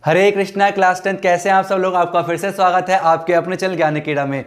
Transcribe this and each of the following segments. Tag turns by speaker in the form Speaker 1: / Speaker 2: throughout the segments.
Speaker 1: हरे Krishna. Class 10 कैसे हैं आप सब लोग। आपका फिर से स्वागत है आपके अपने चैनल ज्ञानकीड़ा में।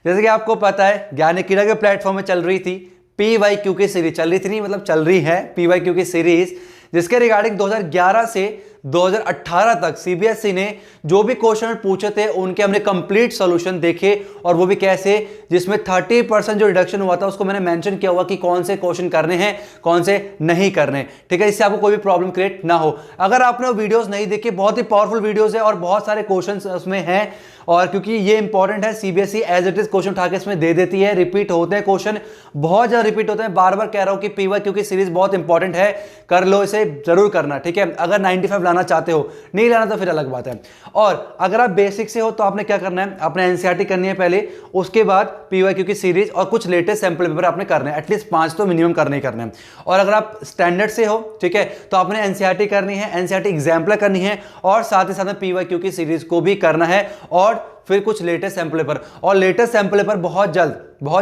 Speaker 1: जैसे कि आपको पता है ज्ञानकीड़ा के प्लेटफॉर्म में चल रही थी पीवाईक्यू की सीरीज। चल रही थी नहीं, मतलब चल रही है पीवाईक्यू की सीरीज, जिसके रिगार्डिंग 2011 से 2018 तक सीबीएसई ने जो भी क्वेश्चन पूछे थे उनके हमने कंप्लीट सॉल्यूशन देखे, और वो भी कैसे, जिसमें 30% जो रिडक्शन हुआ था उसको मैंने मेंशन किया हुआ कि कौन से क्वेश्चन करने हैं कौन से नहीं करने। ठीक है, इससे आपको कोई भी प्रॉब्लम क्रिएट ना हो। अगर आपने वो वीडियोस नहीं देखे, बहुत ही पावरफुल वीडियोस है और बहुत सारे क्वेश्चन उसमें हैं, और क्योंकि ये इंपॉर्टेंट है, CBSE as it is question उठा के इसमें दे देती है। रिपीट होते हैं क्वेश्चन, बहुत ज्यादा रिपीट होते हैं। बार बार कह रहा हूं कि पीवाईक्यू की सीरीज बहुत इंपॉर्टेंट है, कर लो, इसे जरूर करना। ठीक है, अगर 95 लाना चाहते हो, नहीं लाना तो फिर अलग बात है। और अगर आप बेसिक से हो तो आपने क्या करना है, आपने एनसीईआरटी करनी है पहले, उसके बाद पीवाईक्यू की सीरीज और कुछ लेटेस्ट सैंपल पेपर आपने करने हैं, एटलीस्ट 5 तो मिनिमम करने ही करने हैं। और अगर आप स्टैंडर्ड से हो, ठीक है, तो आपने एनसीईआरटी करनी है, एनसीईआरटी एग्जाम्पलर करनी है, और साथ ही साथ में पीवाईक्यू की सीरीज को भी करना है, और फिर कुछ लेटेस्ट सैंपल पेपर। और लेटेस्ट सैंपल पेपर बहुत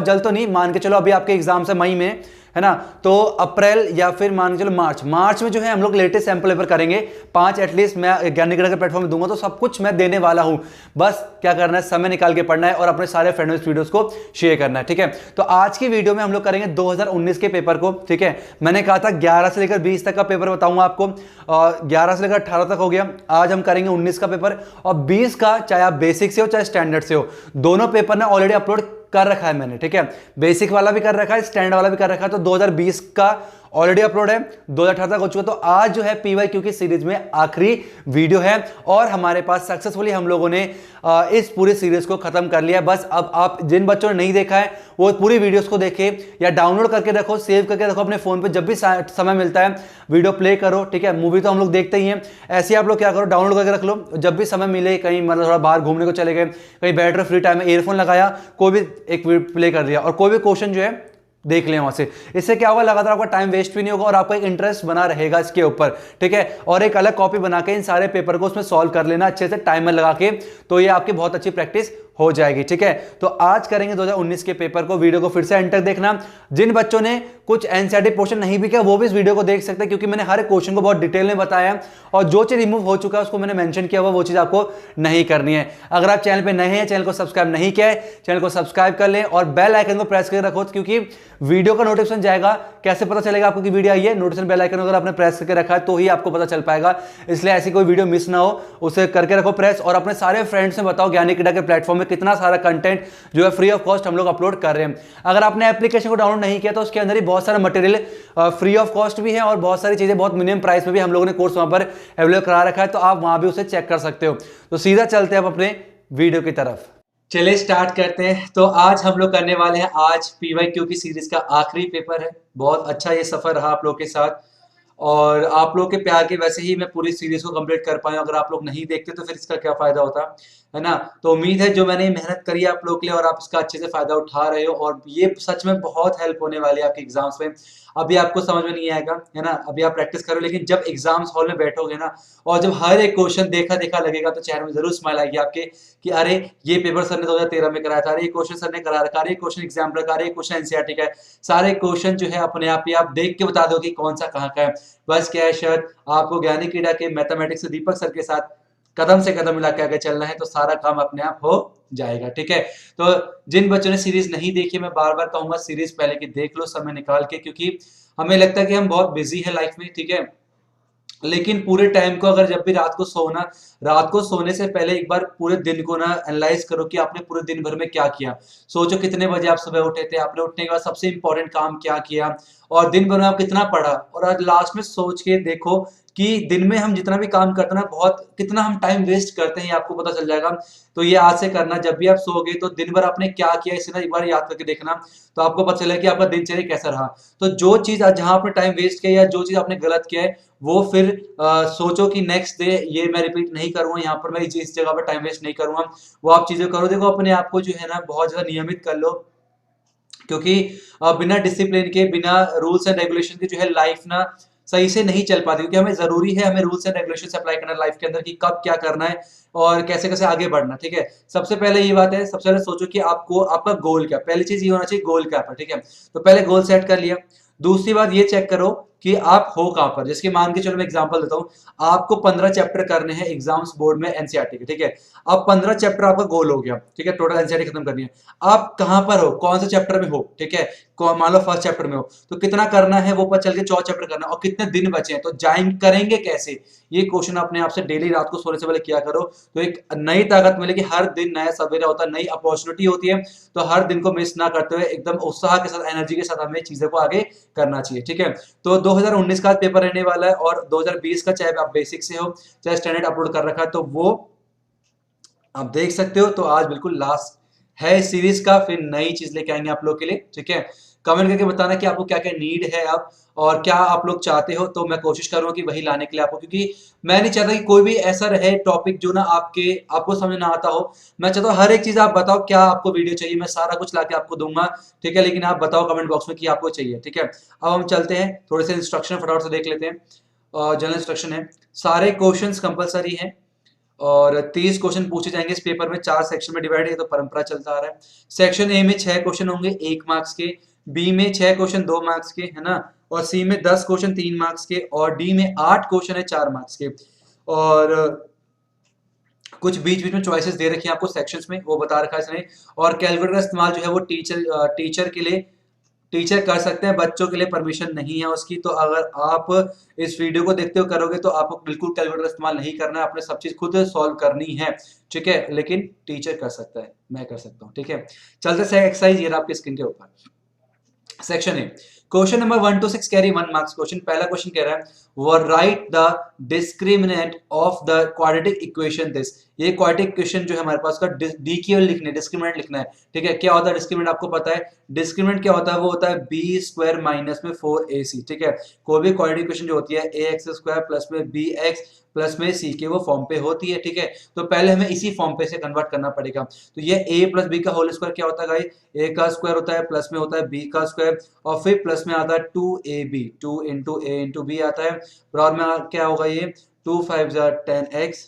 Speaker 1: जल्द तो नहीं, मान के चलो अभी आपके एग्जाम है मई में, है ना, तो अप्रैल या फिर मान के चलो मार्च में जो है हम लोग लेटेस्ट सैंपल पेपर करेंगे। 5 एटलीस्ट मैं ज्ञानकीड़ा के प्लेटफॉर्म में दूंगा, तो सब कुछ मैं देने वाला हूं। बस क्या करना है, समय निकाल के पढ़ना है और अपने सारे फ्रेंड्स में वीडियोस को शेयर करना है। ठीक है, तो आज की वीडियो में हम लोग करेंगे 2019 के पेपर को। ठीक है, मैंने कहा था 11 से लेकर 20 तक का पेपर बताऊंगा आपको, और 11 से लेकर 18 तक हो गया। आज हम करेंगे 19 का पेपर, और 20 का, चाहे आप बेसिक से हो चाहे स्टैंडर्ड से हो, दोनों पेपर ने ऑलरेडी अपलोड कर रखा है मैंने। ठीक है, बेसिक वाला भी कर रखा है, स्टैंडर्ड वाला भी कर रखा है, तो 2020 का ऑलरेडी अपलोड है, 2018 तक हो चुका। तो आज जो है पीवाईक्यू की सीरीज में आखिरी वीडियो है, और हमारे पास सक्सेसफुली हम लोगों ने इस पूरी सीरीज को खत्म कर लिया। बस अब आप जिन बच्चों ने नहीं देखा है वो पूरी वीडियोस को देखे, या डाउनलोड करके रखो, सेव करके रखो अपने फोन पे, जब भी समय मिलता है वीडियो प्ले करो। ठीक है, मूवी तो हम लोग देखते ही हैं, ऐसे आप लोग क्या करो, डाउनलोड करके रख लो, जब भी समय मिले, कहीं मतलब थोड़ा बाहर घूमने को चले गए, कहीं बैठ रहे फ्री टाइम में, ईयरफोन लगाया, कोई भी एक प्ले कर दिया, और कोई भी क्वेश्चन जो है देख लें वहां से। इससे क्या होगा, लगातार आपका टाइम वेस्ट भी नहीं होगा और आपका एक इंटरेस्ट बना रहेगा इसके ऊपर। ठीक है, और एक अलग कॉपी बना के इन सारे पेपर को उसमें सॉल्व कर लेना अच्छे से, टाइमर लगा के, तो ये आपकी बहुत अच्छी प्रैक्टिस हो जाएगी। ठीक है, तो आज करेंगे 2019 के पेपर को। वीडियो को फिर से एंड तक देखना। जिन बच्चों ने कुछ एनसीईआरटी पोर्शन नहीं भी किया वो भी इस वीडियो को देख सकते हैं, क्योंकि मैंने हर एक क्वेश्चन को बहुत डिटेल में बताया है, और जो चीज रिमूव हो चुका है उसको मैंने मेंशन किया हुआ, वो चीज आपको नहीं करनी है। अगर आप चैनल पे नए हैं, चैनल को सब्सक्राइब नहीं किया है, चैनल को सब्सक्राइब कर लें और बेल आइकन को प्रेस करके रखो, क्योंकि वीडियो का नोटिफिकेशन जाएगा। कैसे पता चलेगा आपको कि वीडियो आई है? नोटिफिकेशन बेल आइकन अगर आपने प्रेस करके रखा है तो ही आपको पता चल पाएगा। इसलिए ऐसी कोई वीडियो मिस ना हो, उसे करके रखो प्रेस, और अपने सारे फ्रेंड्स में बताओ ज्ञानकीड़ा के प्लेटफॉर्म में कितना सारा कंटेंट जो है फ्री ऑफ कॉस्ट हम लोग अपलोड कर रहे हैं। अगर आपने एप्लीकेशन को डाउनलोड नहीं किया तो उसके अंदर ही बहुत सारा मटेरियल फ्री ऑफ कॉस्ट भी है, और बहुत सारी चीजें बहुत मिनिमम प्राइस में भी हम लोगों ने कोर्स वहां पर अवेलेबल करा रखा है, तो आप वहां भी उसे चेक कर सकते हो। तो सीधा चलते हैं अब अपने वीडियो की तरफ। चलिए स्टार्ट करते हैं। तो आज हम लोग करने वाले हैं, आज पीवाईक्यू की सीरीज का आखिरी पेपर है। बहुत अच्छा ये सफर रहा आप लोग के साथ, और आप लोग के प्यार की वैसे ही मैं पूरी सीरीज को कंप्लीट कर पाया। अगर आप लोग नहीं देखते तो फिर इसका क्या फायदा होता है ना। तो उम्मीद है जो मैंने मेहनत करी है आप लोग के लिए, और आप इसका अच्छे से फायदा उठा रहे हो, और ये सच में बहुत हेल्प होने वाली है आपके एग्जाम्स में। अभी आपको समझ में नहीं आएगा, है ना, अभी आप प्रैक्टिस करो, लेकिन जब एग्जाम्स हॉल में बैठोगे ना, और जब हर एक क्वेश्चन देखा देखा लगेगा, तो चेहरे में जरूर स्माइल आएगी आपके कि अरे ये पेपर सर ने 2013 में कराया था, अरे ये क्वेश्चन सर ने करा रखा, अरे ये क्वेश्चन एग्जाम्पल का, अरे ये क्वेश्चन एनसीईआरटी का है। सारे क्वेश्चन जो है अपने आप ही आप देख के बता दो कि कौन सा कहाँ का है। बस क्या है, शर्त आपको ज्ञानकीड़ा के मैथमेटिक्स से दीपक सर के साथ कदम से कदम मिला के आगे चलना है, तो सारा काम अपने आप हो जाएगा। ठीक है, तो जिन बच्चों ने सीरीज नहीं देखी, मैं बार बार कहूंगा सीरीज पहले की देख लो समय निकाल के, क्योंकि हमें लगता है कि हम बहुत बिजी है लाइफ में। ठीक है, लेकिन पूरे टाइम को, अगर जब भी रात को सोना, रात को सोने से पहले एक बार पूरे दिन को ना एनालाइज करो कि आपने पूरे दिन भर में क्या किया। सोचो कितने बजे आप सुबह उठे थे, आपने उठने के बाद सबसे इंपॉर्टेंट काम क्या किया, और दिन भर में आप कितना पढ़ा, और आज लास्ट में सोच के देखो कि दिन में हम जितना भी काम करते हैं ना, बहुत कितना हम टाइम वेस्ट करते हैं, ये आपको पता चल जाएगा। तो ये आज से करना, जब भी आप सोओगे तो दिन भर आपने क्या किया इसे ना एक बार याद करके देखना, तो आपको पता चलेगा कि आपका दिनचर्या कैसा रहा। तो जो चीज जहां आपने टाइम वेस्ट किया या जो चीज आपने गलत किया है, वो फिर सोचो कि नेक्स्ट डे ये मैं रिपीट नहीं करूंगा, यहाँ पर मैं इस जगह पर टाइम वेस्ट नहीं करूंगा। वो आप चीजें करो। देखो अपने आप को जो है ना बहुत ज्यादा नियमित कर लो, क्योंकि बिना डिसिप्लिन के, बिना रूल्स एंड रेगुलेशन के जो है लाइफ ना सही से नहीं चल पाती, क्योंकि हमें जरूरी है, हमें रूल्स एंड रेगुलेशन अप्लाई करना लाइफ के अंदर कि कब क्या करना है और कैसे कैसे आगे बढ़ना। ठीक है, सबसे पहले ये बात है, सबसे पहले सोचो कि आपको आपका गोल क्या, पहली चीज ये होना चाहिए गोल क्या है। ठीक है, तो पहले गोल सेट कर लिया। दूसरी बात ये चेक करो कि आप हो कहां पर। जैसे मान के चलो मैं एग्जांपल देता हूं, आपको 15 चैप्टर करने हैं एग्जाम्स बोर्ड में एनसीईआरटी के, ठीक है। अब 15 चैप्टर आपका गोल हो गया, ठीक है, टोटल एनसीईआरटी खत्म करनी है। आप कहां पर हो, कौन से चैप्टर में हो, ठीक है, मान लो फर्स्ट चैप्टर में हो, तो कितना करना है वो पता चल के 4 चैप्टर करना है, और कितने दिन बचे हैं, तो जाएंगे करेंगे कैसे, ये क्वेश्चन अपने आप से डेली रात को सोने से पहले किया करो। तो एक नई ताकत मिलेगी, हर दिन नया सवेरा होता है, नई अपॉर्चुनिटी होती है, तो हर दिन को मिस ना करते हुए एकदम उत्साह के साथ, एनर्जी के साथ हमें चीजों को आगे करना चाहिए, ठीक है। तो 2019 का पेपर रहने वाला है, और 2020 का चाहे आप बेसिक से हो चाहे स्टैंडर्ड अपलोड कर रखा है, तो वो आप देख सकते हो। तो आज बिल्कुल लास्ट है इस सीरीज का, फिर नई चीज लेके आएंगे आप लोग के लिए, ठीक है। कमेंट करके बताना कि आपको क्या क्या नीड है अब, और क्या आप लोग चाहते हो, तो मैं कोशिश करूंगा कि वही लाने के लिए आपको, क्योंकि मैं नहीं चाहता कि कोई भी ऐसा रहे टॉपिक जो ना आपको समझ ना आता हो। मैं चाहता हूँ हर एक चीज आप बताओ, क्या आपको वीडियो चाहिए, मैं सारा कुछ लाके आपको दूंगा, ठीक है। लेकिन आप बताओ कमेंट बॉक्स में कि आपको चाहिए, ठीक है। अब हम चलते हैं, थोड़े से इंस्ट्रक्शन फटाफट से देख लेते हैं। जनरल इंस्ट्रक्शन है, सारे क्वेश्चंस कंपलसरी हैं, और 30 क्वेश्चन पूछे जाएंगे इस पेपर में, 4 सेक्शन में डिवाइड है, तो परंपरा चलता आ रहा है। सेक्शन ए में 6 क्वेश्चन होंगे 1 मार्क्स के, बी में 6 क्वेश्चन 2 मार्क्स के, है ना, और सी में 10 क्वेश्चन 3 मार्क्स के, और डी में 8 क्वेश्चन है 4 मार्क्स के। और कुछ बीच बीच में चॉइसेस दे रखी हैं आपको सेक्शंस में, वो बता रखा है इसने। और कैलकुलेटर का इस्तेमाल जो है वो टीचर के लिए टीचर कर सकते हैं, बच्चों के लिए परमिशन नहीं है उसकी। तो अगर आप इस वीडियो को देखते हो करोगे तो आपको बिल्कुल कैलकुलेटर इस्तेमाल नहीं करना है, अपने सब चीज खुद सॉल्व करनी है, ठीक है। लेकिन टीचर कर सकता है, मैं कर सकता हूँ, ठीक है। चलते से एक्सरसाइज, ये आपके स्क्रीन के ऊपर सेक्शन है। Question number 1 to 6 carry 1 marks question. पहला क्वेश्चन कह रहा है वो right the discriminant of the quadratic equation this. ये क्वाड्रेटिक इक्वेशन जो है हमारे पास का डी की वैल्यू लिखनी है, डिस्क्रिमिनेंट लिखना है, ठीक है। क्या होता है डिस्क्रिमिनेंट, आपको पता है डिस्क्रिमिनेंट क्या होता है, वो होता है बी स्क्वायर माइनस में 4ac, ठीक है। कोई भी क्वाड्रेटिक इक्वेशन जो होती है ax स्क्वायर प्लस में bx प्लस में c के वो फॉर्म पे होती है, ठीक है। तो पहले हमें इसी फॉर्म पे से कन्वर्ट करना पड़ेगा। तो ये a प्लस बी का होल स्क्वायर क्या होता है गाइस, a का स्क्वायर होता है प्लस में होता है b का स्क्वायर, और फिर प्लस में आता है 2ab, 2 into a into B आता है, और में क्या होगा ये 2 5 10x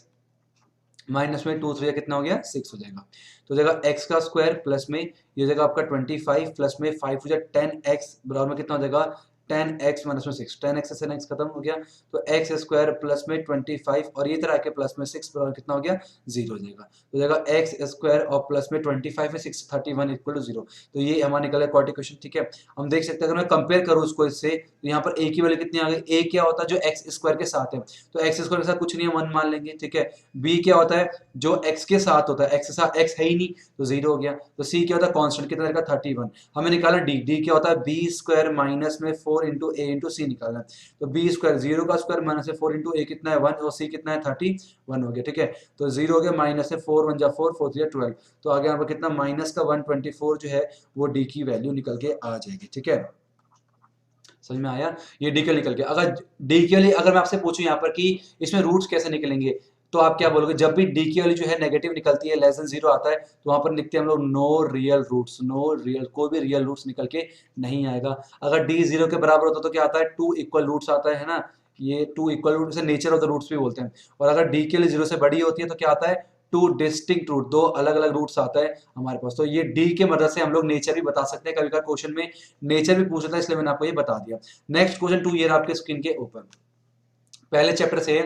Speaker 1: माइनस में 2 3 कितना हो गया 6 हो जाएगा। तो हो जाएगा x का स्क्वायर प्लस में ये हो जाएगा आपका 25 प्लस में 5 हो जाएगा 10x, बराबर में कितना हो जाएगा 10x माइनस में 6, 10x से 10x खत्म हो गया, तो x स्क्वायर प्लस में 25 और ये तरह के प्लस में 6 बराबर कितना हो गया 0 हो जाएगा। तो हो जाएगा x स्क्वायर और प्लस में 25 में 6 31 इक्वल टू 0। तो ये हमारा निकला क्वाड्रेटिक इक्वेशन, ठीक है। हम देख सकते हैं अगर मैं कंपेयर करूं उसको इससे, तो यहाँ पर a की वैल्यू कितनी आ गई, a क्या होता है जो x स्क्वायर के साथ है, तो x स्क्वायर के साथ कुछ नहीं है 1 मान लेंगे, ठीक है। b क्या होता है जो x के साथ होता है, x के साथ x है ही नहीं तो 0 हो गया। तो c क्या होता है कांस्टेंट कितना रहेगा 31। हमें निकालना d क्या होता है b स्क्वायर माइनस में 4 इंटू a इंटू सी निकालना है। तो b स्क्वायर 0 का स्क्वायर माइनस में 4 इंटू a कितना है 1 और c कितना है 31 हो गया, ठीक है। तो 0 हो गया माइनस से 4 1 जा 4 4 3 12, तो आगे यहाँ पर कितना माइनस का 124 जो है वो d की वैल्यू निकल के आ जाएगी, ठीक है। समझ में आया, ये डी के निकल गया। अगर डी के लिए अगर मैं आपसे पूछूं यहाँ पर कि इसमें रूट्स कैसे निकलेंगे, तो आप क्या बोलोगे, जब भी डी की वैल्यू जो है नेगेटिव निकलती है लेस देन 0 आता है, तो वहां पर लिखते हैं हम लोग no real roots, no real, कोई भी रियल रूट्स निकल के नहीं आएगा। अगर डी 0 के बराबर होता तो क्या आता है 2 इक्वल रूट्स आता है ना, ये 2 इक्वल रूट से नेचर ऑफ द रूट्स भी बोलते हैं। और अगर डी के लिए 0 से बड़ी होती है तो क्या आता है 2 डिस्टिंक्ट रूट, 2 अलग अलग रूट्स आता है हमारे पास। तो ये डी के मदद से हम लोग नेचर भी बता सकते हैं, कभी कभी क्वेश्चन में नेचर भी पूछता है, इसलिए मैंने आपको ये बता दिया। नेक्स्ट क्वेश्चन 2 ये आपके स्क्रीन के ऊपर, पहले चैप्टर से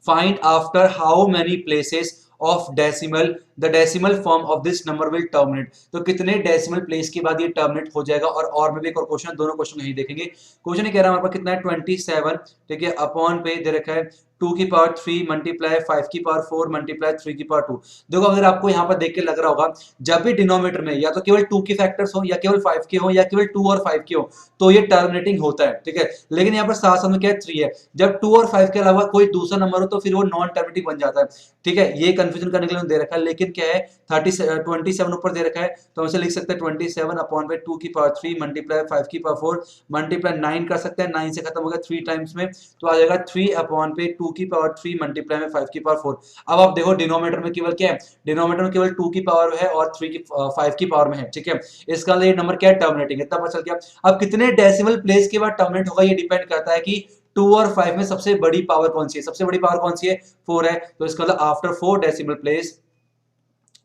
Speaker 1: find after how many places of decimal the decimal form of this number will terminate. तो कितने डेसिमल प्लेस के बाद ये टर्मिनेट हो जाएगा। और में भी एक और क्वेश्चन, दोनों क्वेश्चन यही देखेंगे। क्वेश्चन ये कह रहा है हमारे पास कितना है 27, ठीक है, अपॉन पे दे रखा है 2 की पावर 3 मल्टीप्लाई 5 की पावर 4 मल्टीप्लाई 3 की पावर 2। देखो अगर आपको यहाँ पर देख के लग रहा होगा जब भी डिनोमिनेटर में या तो केवल 2 के फैक्टर्स हो या केवल 5 के हो या केवल 2 और 5 के हो तो ये टर्मिनेटिंग होता है, ठीक है। लेकिन यहाँ पर साथ साथ में क्या है 3 है, जब 2 और 5 के अलावा कोई दूसरा नंबर हो तो फिर वो नॉन टर्मिनेटिंग बन जाता है, ठीक है। ये कंफ्यूजन करने के लिए दे रखा है, लेकिन क्या है 27 ऊपर दे रखा है, तो हम इसे लिख सकते हैं 27 अपॉन पे 2 की पावर 3 मल्टीप्लाई 5 की पावर 4 मल्टीप्लाई 9 कर सकते हैं, 9 से खत्म हो गया 3 टाइम्स में, तो आ जाएगा 3 अपॉन पे 2 की पावर 3 मल्टीप्लाई में 5 की पावर 4। अब आप देखो डिनोमिनेटर में केवल क्या है, डिनोमिनेटर में केवल 2 की पावर है और 3 की 5 की पावर में है, ठीक है। इसका ये नंबर क्या है टर्मिनेटिंग है, तब चल गया। अब कितने डेसिमल प्लेस के बाद टर्मिनेट होगा ये डिपेंड करता है कि 2 और 5 में सबसे बड़ी पावर कौन सी है, सबसे बड़ी पावर कौन सी है 4 है। तो इसका मतलब after 4 decimal place,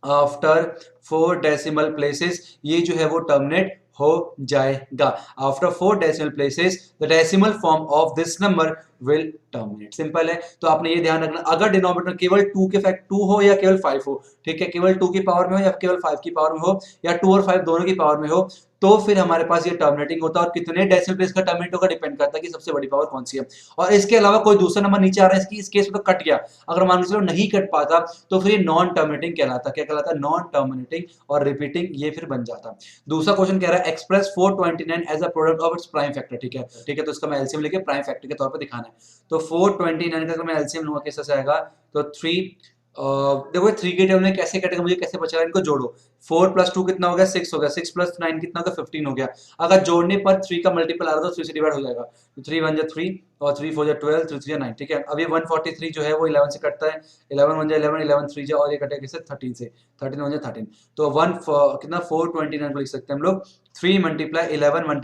Speaker 1: after 4 decimal places ये जो है वो टर्मिनेट हो जाएगा। After 4 decimal places the decimal form of this number will terminate. Simple है। तो आपने ये ध्यान रखना, अगर डिनोमिनेटर केवल 2 के फैक्ट 2 हो या केवल 5 हो, ठीक है, केवल 2 की पावर में हो या केवल 5 की पावर में हो या 2 और 5 दोनों की पावर में हो, तो फिर हमारे पास ये टर्मिनेटिंग होता है। और कितने डेसिमल प्लेस का टर्मिनेट होगा डिपेंड करता है कि सबसे बड़ी पावर कौन सी है। और इसके अलावा कोई दूसरा नंबर नीचे आ रहा है, इसकी इस केस में तो कट गया, अगर मान लो नहीं कट पाता तो फिर ये नॉन टर्मिनेटिंग कहलाता। क्या कहलाता है? नॉन टर्मिनेटिंग और रिपीटिंग, ये फिर बन जाता। दूसरा क्वेश्चन कह रहा है express 429 as a product of its prime factor. ठीक है, ठीक है, तो इसका मैं एलसीएम लेके प्राइम फैक्टर के तौर पर दिखाना है। तो 429 का मैं एलसीएम लूंगा, कैसे से आएगा? तो 3, देखो 3 के टर्म में कैसे कटेगा, मुझे कैसे बचेगा, इनको जोड़ो। 4 + 2 कितना हो गया? 6 हो गया। 6 + 9 कितना होगा? 15 हो गया। अगर जोड़ने पर 3 का मल्टीपल आ रहा है तो 3 से डिवाइड हो जाएगा। तो 3 1 जा 3 और 3 4 जा 12, 3 3 जा 9। ठीक है, अब ये 143 जो है वो 11 से कटता है। 11 1 जा 11, 11 3 जा, और ये कटेगा किससे? 13 से। 13 1 जा 13, तो 1 कितना 429 को लिख सकते हैं हम लोग 3 × 11 ×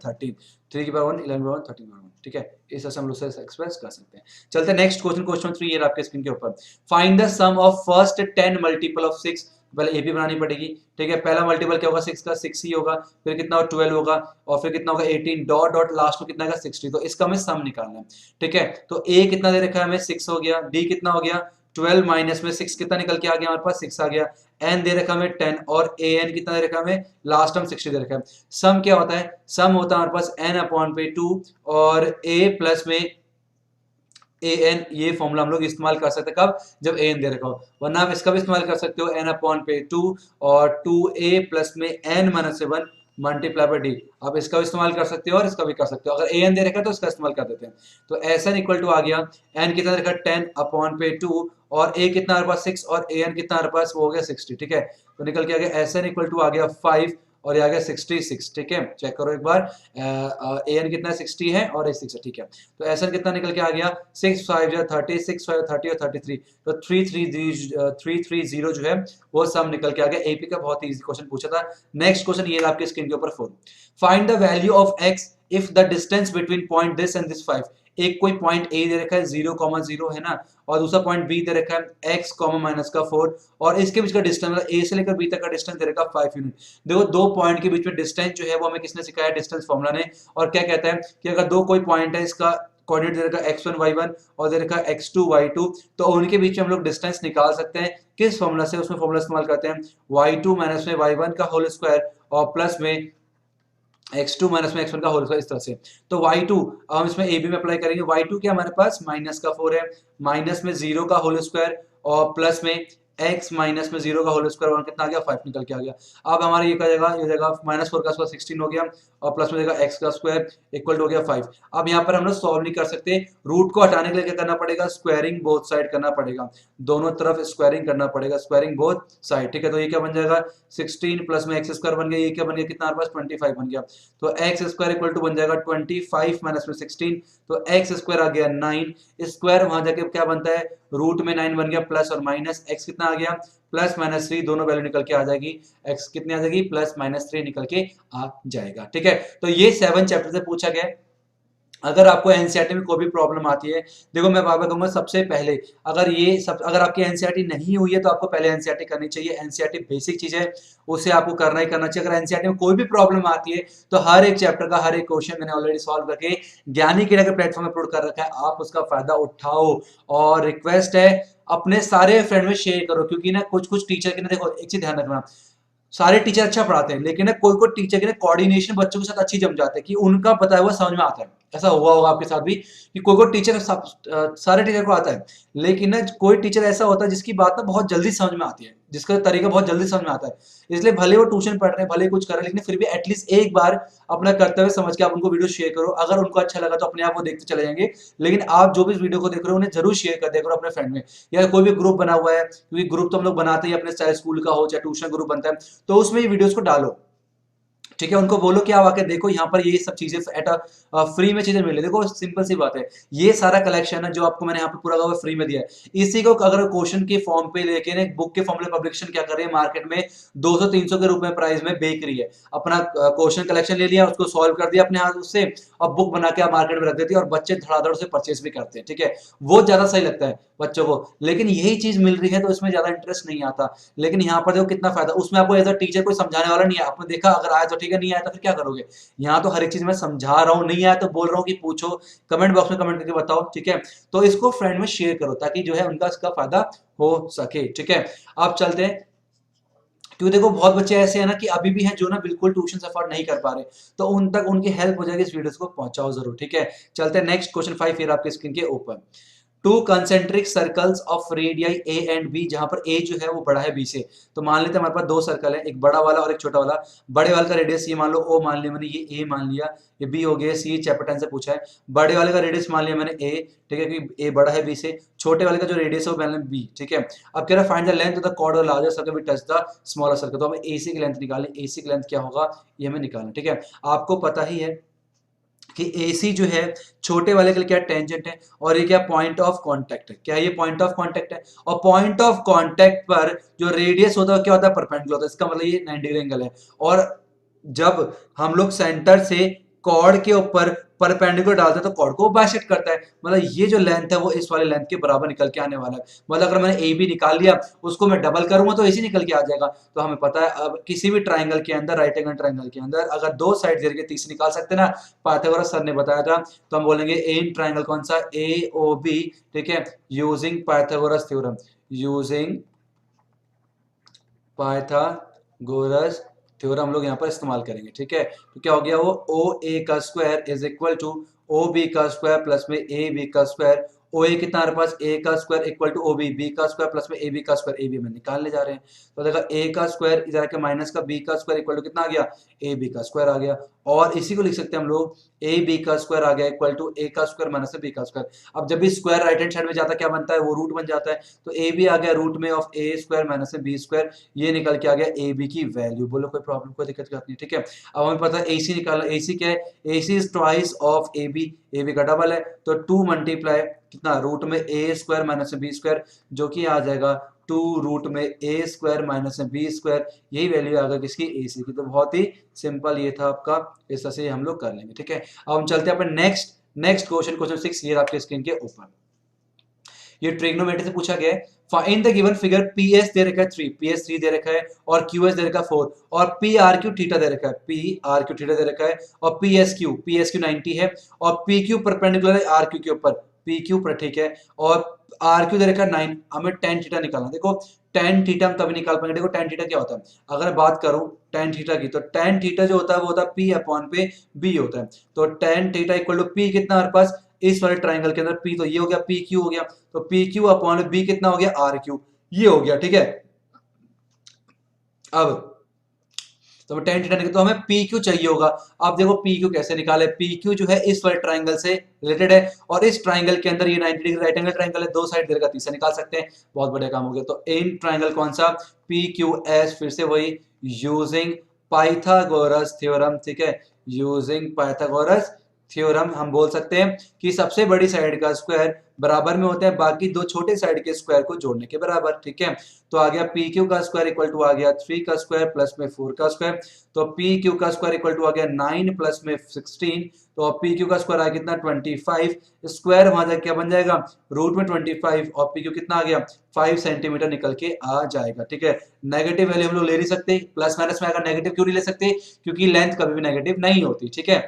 Speaker 1: 13, 3 की पावर 1, 11 की पावर 13 पावर 1। ठीक है, इस तरह से हम लोग एक्सप्रेस कर सकते हैं। चलते हैं नेक्स्ट क्वेश्चन, क्वेश्चन 3 ये आपके स्क्रीन के ऊपर। Find the sum of first 10 multiple of 6। पहले ए भी बनानी पड़ेगी। ठीक है, पहला मल्टीपल क्या होगा? 6 का? 6 ही होगा। फिर कितना होगा? 12 होगा। और फिर कितना होगा? 18 डॉट डॉट लास्ट में कितना होगा? 60। तो इसका हमें सम निकालना है। ठीक है, तो ए कितना दे रखा है हमें? 6 हो गया। डी कितना हो गया? 12 माइनस में 6 कितना निकल के आ गया हमारे पास? 6 आ गया। एन दे रखा हमें 10 और ए एन कितना दे रखा हमें? लास्ट हम 60 दे रखा है। सम क्या होता है? सम होता है हमारे पास n/2 और a प्लस में an। ये फॉर्मूला हम लोग इस्तेमाल कर सकते हैं कब? जब an दे रखा हो। वरना आप इसका भी इस्तेमाल कर सकते हो n/2 और 2a प्लस में n-1 मल्टीप्लाई बाय डी। आप इसका भी इस्तेमाल कर सकते हो और इसका भी कर सकते हो। अगर an दे रखा है तो इसका इस्तेमाल कर देते हैं। तो SN इक्वल टू आ गया, n कितना रखा? 10/2 और a कितना हमारे पास? 6 और an कितना हमारे पास? वो हो गया 60। ठीक है, तो निकल के आ गया SN इक्वल टू आ गया 5 और ये आ गया 66। ठीक है, चेक करो एक बार, an कितना 60 है और a 6 है। ठीक है, तो SN कितना निकल के आ गया? 6 5 30, 6 5 30 और 33, तो 330 जो है वो सम निकल के आ गया। एपी का बहुत इजी क्वेश्चन पूछा था। नेक्स्ट क्वेश्चन ये आपके स्क्रीन के ऊपर 4। Find the value of x if the distance between point this and this 5। एक कोई पॉइंट ए दे रखा है 0,0 है ना, और दूसरा पॉइंट बी दे रखा है x, -4, और इसके बीच का डिस्टेंस मतलब ए से लेकर बी तक का डिस्टेंस दे रखा है 5 यूनिट। देखो दो पॉइंट के बीच में डिस्टेंस जो है वो हमें किसने सिखाया? डिस्टेंस फॉर्मूला ने। और क्या कहता है कि अगर दो कोई पॉइंट है, इसका कोऑर्डिनेट दे रखा है x1 y1 और दे रखा है x2 y2, तो उनके बीच में हम लोग डिस्टेंस निकाल सकते हैं। किस फॉर्मूला से? उसमें फॉर्मूला इस्तेमाल करते हैं y2 माइनस में y1 का होल स्क्वायर और प्लस में x2 माइनस में x1 का होल स्क्वायर, इस तरह से। तो y2 हम इसमें a b में अप्लाई करेंगे। y2 क्या हमारे पास? -4 है, माइनस में 0 का होल स्क्वायर और प्लस में x माइनस में 0 का होल स्क्वायर, और कितना आ गया? 5 निकल के आ गया। अब हमारा ये क्या जाएगा? ये जाएगा -4 का स्क्वायर 16 हो गया और प्लस में जाएगा x का स्क्वायर इक्वल टू हो गया 5। अब यहाँ पर हम लोग सॉल्व नहीं कर सकते, रूट को हटाने के लिए क्या करना पड़ेगा? स्क्वायरिंग बोथ साइड करना पड़ेगा, दोनों तरफ स्क्वायरिंग करना पड़ेगा, स्क्वायरिंग बोथ साइड। ठीक है, तो ये क्या बन जाएगा? 16 प्लस में x स्क्वायर बन गया, ये क्या बन गया? कितना हमारे पास? 25 बन गया। तो x स्क्वायर इक्वल टू बन जाएगा 25 माइनस में 16, तो x स्क्वायर आ गया 9। स्क्वायर वहां जाके क्या बनता है? रूट में 9 बन गया, प्लस और माइनस, x कितना आ गया? +-3, दोनों वैल्यू निकल के आ जाएगी। x कितनी आ जाएगी? +-3 निकल के आ जाएगा। ठीक है, तो ये 7 चैप्टर से पूछा गया। अगर आपको एनसीईआरटी में कोई भी प्रॉब्लम आती है, देखो मैं बाबा कहूंगा सबसे पहले, अगर आपकी एनसीईआरटी नहीं हुई है तो आपको पहले एनसीईआरटी करनी चाहिए। एनसीईआरटी बेसिक चीज है, उसे आपको करना ही करना चाहिए। अगर एनसीईआरटी में कोई भी प्रॉब्लम आती है तो हर एक चैप्टर का हर एक क्वेश्चन मैंने ऑलरेडी सॉल्व करके ज्ञानी कीड़ा के प्लेटफॉर्म अपलोड कर रखा है, आप उसका फायदा उठाओ। और रिक्वेस्ट है अपने सारे फ्रेंड में शेयर करो, क्योंकि ना कुछ कुछ टीचर के ना, देखो एक चीज ध्यान रखना, सारे टीचर अच्छा पढ़ाते हैं, लेकिन ना कोई कोई टीचर के ना कोऑर्डिनेशन बच्चों के साथ अच्छी जम जाते हैं कि उनका बताया हुआ समझ में आता है। ऐसा हुआ होगा आपके साथ भी कि कोई कोई टीचर सारे टीचर को आता है, लेकिन ना कोई टीचर ऐसा होता है जिसकी बात ना बहुत जल्दी समझ में आती है, जिसका तरीका बहुत जल्दी समझ में आता है। इसलिए भले वो ट्यूशन पढ़ रहे हैं, भले कुछ कर रहे हैं, लेकिन फिर भी एटलीस्ट एक बार अपना कर्तव्य समझ के आप उनको वीडियो शेयर करो। अगर उनको अच्छा लगा तो अपने आप वो देखते चले जाएंगे, लेकिन आप जो भी वीडियो को देख रहे हो उन्हें जरूर शेयर कर दिया करो अपने फ्रेंड में, या कोई भी ग्रुप बना हुआ है, क्योंकि ग्रुप तो हम लोग बनाते ही अपने, चाहे स्कूल का हो चाहे ट्यूशन ग्रुप बनता है, तो उसमें ये वीडियोस को डालो। ठीक है, उनको बोलो कि आप आके देखो, यहाँ पर ये सब चीजें एट फ्री में चीजें मिले। देखो सिंपल सी बात है, ये सारा कलेक्शन है जो आपको मैंने यहाँ पे पूरा फ्री में दिया है। इसी को अगर क्वेश्चन के फॉर्म पे लेके ना बुक के फॉर्म में पब्लिकेशन क्या कर रही है, मार्केट में 200-300 के रूप में प्राइस में बेच रही है। अपना क्वेश्चन कलेक्शन ले लिया, उसको सॉल्व कर दिया अपने हाथ से, और बुक बना के आप मार्केट में रख देती है, और बच्चे धड़ाधड़ से परचेस भी करते हैं। ठीक है, वो ज्यादा सही लगता है बच्चों को, लेकिन यही चीज मिल रही है तो इसमें ज्यादा इंटरेस्ट नहीं आता। लेकिन यहाँ पर देखो कितना फायदा, उसमें आपको एज अ टीचर कोई समझाने वाला नहीं है, आपने देखा अगर आया तो ठीक है लगेगा, नहीं आया तो फिर क्या करोगे। यहाँ तो हर एक चीज मैं समझा रहा हूँ, नहीं आया तो बोल रहा हूँ कि पूछो, कमेंट बॉक्स में कमेंट करके बताओ, ठीक है। तो इसको फ्रेंड में शेयर करो ताकि जो है उनका इसका फायदा हो सके, ठीक है। अब चलते हैं, क्योंकि देखो बहुत बच्चे ऐसे हैं ना कि अभी भी हैं जो ना बिल्कुल ट्यूशन अफोर्ड नहीं कर पा रहे, तो उन तक उनकी हेल्प हो जाएगी, इस वीडियो को पहुंचाओ जरूर, ठीक है। चलते हैं नेक्स्ट क्वेश्चन 5 फिर आपके स्क्रीन के ऊपर। Two concentric circles of radii a and b, जहां पर ए जो है वो बड़ा है बी से। तो मान लेते हैं हमारे पास दो सर्कल है, एक बड़ा वाला और एक छोटा वाला। बड़े वाले का रेडियस ये मान लो ओ मान लिया मैंने, ये ए मान लिया, ये बी हो गया, सी चैप्टर 10 से पूछा है। बड़े वाले का रेडियस मान लिया मैंने ए, ठीक है, क्योंकि ए बड़ा है बी से। छोटे वाले का जो रेडियस है वो मान बी, ठीक है। अब कह रहा है find the length of the chord of larger circle which touch the smaller circle. तो हमें एसी की लेंथ निकालनी, एसी की लेंथ क्या होगा ये हमें निकालना, ठीक है। आपको पता ही है कि AC जो है छोटे वाले के लिए क्या टेंजेंट है, और ये क्या पॉइंट ऑफ कांटेक्ट है, क्या ये पॉइंट ऑफ कांटेक्ट है। और पॉइंट ऑफ कांटेक्ट पर जो रेडियस होता है क्या होता है, परपेंडिकुलर होता है, इसका मतलब ये 90 डिग्री एंगल है। और जब हम लोग सेंटर से कॉर्ड के ऊपर परपेंडिकुलर डालते हैं तो कॉर्ड को बाइसेक्ट करता है, मतलब ये जो लेंथ है वो इस वाले लेंथ के बराबर निकल के आने वाला है। मतलब अगर मैंने ए बी निकाल लिया, उसको मैं डबल करूंगा तो ऐसे निकल के आ जाएगा। तो हमें पता है अब किसी भी ट्राइंगल के अंदर, राइट एंगल ट्राइंगल के अंदर अगर दो साइड दे के तीसरी निकाल सकते हैं ना, पाइथागोरस सर ने बताया था। तो हम बोलेंगे इन ट्राइंगल कौन सा, ए ओ बी, ठीक है, using Pythagoras theorem, using Pythagoras theorem हम लोग यहाँ पर इस्तेमाल करेंगे, ठीक है। तो क्या हो गया, वो ओ ए का square is equal to O B का स्क्वायर प्लस में ए बी का स्क्वायर। ओ ए कितना हमारे पास, ए का square equal to O B, B का स्क्वायर प्लस में ए बी का स्क्वायर, ए बी में निकालने जा रहे हैं। तो देखा ए का स्क्वायर इधर के माइनस का बी का स्क्वायर इक्वल टू कितना आ गया, ए बी का स्क्वायर आ गया। और इसी को लिख सकते हैं हम लोग, ए बी का स्क्वायर आ गया इक्वल टू ए का स्क्वायर माइनस बी का स्क्वायर। अब जब भी स्क्वायर राइट हैंड साइड में जाता है क्या बनता है, वो रूट बन जाता है। तो ए बी आ गया रूट में of A square minus B square, ये निकल के आ गया ए बी की वैल्यू। बोलो कोई प्रॉब्लम, कोई दिक्कत नहीं, ठीक है। अब हमें पता है ए सी निकालना, ए सी क्या है, A C is twice of A B का डबल है। तो 2 मल्टीप्लाई कितना, रूट में A square minus B square, जो कि आ जाएगा 2 रूट में A square minus B square. यही वैल्यू आ गई किसकी, ए सी की। तो बहुत ही सिंपल ये था आपका, इस तरह से हम लोग कर लेंगे, ठीक है। अब हम चलते हैं अपने नेक्स्ट क्वेश्चन, क्वेश्चन 6 ये आपके स्क्रीन के ऊपर। ये ट्रिग्नोमेट्री से पूछा गया है। इन द गिवन फिगर PS दे रखा है 3, PS 3 दे रखा है, और QS दे रखा है 4, और PRQ थीटा दे रखा है, PRQ थीटा दे रखा है, और PSQ 90 है, और PQ परपेंडिकुलर है RQ के ऊपर, PQ पर, ठीक है, और RQ दे रखा है 9। हमें tan थीटा निकालना। देखो tan थीटा हम तभी निकाल पाएंगे, देखो tan थीटा क्या होता है, अगर बात करूं tan थीटा की, तो tan थीटा जो होता है वो होता है P अपॉन पे B होता है। तो tan theta equal to P कितना हमारे पास, इस वाले ट्राइंगल के अंदर P, तो ये हो गया PQ हो गया, तो PQ अपॉन B कितना हो गया RQ, ये हो गया, ठीक है। अब तो tan थीटा निकल, तो हमें PQ चाहिए होगा। अब देखो PQ कैसे निकाले, PQ जो है इस वाले ट्राइंगल से रिलेटेड है, और इस ट्राइंगल के अंदर ये 90 डिग्री राइट एंगल ट्राइंगल है, दो साइड देगा, तीसरा निकाल सकते हैं, बहुत बढ़िया काम हो गया। तो इन ट्राइंगल कौन सा, PQS, फिर से वही यूजिंग पाइथागोरस थ्योरम, ठीक है, यूजिंग पाइथागोरस थ्योरम। हम बोल सकते हैं कि सबसे बड़ी साइड का स्क्वायर बराबर में होता है बाकी दो छोटे साइड के स्क्वायर को जोड़ने के बराबर, ठीक है। तो आ गया PQ का स्क्वायर इक्वल टू आ गया 3 का स्क्वायर प्लस में 4 का स्क्वायर। तो PQ का स्क्वायर इक्वल टू आ गया 9 प्लस में 16। तो PQ का स्क्वायर आ गया कितना, 25। स्क्वायर वहां जाके क्या बन जाएगा, रूट में 25, और PQ कितना आ गया, 5 सेंटीमीटर निकल के आ जाएगा, ठीक है। नेगेटिव वैल्यू हम लोग ले नहीं सकते, प्लस माइनस में आएगा, नेगेटिव क्यों नहीं ले सकते, क्योंकि लेंथ कभी भी नेगेटिव नहीं होती, ठीक है।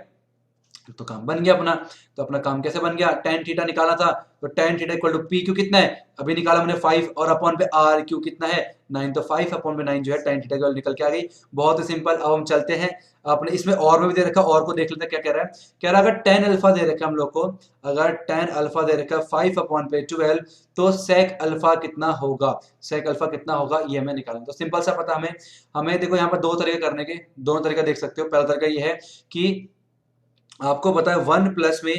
Speaker 1: तो काम बन गया अपना। तो अपना काम कैसे बन गया, tan थीटा निकाला था, तो tan theta equal to PQ कितना है, अभी निकाला हमने 5, और अपॉन पे RQ कितना है 9, तो 5 अपॉन पे 9 जो है tan थीटा की वैल्यू निकल के आ गई। बहुत ही सिंपल। अब हम चलते हैं अपने इसमें और में भी दे रखा, और को देख लेते हैं क्या कह रहा है। कह रहा है अगर tan अल्फा दे रखा है हम लोग को, अगर tan अल्फा दे रखा है 5 अपॉन पे 12, तो sec अल्फा कितना होगा, sec अल्फा कितना होगा ये हमें निकालना। तो सिंपल सा पता हमें देखो यहाँ पर दो तरीके करने के, दोनों तरीका देख सकते हो। पहला तरीका ये है कि आपको पता है 1 प्लस में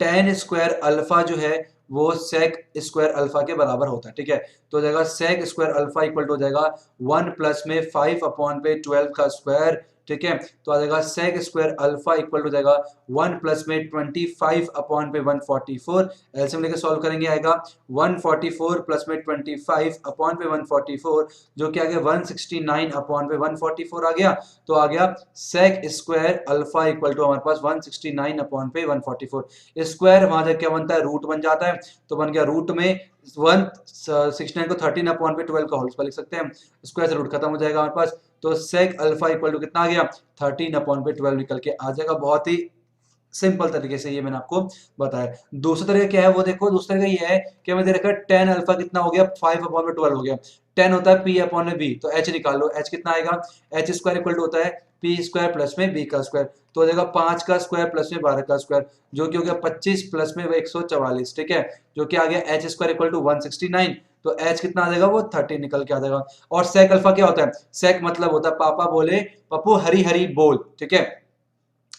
Speaker 1: tan स्क्वायर अल्फा जो है वो sec स्क्वायर अल्फा के बराबर होता है, ठीक है। तो हो जाएगा sec square alpha equal to हो जाएगा 1 प्लस में 5 अपॉन पे 12 का स्क्वायर, ठीक है। तो आ जाएगा sec square alpha equal to हो जाएगा 1 प्लस में 25 अपॉन पे 144। एलसीएम लेके सॉल्व करेंगे, आएगा 144 प्लस में 25 अपॉन पे 144, जो कि आ गया 169 अपॉन पे 144 आ गया। तो आ गया sec square alpha equal to हमारे पास 169 अपॉन पे 144। स्क्वायर वहां जाके क्या बनता है, रूट बन जाता है, तो बन गया रूट में 169 को 13 अपॉन पे 12 का होल स्क्वायर लिख सकते हैं, स्क्वायर से रूट खत्म हो जाएगा हमारे पास। तो सेक अल्फा इक्वल टू कितना आ गया 13/12 निकल के आ जाएगा। बहुत ही सिंपल तरीके से ये मैंने आपको बताया। दूसरा तरीका क्या है वो देखो, दूसरा तरीका ये है कि हमें दे रखा है टेन अल्फा कितना हो गया 5/12 हो गया। 10 होता है पी अपॉन में बी, तो एच निकाल लो, एच कितना आएगा एच स्क्वायर इक्वल टू होता है पी स्क्वायर प्लस में बी का स्क्वायर, तो हो जाएगा 5 का स्क्वायर प्लस में 12 का स्क्वायर, जो कि हो गया 25 प्लस में 144, ठीक है, जो कि आ गया एच स्क्वायर इक्वल टू 169। तो एच कितना आ जाएगा वो 30 निकल के आ जाएगा। और सेक अल्फा क्या होता है, सेक मतलब होता है पापा बोले पप्पू हरी हरी बोल, ठीक है,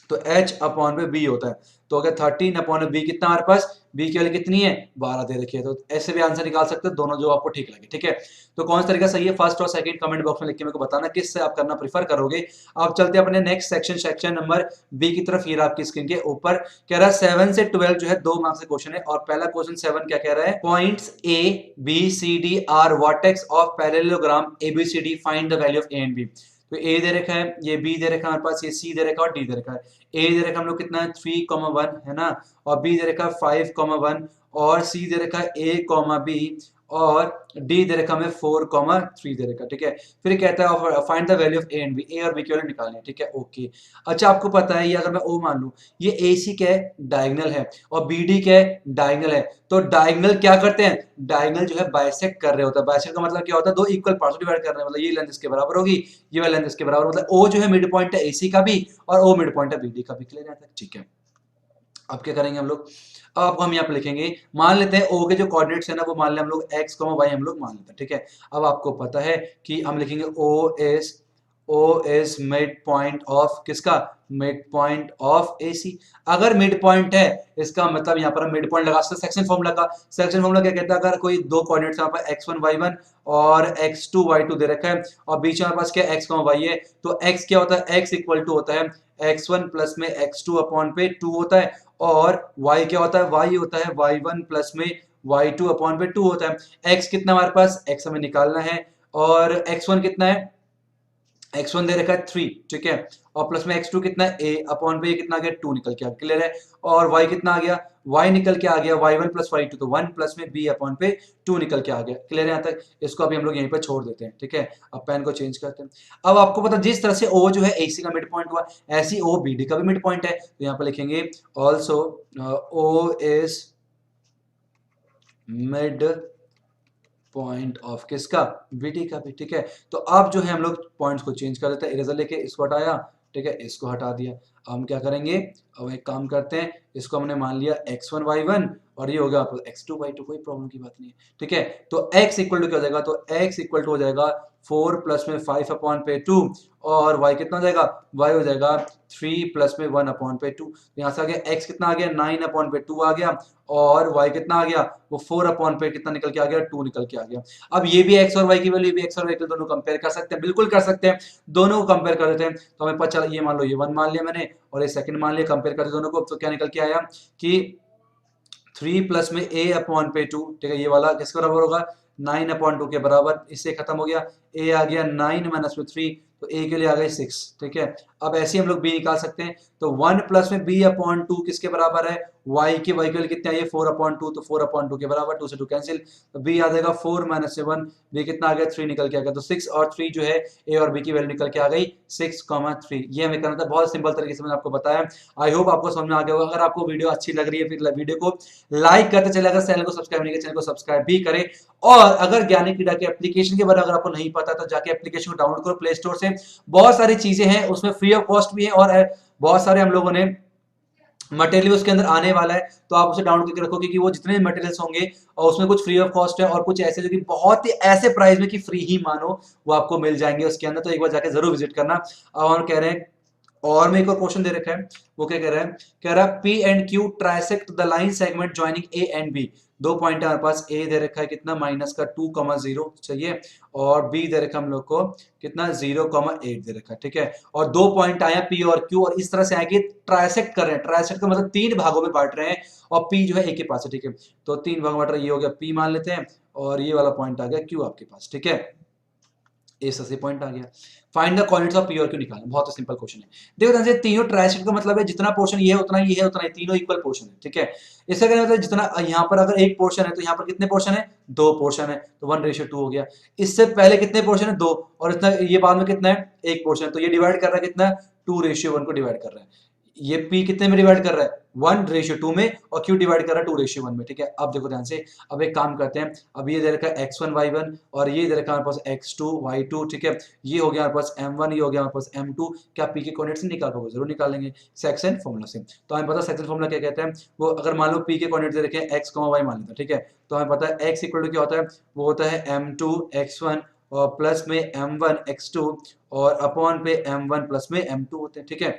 Speaker 1: तो h अपॉन में b होता है। तो अगर 13 अपॉन में b कितना हमारे पास, b की वैल्यू कितनी है 12 दे रखी है, तो ऐसे भी आंसर निकाल सकते हो, दोनों जो आपको ठीक लगे, ठीक है। तो कौन सा तरीका सही है, फर्स्ट और सेकंड कमेंट बॉक्स में लिख के मेरे को बताना किस से आप करना प्रीफर करोगे। अब चलते हैं अपने next section, section number B की तरफ। ये आपकी स्क्रीन के ऊपर कह रहा है 7 से 12 जो है 2 मार्क्स का क्वेश्चन है, और पहला क्वेश्चन 7 क्या कह रहा है, points a b c d are vertex of parallelogram abcd, find the value of a and b। तो ए दे रखा है, ये बी दे रखा है हमारे पास, ये सी दे रखा है और डी दे रखा है। ए दे रखा है हम लोग कितना है 3,1 है ना, और बी दे रखा है 5,1, और सी दे रखा है a, b, और डी दे रखा हमें 4,3 दे रखा, ठीक है। फिर कहता है find the value of A and B, A और बी की वैल्यू निकालनी है, ठीक है, ओके। अच्छा आपको पता है ये अगर मैं ओ मान लूं, ये ए सी क्या है डायगोनल है, और बी डी क्या है डायगोनल है, तो डायगोनल क्या करते हैं, डायगोनल जो है बाइसेक्ट कर रहे होता है। बाइसेक्ट का मतलब क्या होता है, दो इक्वल पार्ट्स डिवाइड कर रहे हैं, मतलब ये लेंथ इसके बराबर होगी, ये वाली लेंथ इसके बराबर, मतलब ओ जो है मिड पॉइंट है एसी का भी, और ओ मिड पॉइंट है बीडी का भी, क्लियर है तक, ठीक है। अब क्या करेंगे हम लोग, अब हम यहाँ पे लिखेंगे, मान लेते हैं ओ के जो कोऑर्डिनेट्स है ना वो मान लें हम लोग x, y हम लोग मान लेते हैं, ठीक है। अब आपको पता है कि हम लिखेंगे O is mid point of किसका, मिड पॉइंट ऑफ AC। अगर मिड पॉइंट है इसका मतलब यहाँ पर हम मिड पॉइंट लगा सकते हैं सेक्शन फॉर्मूला का। सेक्शन फॉर्मूला क्या कहता है, अगर कोई दो कोऑर्डिनेट्स यहाँ पर x1 y1 और x2 y2 दे रखा है, और बीच में हमारे पास क्या x, y है, तो x क्या होता है, x इक्वल टू होता है x1 प्लस में x2 अपॉन पे 2 होता है, और y क्या होता है, y होता है y1 प्लस में y2 अपॉन पे 2 होता है। x कितना हमारे पास, x हमें निकालना है, और x1 कितना है, x1 दे रखा है 3, ठीक है, और प्लस में x2 कितना है a अपॉन पे कितना आ गया 2 निकल के आ गया, क्लियर है। और y कितना आ गया, y निकल के आ गया y1 प्लस y2, तो 1 प्लस में b अपॉन पे 2 निकल के आ गया, क्लियर है यहाँ तक। इसको अभी हम लोग यहीं पर छोड़ देते हैं, ठीक है। अब पेन को चेंज करते हैं। अब आपको पता जिस तरह से o जो है AC का मिड पॉइंट हुआ, ऐसी o BD का भी मिड पॉइंट है, तो यहाँ पर लिखेंगे also o is mid point of किसका, BD का भी, ठीक है। तो अब जो है हम लोग पॉइंट्स को चेंज कर देते हैं, इरेजर लेके इसको हटाया, ठीक है, इसको हटा दिया। अब हम क्या करेंगे, अब एक काम करते हैं, इसको हमने मान लिया x1 y1, और ये हो गया आपको x2 y2, कोई प्रॉब्लम की बात नहीं है, ठीक है। तो x इक्वल टू क्या हो जाएगा, तो x इक्वल टू हो जाएगा 4 प्लस में 5 अपॉन पे 2, और y कितना हो जाएगा, y हो जाएगा 3 प्लस में 1 अपॉन पे 2। यहाँ से आ गया x कितना आ गया 9 अपॉन पे 2 आ गया, और y कितना आ गया वो 4 अपॉन पे कितना निकल के आ गया 2 निकल के आ गया। अब ये भी x और y की वैल्यू, ये भी x और y की दोनों कंपेयर कर सकते हैं, बिल्कुल कर सकते हैं, दोनों को कंपेयर कर देते हैं। तो हमें पता चला, ये मान लो ये 1 मान लिया मैंने, और ये सेकंड मान लिया, कंपेयर कर दोनों को, तो क्या निकल के आया कि 3 प्लस में a अपॉन पे 2, ठीक है, ये वाला किसके बराबर होगा 9 अपॉन 2 के बराबर, इससे खत्म हो गया, a आ गया 9 माइनस में 3, तो a के लिए आ गई 6, ठीक है। अब ऐसे ही हम लोग b निकाल सकते हैं, तो 1 प्लस में b अपॉन 2 किसके बराबर है, y की वैल्यू कितनी आई है 4 अपॉन 2, तो 4 अपॉन 2 के बराबर, 2 से 2 कैंसिल, तो b आ जाएगा 4 माइनस से 1, b कितना आ गया 3 निकल के आ गया, तो 6 और 3 जो है a और b की वैल्यू निकल के आ गई 6,3। ये हमें करना था, बहुत सिंपल तरीके से मैंने आपको बताया। आई होप आपको समझ में आ गया होगा। अगर आपको वीडियो अच्छी लग रही है फिर वीडियो को लाइक करते चले, अगर चैनल को सब्सक्राइब नहीं किया चैनल को सब्सक्राइब भी करें, और अगर ज्ञानी क्रीड़ा के एप्लीकेशन के बारे में अगर आपको नहीं पता तो जाके एप्लीकेशन को डाउनलोड करो प्ले स्टोर से, बहुत सारी चीजें हैं उसमें, फ्री ऑफ कॉस्ट भी है, और बहुत सारे हम लोगों ने मटेरियल उसके अंदर आने वाला है, तो आप उसे डाउनलोड करके रखो, क्योंकि वो जितने मटेरियल्स होंगे और उसमें कुछ फ्री ऑफ कॉस्ट है, और कुछ ऐसे जो कि बहुत ही ऐसे प्राइस में कि फ्री ही मानो वो आपको मिल जाएंगे उसके अंदर, तो एक बार जाके जरूर विजिट करना। अब हम कह रहे हैं, और में एक और क्वेश्चन दे रखा है, वो क्या कह रहा है, कह रहा है P and Q trisect the line segment joining A and B। दो पॉइंट है हमारे पास, A दे रखा है कितना माइनस का 2,0 चाहिए, और B दे रखा है हम लोग को कितना 0,8 दे रखा है, ठीक है। और दो पॉइंट आया P और Q, और इस तरह से आए कि ट्राइसेक्ट कर रहे हैं, ट्राइसेक्ट का मतलब 3 भागों में बांट रहे हैं, और P जो है A के पास है, ठीक है, तो 3 भाग बांट रहे, ये हो गया P मान लेते हैं, और ये वाला पॉइंट आ गया Q आपके पास, ठीक है। इस तरह से पॉइंट आ गया। Find the coordinates of P और क्यू निकालना, बहुत सिंपल क्वेश्चन है। देखो ध्यान से, तीनों ट्राइसेक्ट का मतलब है जितना पोर्शन ये है उतना ये है उतना है, तीनों इक्वल पोर्शन है, ठीक है। इसका कहना मतलब जितना यहाँ पर अगर एक पोर्शन है तो यहाँ पर कितने पोर्शन है, दो पोर्शन है, तो 1:2 हो गया। इससे पहले कितने पोर्शन है, दो, और इतना ये बाद में कितना है, एक पोर्शन, तो ये डिवाइड कर रहा है कितना, 2:1 को डिवाइड कर रहा है। ये P कितने में डिवाइड कर रहा है, 1:2 में, और Q डिवाइड कर रहा है 2:1 में, ठीक है। अब देखो ध्यान से, अब एक काम करते हैं, अब ये दे रखा है x1 y1 और ये दे रखा है हमारे पास x2 y2, ठीक है। ये हो गया हमारे पास m1, ये हो गया हमारे पास m2। क्या P के कोऑर्डिनेट्स निकाल पाओगे, जरूर निकालेंगे सेक्शन फॉर्मूला से। तो हमें पता है सेक्शन फॉर्मूला क्या कहते हैं, वो अगर मान लो P के कोऑर्डिनेट्स दे रखे हैं x, y मान लेते हैं, ठीक है। तो हमें पता है x इक्वल टू क्या होता है, वो होता है m2 x1 और प्लस में m1 x2 और अपॉन पे m1 प्लस में m2 होते हैं, ठीक है।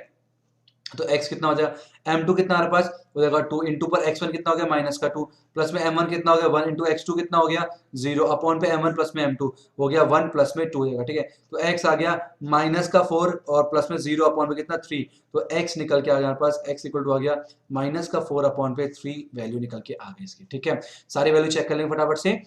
Speaker 1: तो x कितना हो जाएगा, m2 कितना हमारे पास हो जाएगा 2 इंटू पर x1 कितना हो गया -2 प्लस में m1 कितना हो गया 1 इंटू x2 कितना हो गया 0 अपॉन पे m1 प्लस में m2 हो गया 1 प्लस में 2 हो जाएगा, ठीक है। तो x आ गया -4 और प्लस में 0 अपॉन पे कितना 3, तो x निकल के आ गया हमारे पास, x इक्वल टू आ गया -4 अपॉन पे 3 वैल्यू निकल के आ गई इसकी, ठीक है। सारी वैल्यू चेक कर लेंगे फटाफट से।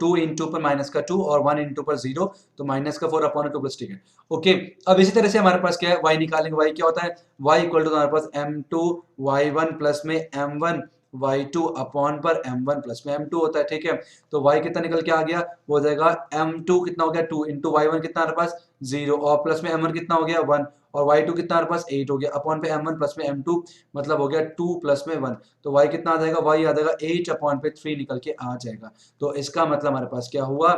Speaker 1: 2 इंटू पर -2 और 1 इंटू पर 0, तो -4 अपॉन 2 प्लस, ठीक है। ओके, अब इसी तरह से हमारे पास क्या है, y निकालेंगे। y क्या होता है, y इक्वल टू हमारे पास m2 y1 प्लस में m1 y2 अपॉन पर m1 प्लस में m2 होता है, ठीक है। तो y कितना निकल के आ गया, वो हो जाएगा m2 कितना हो गया 2 इंटू y1 कितना हमारे पास 0 और प्लस में m1 कितना हो गया 1 और y2 कितना हमारे पास 8 हो गया अपॉन पे m1 प्लस में m2 मतलब हो गया 2 प्लस में 1, तो y कितना आ जाएगा, y आ जाएगा 8 अपॉन पे 3 निकल के आ जाएगा। तो इसका मतलब हमारे पास क्या हुआ,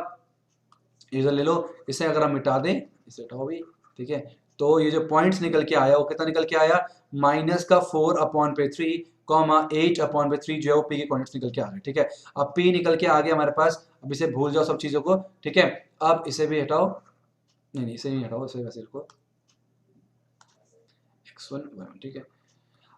Speaker 1: इधर ले लो, इसे अगर हम मिटा दें, इसे हटाओ भी, ठीक है। तो ये जो पॉइंट्स निकल के आया वो कितना निकल के आया, -4 अपॉन पे 3 8 अपॉन पे 3 जो है वो P के कोऑर्डिनेट्स निकल के आ गए, ठीक है। अब P निकल के आ गया हमारे पास, अब इसे भूल जाओ सब चीजों को, ठीक है। अब इसे भी हटाओ, नहीं इसे नहीं हटाओ, इसे वैसे रखो x1 y1, ठीक है।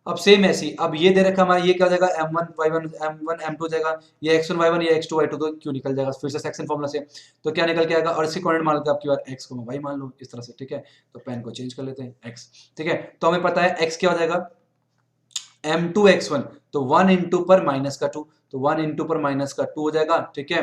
Speaker 1: अब सेम ऐसी, अब ये दे रखा हमारा, ये क्या हो जाएगा m1 y1 m1 m2 हो जाएगा, ये x1 y1 ये x2 y2, तो क्यों निकल जाएगा फिर से सेक्शन फॉर्मूला से, तो क्या निकल के आएगा, और इसके कोऑर्डिनेट मान लेते हैं आपकी बार x को y मान लो इस तरह से, ठीक है। तो पेन को चेंज कर लेते हैं x, ठीक है। तो हमें पता है x क्या हो जाएगा m2 x1, तो 1 इंटू पर -2, तो 1 इंटू पर -2 हो जाएगा, ठीक है।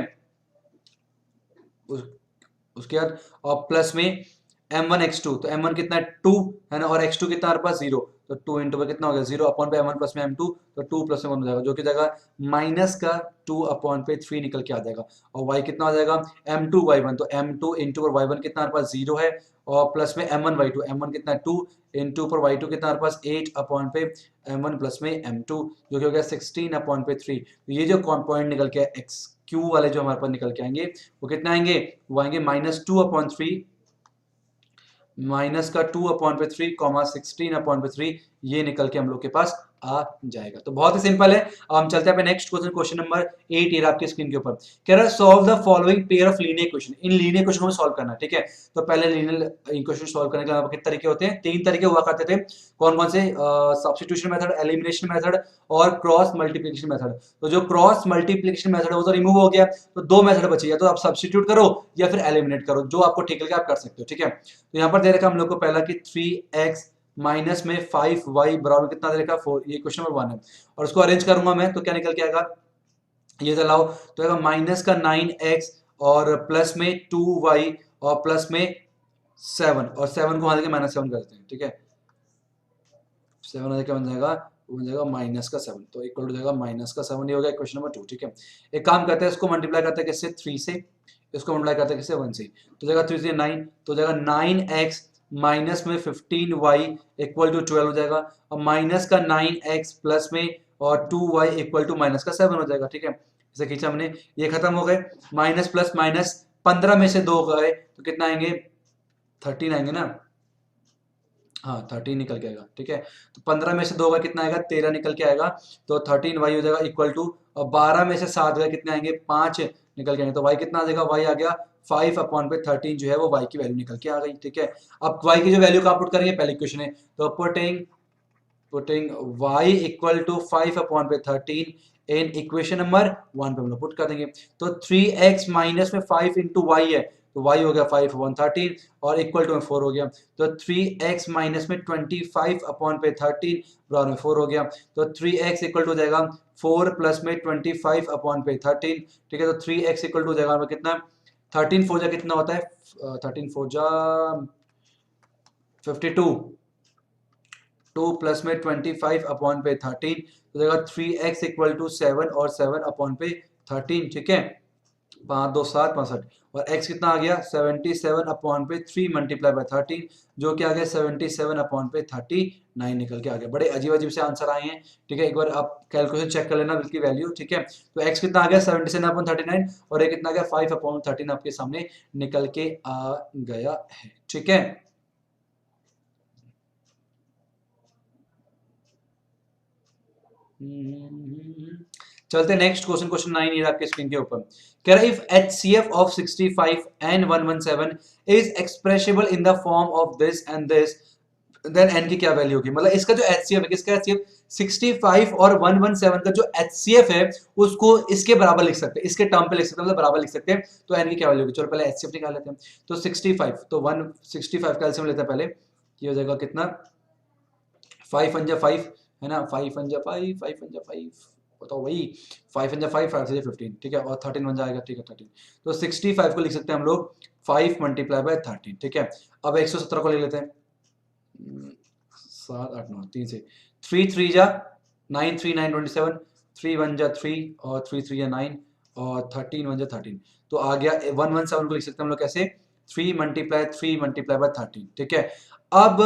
Speaker 1: उसके बाद और प्लस में m1 x2, तो m1 कितना है 2 है ना, और x2 कितना हमारे पास 0, तो 2 इंटू पर कितना हो गया 0 अपॉन पे m1 प्लस में m2, तो 2 प्लस में 1 हो जाएगा जो कि जाएगा -2 अपॉन पे 3 निकल के आ जाएगा। और y कितना हो जाएगा m2 y1, तो m2 इंटू पर y1 कितना हमारे पास 0 है और प्लस में m1 y2, m1 कितना है 2 इंटू पर y2 कितना हमारे पास 8 अपॉन पे m1 प्लस में m2 जो कि हो गया 16 अपॉन पे 3। तो ये जो पॉइंट निकल के x q वाले जो हमारे पास निकल के आएंगे वो कितने आएंगे, वो आएंगे -2 अपॉन 3 -2 अपॉन पे 3 16 अपॉन पे 3, ये निकल के हम लोग के पास आ जाएगा। तो बहुत ही सिंपल है। अब हम चलते हैं पे नेक्स्ट क्वेश्चन, क्वेश्चन नंबर 8 ये आपके स्क्रीन के ऊपर कह रहा है solve the following pair of linear equation. In linear equation को सॉल्व करना है, ठीक है। तो पहले लीनियर इक्वेशन सॉल्व करने के कितने तरीके होते हैं, 3 तरीके हुआ करते थे। कौन कौन से, सब्स्टिट्यूशन मेथड, एलिमिनेशन मेथड और क्रॉस मल्टीप्लिकेशन मेथड। तो जो क्रॉस मल्टीप्लिकेशन मेथड है वो तो रिमूव हो गया, तो 2 मेथड बचे, या तो आप सब्स्टिट्यूट करो या फिर एलिमिनेट करो, जो आपको ठीक लगे आप कर सकते हो, ठीक है। तो यहाँ पर दे रखा हम लोग को पहला कि 3x माइनस में 5y बराबर कितना दे रखा 4, ये क्वेश्चन नंबर 1 है। और उसको अरेंज करूंगा मैं तो क्या निकल के आएगा, ये चलाओ तो आएगा माइनस का 9x और प्लस में 2y और प्लस में 7, और 7 को वहां देके -7 करते हैं, ठीक है। 7 क्या बन जाएगा, वो बन जाएगा -7, तो इक्वल टू जाएगा -7, ये हो गया क्वेश्चन नंबर 2, ठीक है। एक काम करते हैं, इसको मल्टीप्लाई करते हैं किससे 3 से, इसको मल्टीप्लाई करते हैं किससे 1 से, तो जाएगा 3 से 9, तो जाएगा 9x माइनस में 15y इक्वल टू 12 हो जाएगा, और माइनस का 9x प्लस में और 2y इक्वल टू माइनस का 7 हो जाएगा, ठीक है। इसे खींचा हमने, ये खत्म हो गए, माइनस प्लस माइनस 15 में से 2 गए तो कितना आएंगे 13 आएंगे ना, हाँ 13 निकल के आएगा, ठीक है। तो 15 में से 2 गए कितना आएगा 13 निकल के आएगा, तो 13y हो जाएगा इक्वल टू, और 12 में से 7 गए कितने आएंगे 5 निकल के आएंगे, तो y कितना आ जाएगा, y आ गया 5 अपॉन पे 13 जो है वो y की वैल्यू निकल के आ गई, ठीक है। अब y की जो वैल्यू कहाँ पुट करेंगे, पहले इक्वेशन है, तो putting y equal to 5 upon पे 13 इन इक्वेशन नंबर 1 पे हम लोग पुट कर देंगे। तो 3x माइनस में 5 इंटू वाई है, तो y हो गया 5 अपॉन 13 और इक्वल टू में 4 हो गया, तो 3x माइनस में 25 अपॉन पे 13 बराबर में 4 हो गया, तो 3x इक्वल टू हो जाएगा 4 प्लस में 25 अपॉन पे 13, ठीक है। तो 3x इक्वल टू हो जाएगा कितना 13 4 जा कितना होता है, 13 4 जा 52, 2 प्लस में 25 अपॉन पे 13, तो देगा 3x इक्वल टू 7 और 7 अपॉन पे 13, ठीक है, 5 2 7 65, और x कितना आ गया 77 अपॉन पे 3 मल्टीप्लाई बाय 13, जो कि आ गया 77 अपॉन पे 39 निकल के आ गया। बड़े अजीब अजीब से आंसर आए हैं, ठीक है, एक बार आप कैलकुलेशन चेक कर लेना बिल्कुल वैल्यू, ठीक है। तो x कितना आ गया 77 अपॉन 39, और ये कितना आ गया 5 अपॉन 13 आपके सामने निकल के आ गया है, ठीक है। चलते नेक्स्ट क्वेश्चन, क्वेश्चन 9 ये आपके स्क्रीन के ऊपर कह रहा है if HCF of 65 and 117 is expressible in the form of this and this, then n की क्या वैल्यू होगी। मतलब इसका जो HCF है, किसका HCF 65 और 117 का जो HCF है उसको इसके बराबर लिख सकते हैं, इसके टर्म पे लिख सकते हैं, मतलब बराबर लिख सकते हैं, तो n की क्या वैल्यू होगी। चलो पहले HCF निकाल लेते हैं। तो 65 तो 165 का एलसीएम लेते हैं पहले, ये हो जाएगा कितना 5 1 5 है ना, 5 1 5 5 1 5 बताओ वही 5 1 5 5 से 15, ठीक है, और 13 बन जाएगा, ठीक है 13, तो 65 को लिख सकते हैं हम लोग 5 मल्टीप्लाई बाय 13, ठीक है। अब 117 को ले लेते हैं, 7 8 9 3 से 3 3 जा 9 3 9 27, 3 1 जा 3 और 3 3 जा 9 और 13 1 जा 13, तो आ गया 117 को लिख सकते हैं हम लोग कैसे 3 मल्टीप्लाई बाय 13, ठीक है। अब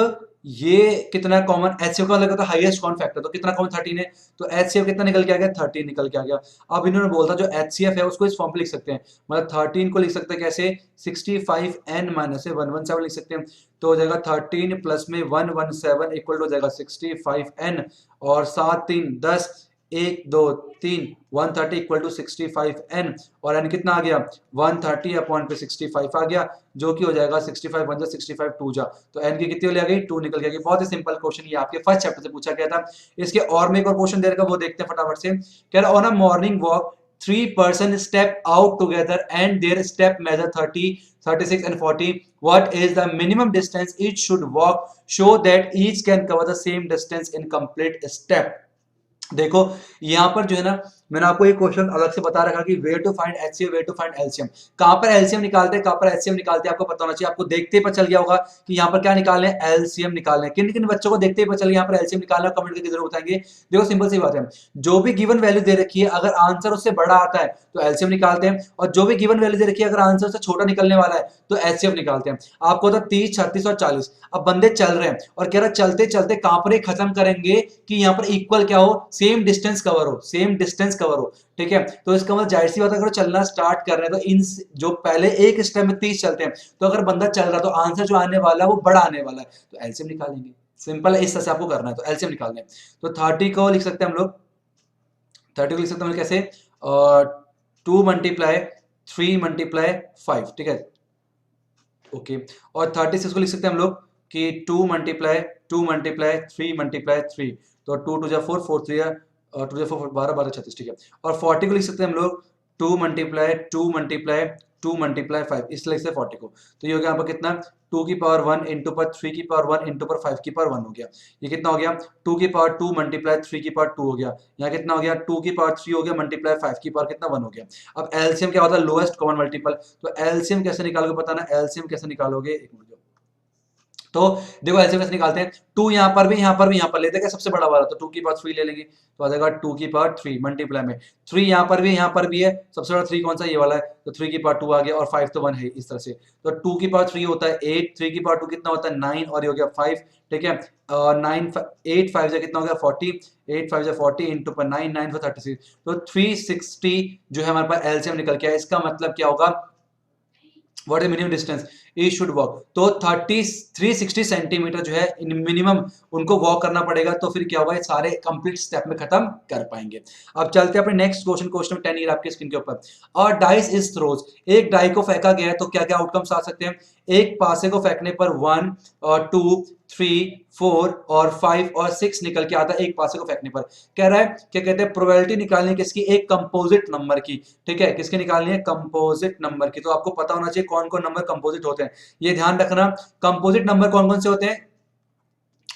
Speaker 1: ये कितना कॉमन एचसीएफ का लगा था हाईएस्ट कॉमन फैक्टर, तो कितना कॉमन 13 है, तो एचसीएफ कितना निकल के आ गया 13 निकल के आ गया। अब इन्होंने बोलता जो एचसीएफ है उसको इस फॉर्म पे लिख सकते हैं, मतलब 13 को लिख सकते हैं कैसे 65n माइनस 117 लिख सकते हैं, तो हो जाएगा 13 प्लस में 117 इक्वल टू हो जाएगा 65n और 7 3 10 1 2 3 130 इक्वल टू 65n, और n कितना आ गया 130 अपॉन पे 65 आ गया, जो कि हो जाएगा 65 1 जा 65 2 जा, तो n की कितनी आ गई 2 निकल के आ गई। बहुत ही सिंपल क्वेश्चन, ये आपके फर्स्ट चैप्टर से पूछा गया था। इसके और में एक और क्वेश्चन दे रखा, वो देखते हैं फटाफट से। कह रहा on a morning walk 3 person step out together and their step measure 30 36 and 40, what is the minimum distance each should walk, show that each can cover the same distance in complete step। देखो यहां पर जो है ना, मैंने आपको एक question अलग से बता रखा कि way to find HCF, way to find LCM, कहां पर एलसीएम निकालते हैं कहां पर एचसीएम निकालते हैं आपको पता होना चाहिए। आपको देखते ही पता चल गया होगा कि यहां पर क्या निकालना है एलसीएम निकालना है। किन किन बच्चों को देखते ही पता चल गया यहां पर एलसीएम निकालना, कमेंट करके जरूर बताएंगे। देखो सिंपल सी बात है, जो भी गिवन वैल्यू दे रखी है अगर आंसर उससे बड़ा आता है तो एलसीएम निकालते हैं, और जो भी गिवन वैल्यू दे रखी है अगर आंसर उससे छोटा निकलने वाला है तो एचसीएफ निकालते हैं। आपको तो 30 36 और 40, अब बंदे चल रहे हैं और कह रहा चलते चलते कहां पर खत्म करेंगे कि यहां पर इक्वल क्या हो, सेम डिस्टेंस कवर हो, सेम डिस्टेंस कवर हो, ठीक है। तो इसका मतलब जाहिर सी बात है अगर चलना स्टार्ट कर रहे हैं तो इन जो पहले एक स्टेप में 30 चलते हैं, तो अगर बंदा चल रहा है तो आंसर जो आने वाला है वो बड़ा आने वाला है, तो एलसीएम निकालेंगे। सिंपल है, इस तरह से आपको करना है, तो एलसीएम निकालना है। तो 30 को लिख सकते हैं हम लोग, 30 को लिख सकते हैं कैसे 2 मल्टीप्लाई 3 मल्टीप्लाई 5, ठीक है ओके। और 36 को लिख सकते हैं हम लोग कि 2 मल्टीप्लाई 3 मल्टीप्लाई 3, तो 2 2 जा 4 4 3 जा 2 जा 4 12 12 36, ठीक है। और 40 को लिख सकते हैं हम लोग 2 मल्टीप्लाई 2 मल्टीप्लाई 5, इसलिए लिखते हैं 40 को, तो ये हो गया यहाँ पर कितना 2 की पावर 1 इंटू पर 3 की पावर 1 इंटू पर 5 की पावर 1 हो गया। ये कितना हो गया 2 की पावर 2 मल्टीप्लाई 3 की पावर 2 हो गया, यहाँ कितना हो गया 2 की पावर 3 हो गया मल्टीप्लाई 5 की पावर कितना 1 हो गया। अब एलसीएम क्या होता है लोएस्ट कॉमन मल्टीपल, तो एलसीएम कैसे निकालोगे पता ना, एलसीएम कैसे निकालोगे एक मिनट, तो देखो एलसीएम कैसे निकालते हैं, 2 यहां पर भी यहां पर लेते हैं सबसे बड़ा वाला, तो 2 की पावर 3 ले लेंगे, तो आ जाएगा 2 की पावर 3 मल्टीप्लाई में 3 यहां पर भी है सबसे बड़ा 3 कौन सा ये वाला है, तो 3 की पावर 2 आ गया और 5 तो 1 है, इस तरह से। तो 2 की पावर 3 होता है 8, 3 की पावर 2 कितना होता है 9 और ये हो गया 5, ठीक है। 9 8 5 से कितना हो गया 40, 8 5 से 40 इंटू पर 9 9 for 36, तो 360 जो है हमारे पास एलसीएम निकल के आया। इसका मतलब क्या होगा, what is minimum distance E should walk, तो 360 सेंटीमीटर जो है मिनिमम उनको वॉक करना पड़ेगा, तो फिर क्या होगा सारे कंप्लीट स्टेप में खत्म कर पाएंगे। अब चलते हैं अपने नेक्स्ट क्वेश्चन, क्वेश्चन 10 ईयर आपके स्क्रीन के ऊपर। और डाइस इज थ्रोज, एक डाई को फेंका गया है तो क्या क्या आउटकम्स आ सकते हैं, एक पासे को फेंकने पर 1 और 2 3 4 और 5 और 6 निकल के आता है एक पासे को फेंकने पर। कह रहा है क्या कहते हैं प्रोबेबिलिटी निकालनी है किसकी, एक कंपोजिट नंबर की, ठीक है, किसकी निकालनी है कंपोजिट नंबर की। तो आपको पता होना चाहिए कौन कौन नंबर कंपोजिट होते हैं, ये ध्यान रखना। कंपोजिट नंबर कौन कौन से होते हैं,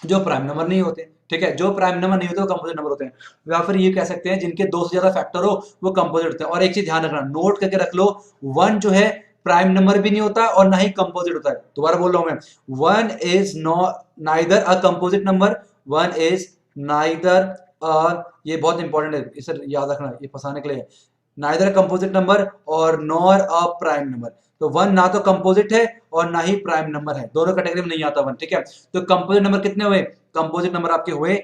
Speaker 1: जो प्राइम नंबर नहीं होते, ठीक है, जो प्राइम नंबर नहीं होते वो कंपोजिट नंबर होते हैं, या फिर ये कह सकते हैं जिनके 2 से ज्यादा फैक्टर हो वो कंपोजिट होते हैं। और एक चीज ध्यान रखना, नोट करके रख लो, 1 जो है प्राइम नंबर भी नहीं होता और ना ही कंपोजिट होता है। दोबारा बोल रहा हूं मैं, one is neither a composite number, one is neither a, ये बहुत इंपॉर्टेंट है, इसे याद रखना, ये फंसाने के लिए, नाइदर कंपोजिट नंबर और नॉर अ प्राइम नंबर। तो वन ना तो कंपोजिट है और ना ही प्राइम नंबर है, दोनों कैटेगरी में नहीं आता वन, ठीक है। तो कंपोजिट नंबर कितने हुए, कंपोजिट नंबर आपके हुए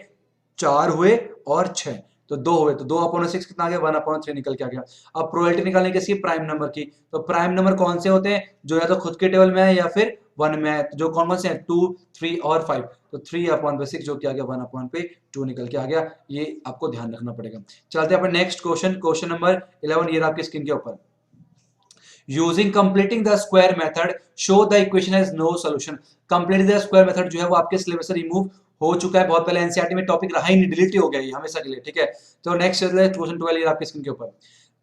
Speaker 1: 4 हुए और 6, तो 2 हुए, तो 2/6 कितना आ गया, 1/3 निकल के आ गया। अब प्रोबेबिलिटी निकालने की प्राइम नंबर की, तो प्राइम नंबर कौन से होते हैं, जो या तो खुद के टेबल में है या फिर वन में है, तो जो कौन कौन से हैं, 2, 3 और 5, तो 3/6 जो क्या गया 1/2 निकल के आ गया, ये आपको ध्यान रखना पड़ेगा। चलते हैं अपन नेक्स्ट क्वेश्चन, क्वेश्चन नंबर 11, ये आपकी स्क्रीन के ऊपर। Using completing the square method show the equation has no solution. Completing the square method जो है वो आपके सिलेबस से रिमूव हो चुका है, बहुत पहले एनसीईआरटी में टॉपिक रहा ही नहीं, डिलीट ही हो गया ये हमेशा के लिए, ठीक है। तो नेक्स्ट चल रहा है क्वेश्चन 12, ये आपकी स्क्रीन के ऊपर।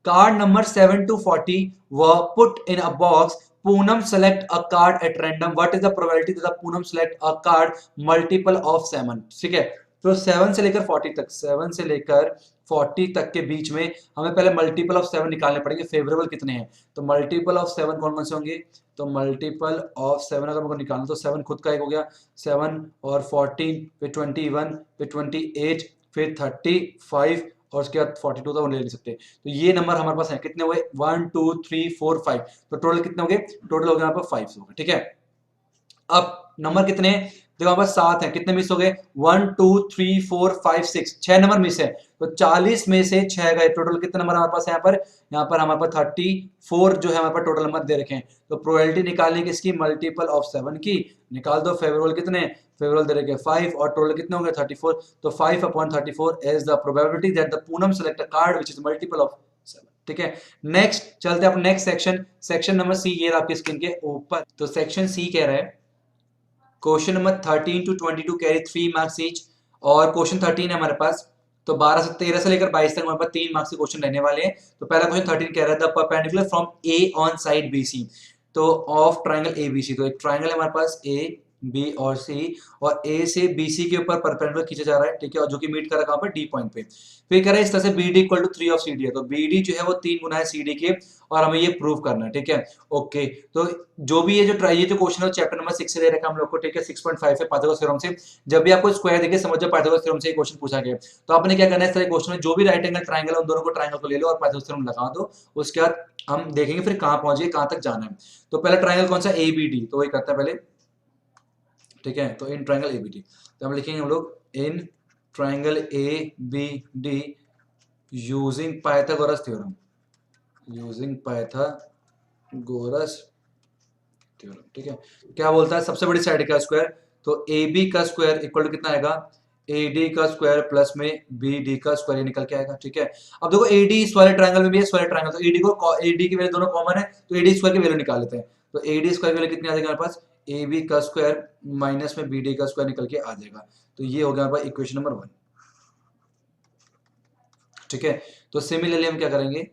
Speaker 1: Card number 7 to 40 were put in a box. Poonam select a card at random. What is the probability that Poonam select a card multiple of 7? ठीक है, तो 7 से लेकर 40 तक, 7 से लेकर 40 तक के बीच में हमें पहले मल्टीपल ऑफ 7 निकालने पड़ेंगे, फेवरेबल कितने हैं, तो मल्टीपल ऑफ 7 कौन कौन से होंगे, तो मल्टीपल ऑफ 7 अगर हमको निकालना, तो 7 खुद का एक हो गया, 7 और 14, फिर 21, फिर 28, फिर 35 और उसके बाद 42 तो ले नहीं सकते, तो ये नंबर हमारे पास है, कितने हुए, 1 2 3 4 5, तो टोटल कितने हो गए, टोटल हो गया यहाँ पर 5 हो गए, ठीक है। अब नंबर कितने हैं, देखो हमारे पास 7 है, कितने मिस हो गए, 1 2 3 4 5 6, 6 नंबर मिस है, तो 40 में से 6 गए, टोटल कितने नंबर हमारे पास है, यहाँ पर हमारे पास 34 जो है हमारे पास टोटल नंबर दे रखे हैं। तो प्रोबेबिलिटी निकालने की इसकी मल्टीपल ऑफ 7 की, निकाल दो, फेवरेबल कितने, फेवरेबल दे रखे 5 और टोटल कितने होंगे 34, तो 5/34 is the probability that the Poonam select a card which is multiple of 7, ठीक है। नेक्स्ट चलते हैं अपन next section, section number C, ये आपकी स्क्रीन के ऊपर। तो सेक्शन सी कह रहा है question number 13 to 22 carry 3 marks each, और क्वेश्चन 13 है हमारे पास, तो 13 से लेकर 22 तक हमारे पास 3 मार्क्स के क्वेश्चन रहने वाले हैं। तो पहला क्वेश्चन 13 कह रहा है the perpendicular from A on side BC, तो ऑफ ट्राइंगल एबीसी, तो एक ट्राइंगल है हमारे पास ए बी और सी, और ए से बीसी के ऊपर परपेंडिकुलर खींचा जा रहा है, ठीक है, और जो कि मीट कर रहा है कहां पर, डी पॉइंट पे। फिर कह रहा है इस तरह से BD equal to 3 of CD है, तो बीडी जो है वो 3 गुना है सीडी के, और हमें ये प्रूव करना है, ठीक है। ओके, तो जो भी ये जो क्वेश्चन है चैप्टर नंबर 6 से दे रखा है हम लोग को, ठीक है, 6.5 है पाइथागोरस थ्योरम से। जब भी आपको स्क्वायर देखे समझ जाओ पाइथागोरस थ्योरम से ये क्वेश्चन पूछा गया, तो आपने क्या करना है, इस तरह क्वेश्चन में जो भी राइट एंगल ट्राइंगल है उन दोनों को ट्राइंगल को ले लो और पाइथागोरस थ्योरम लगा दो, उसके बाद हम देखेंगे फिर कहां पहुंचे, कहां तक जाना है। तो पहला ट्राइंगल कौन सा, ए बी डी, तो वही करता है पहले, ठीक है। तो in triangle A B D, तो हम लिखेंगे हम लोग in triangle A B D using Pythagoras theorem, using Pythagoras theorem, ठीक है। क्या बोलता है, सबसे बड़ी साइड का स्क्वायर, तो ए बी का स्क्वायर इक्वल टू कितना आएगा, ए डी का स्क्वायर प्लस में बी डी का स्क्वायर, ये निकल के आएगा, ठीक है। अब देखो ए डी इस वाले ट्राइंगल में भी है, इस वाले ट्राइंगल, तो ए डी की वैल्यू दोनों कॉमन है, तो ए डी स्क्वायर की वैल्यू निकाल लेते हैं। तो ए डी स्क्वायर की वैल्यू कितनी आ जाएगी हमारे पास, ए बी का स्क्वायर माइनस में बी डी का स्क्वायर निकल के आ जाएगा, तो ये हो गया हमारे पास इक्वेशन नंबर 1, ठीक है। तो सिमिलरली हम क्या करेंगे,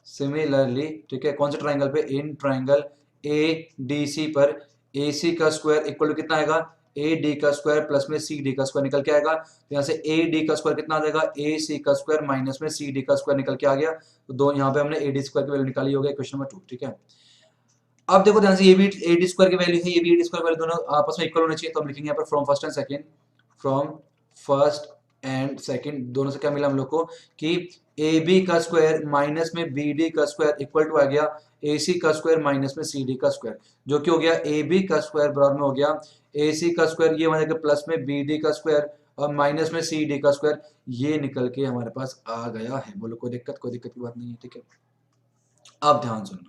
Speaker 1: सिमिलरली, ठीक है, कौन से ट्राइंगल पे, इन ट्राइंगल ए डी सी पर ए सी का स्क्वायर इक्वल टू कितना आएगा, ए डी का स्क्वायर प्लस में सी डी का स्क्वायर निकल के आएगा, तो यहाँ से ए डी का स्क्वायर कितना आ जाएगा, ए सी का स्क्वायर माइनस में सी डी का स्क्वायर निकल के आ गया, तो दो यहाँ पे हमने ए डी स्क्वायर की वैल्यू निकाली हो गया, क्वेश्चन नंबर 2, ठीक है। अब देखो ध्यान से, ये भी ए डी स्क्वायर की वैल्यू है, ये भी ए डी स्क्वायर वैल्यू, दोनों आपस में इक्वल होने चाहिए, तो हम लिखेंगे यहाँ पर from first and second, from first and second, दोनों से क्या मिला हम लोग को कि ए बी का स्क्वायर माइनस में बी डी का स्क्वायर इक्वल टू आ गया ए सी का स्क्वायर माइनस में सी डी का स्क्वायर, जो कि हो गया ए बी का स्क्वायर बराबर में हो गया ए सी का स्क्वायर, ये बनेगा प्लस में बी डी का स्क्वायर और माइनस में सी डी का स्क्वायर, ये निकल के हमारे पास आ गया है। बोलो कोई दिक्कत की बात नहीं है, ठीक है। अब ध्यान सुनना,